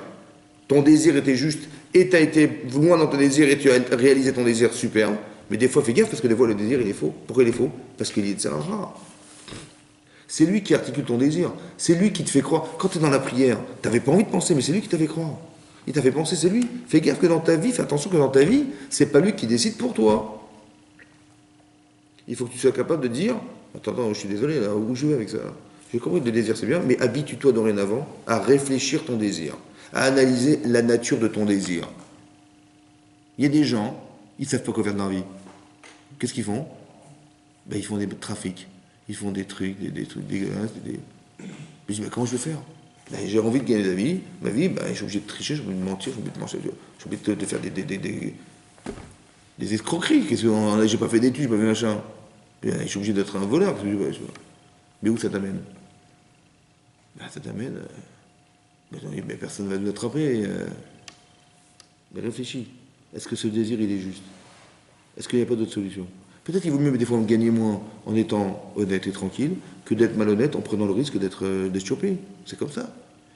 Ton désir était juste, et tu as été loin dans ton désir, et tu as réalisé ton désir, superbe. Mais des fois, fais gaffe, parce que des fois, le désir, il est faux. Pourquoi il est faux? Parce qu'il est de rare. C'est lui qui articule ton désir. C'est lui qui te fait croire. Quand tu es dans la prière, tu n'avais pas envie de penser, mais c'est lui qui t'a fait croire. Il t'a fait penser, c'est lui. Fais gaffe que dans ta vie, fais attention que dans ta vie, c'est pas lui qui décide pour toi. Il faut que tu sois capable de dire, attends, je suis désolé, là, où je vais avec ça? J'ai compris que le désir c'est bien, mais habitue-toi dorénavant à réfléchir ton désir, à analyser la nature de ton désir. Il y a des gens, ils ne savent pas quoi faire dans la vie. Qu'est-ce qu'ils font? Ils font des trafics, ils font des trucs dégueulasses. Je dis, mais comment je vais faire? J'ai envie de gagner ma vie, je suis obligé de tricher, je suis obligé de mentir, je suis obligé de faire des escroqueries. J'ai pas fait d'études, j'ai pas fait machin. Je suis obligé d'être un voleur. Mais où ça t'amène? Ça t'amène... Mais personne ne va nous attraper. Mais réfléchis. Est-ce que ce désir, il est juste? Est-ce qu'il n'y a pas d'autre solution? Peut-être qu'il vaut mieux des fois gagner moins en étant honnête et tranquille que d'être malhonnête en prenant le risque d'être chopé. C'est comme ça.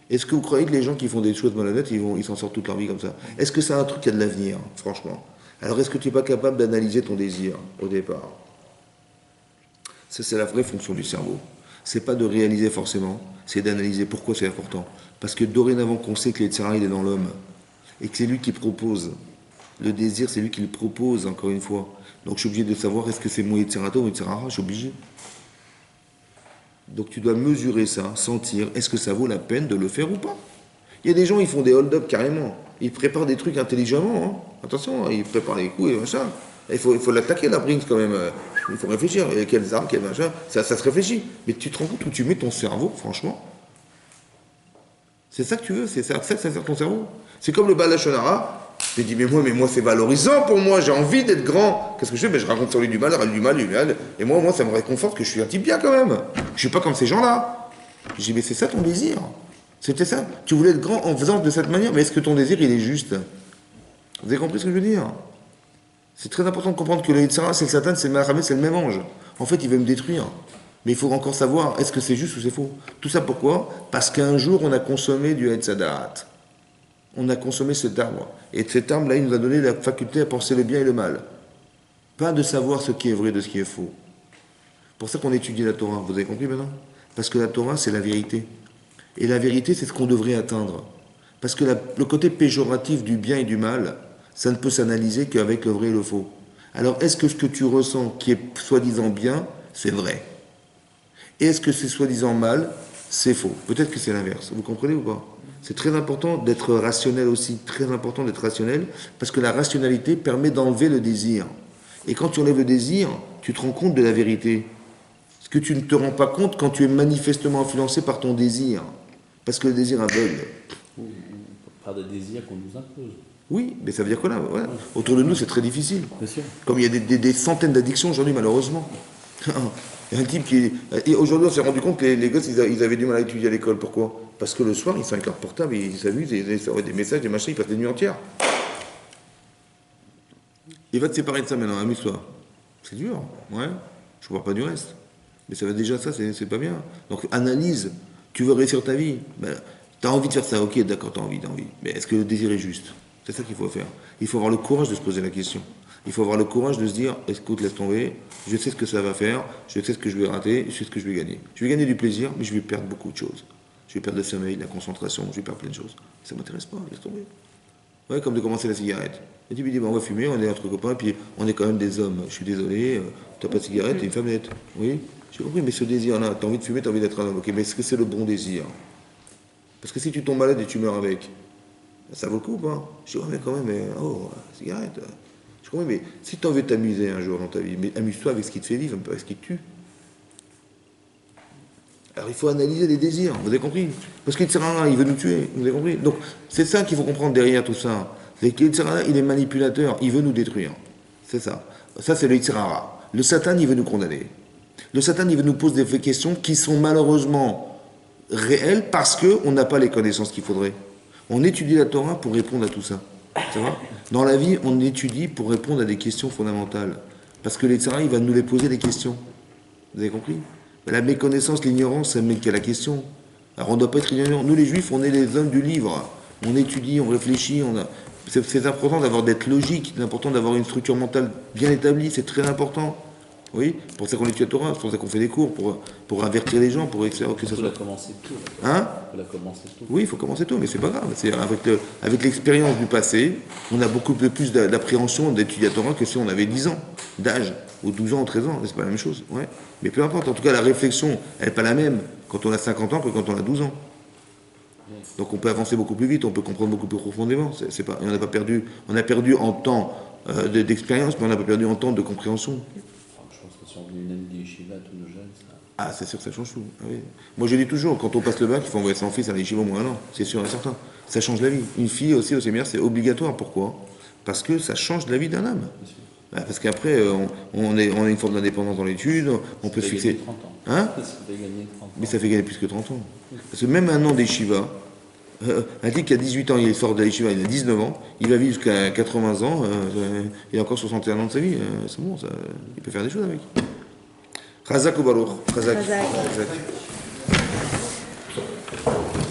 Est-ce que vous croyez que les gens qui font des choses malhonnêtes, ils s'en sortent toute leur vie comme ça? Est-ce que c'est un truc qui a de l'avenir, franchement? Alors est-ce que tu n'es pas capable d'analyser ton désir au départ? Ça, c'est la vraie fonction du cerveau. C'est pas de réaliser forcément, c'est d'analyser pourquoi c'est important. Parce que dorénavant qu'on sait que l'Yetzirah, il est dans l'homme, et que c'est lui qui propose. Le désir, c'est lui qui le propose, encore une fois. Donc je suis obligé de savoir est-ce que c'est mon Yetzirah ou Yetzirah, je suis obligé. Donc tu dois mesurer ça, sentir, est-ce que ça vaut la peine de le faire ou pas? Il y a des gens, ils font des hold-up carrément. Ils préparent des trucs intelligemment. Hein. Attention, ils préparent les coups et machin. Il faut l'attaquer, la Brinks, quand même. Il faut réfléchir. Et quelles armes, quel machin. Ça se réfléchit. Mais tu te rends compte où tu mets ton cerveau, franchement? C'est ça que tu veux? C'est ça que ça sert ton cerveau? C'est comme le Balashonara. Je dis, mais moi, c'est valorisant pour moi. J'ai envie d'être grand. Qu'est-ce que je fais? Je raconte sur lui du mal, du mal. Et moi, ça me réconforte que je suis un type bien, quand même. Je suis pas comme ces gens-là. Je dis, mais c'est ça ton désir? C'était ça. Tu voulais être grand en faisant de cette manière, mais est-ce que ton désir, il est juste? Vous avez compris ce que je veux dire? C'est très important de comprendre que le Yetzirah, c'est le Satan, c'est le Mahamet, c'est le même ange. En fait, il veut me détruire. Mais il faut encore savoir, est-ce que c'est juste ou c'est faux? Tout ça pourquoi? Parce qu'un jour, on a consommé du Hetzadat. On a consommé cet arbre. Et cet arbre-là, il nous a donné la faculté à penser le bien et le mal. Pas de savoir ce qui est vrai de ce qui est faux. C'est pour ça qu'on étudie la Torah. Vous avez compris maintenant? Parce que la Torah, c'est la vérité. Et la vérité, c'est ce qu'on devrait atteindre. Parce que le côté péjoratif du bien et du mal, ça ne peut s'analyser qu'avec le vrai et le faux. Alors, est-ce que ce que tu ressens, qui est soi-disant bien, c'est vrai? Et est-ce que c'est soi-disant mal, c'est faux? Peut-être que c'est l'inverse. Vous comprenez ou pas? C'est très important d'être rationnel aussi, très important d'être rationnel, parce que la rationalité permet d'enlever le désir. Et quand tu enlèves le désir, tu te rends compte de la vérité. Ce que tu ne te rends pas compte quand tu es manifestement influencé par ton désir. Parce que le désir aveugle. Par des désirs qu'on nous impose. Oui, mais ça veut dire quoi là? Voilà. Autour de nous, c'est très difficile. Bien sûr. Comme il y a des centaines d'addictions aujourd'hui, malheureusement. Il y a un type qui... Et aujourd'hui, on s'est rendu compte que les gosses, ils avaient du mal à étudier à l'école. Pourquoi? Parce que le soir, ils sont avec leur portable, ils s'amusent, ils envoient des messages, des machins, ils passent les nuits entières. Il va te séparer de ça maintenant, amuse-toi. C'est dur, ouais. Je ne vois pas du reste. Mais ça va déjà, ça, c'est pas bien. Donc analyse. Tu veux réussir ta vie. Ben, tu as envie de faire ça, ok, d'accord, tu as envie. Mais est-ce que le désir est juste? C'est ça qu'il faut faire. Il faut avoir le courage de se poser la question. Il faut avoir le courage de se dire, écoute, laisse tomber, je sais ce que ça va faire, je sais ce que je vais rater, je sais ce que je vais gagner. Je vais gagner du plaisir, mais je vais perdre beaucoup de choses. Je vais perdre le sommeil, la concentration, je vais perdre plein de choses. Ça ne m'intéresse pas, laisse tomber. Ouais, comme de commencer la cigarette. Et tu me dis, on va fumer, on est entre copains, puis on est quand même des hommes. Je suis désolé, tu n'as pas de cigarette, t'es une femmelette. Oui, j'ai compris, mais ce désir-là, tu as envie de fumer, tu as envie d'être un homme. Ok, mais est-ce que c'est le bon désir? Parce que si tu tombes malade et tu meurs avec, ça vaut le coup ou pas? Je dis, ouais, mais quand même, cigarette. Je comprends, mais si tu as envie de t'amuser un jour dans ta vie, mais amuse-toi avec ce qui te fait vivre, pas avec ce qui te tue. Alors il faut analyser les désirs, vous avez compris? Parce qu'il veut nous tuer, vous avez compris? Donc c'est ça qu'il faut comprendre derrière tout ça. C'est qu'il il est manipulateur, il veut nous détruire. C'est ça. Ça c'est le Yitzhara. Le Satan, il veut nous condamner. Le Satan, il veut nous poser des questions qui sont malheureusement réelles parce qu'on n'a pas les connaissances qu'il faudrait. On étudie la Torah pour répondre à tout ça. Ça va? Dans la vie, on étudie pour répondre à des questions fondamentales. Parce que l'Yitzhara, il va nous les poser des questions. Vous avez compris? La méconnaissance, l'ignorance, ça mène qu'à la question. Alors on ne doit pas être ignorant. Nous les juifs, on est les hommes du livre. On étudie, on réfléchit. C'est important d'être logique, c'est important d'avoir une structure mentale bien établie, c'est très important. Oui, c'est pour ça qu'on étudie la Torah, c'est pour ça qu'on fait des cours, pour avertir les gens, pour que ça soit... Il faut la commencer tôt. Hein? Il faut la commencer tôt. Oui, il faut commencer tôt, mais c'est pas grave. Avec l'expérience du passé, on a beaucoup plus d'appréhension d'étudier la Torah que si on avait 10 ans d'âge, ou 12 ans, ou 13 ans, c'est pas la même chose. Ouais. Mais peu importe, en tout cas, la réflexion, elle n'est pas la même quand on a 50 ans que quand on a 12 ans. Donc on peut avancer beaucoup plus vite, on peut comprendre beaucoup plus profondément. On a perdu en temps d'expérience, mais on n'a pas perdu en temps de compréhension. Je pense que si on venait même des yeshivas, tous nos jeunes, ça... Ah, c'est sûr que ça change tout. Ah oui. Moi, je dis toujours, quand on passe le bac, il faut envoyer son fils à l'yeshiva au moins un an. C'est sûr et certain. Ça change la vie. Une fille aussi au séminaire, c'est obligatoire. Pourquoi? Parce que ça change la vie d'un homme. Parce qu'après, on a une forme d'indépendance dans l'étude, on peut se fixer... 30 ans. Hein? Ça fait gagner 30 ans. Mais ça fait gagner plus que 30 ans. Parce que même un an d'yeshiva, Un type qui a 18 ans, il sort de l'Yeshiva, il a 19 ans, il va vivre jusqu'à 80 ans, il a encore 61 ans de sa vie, c'est bon, ça, il peut faire des choses avec. Chazak ou Baruch? Chazak. Chazak. Chazak.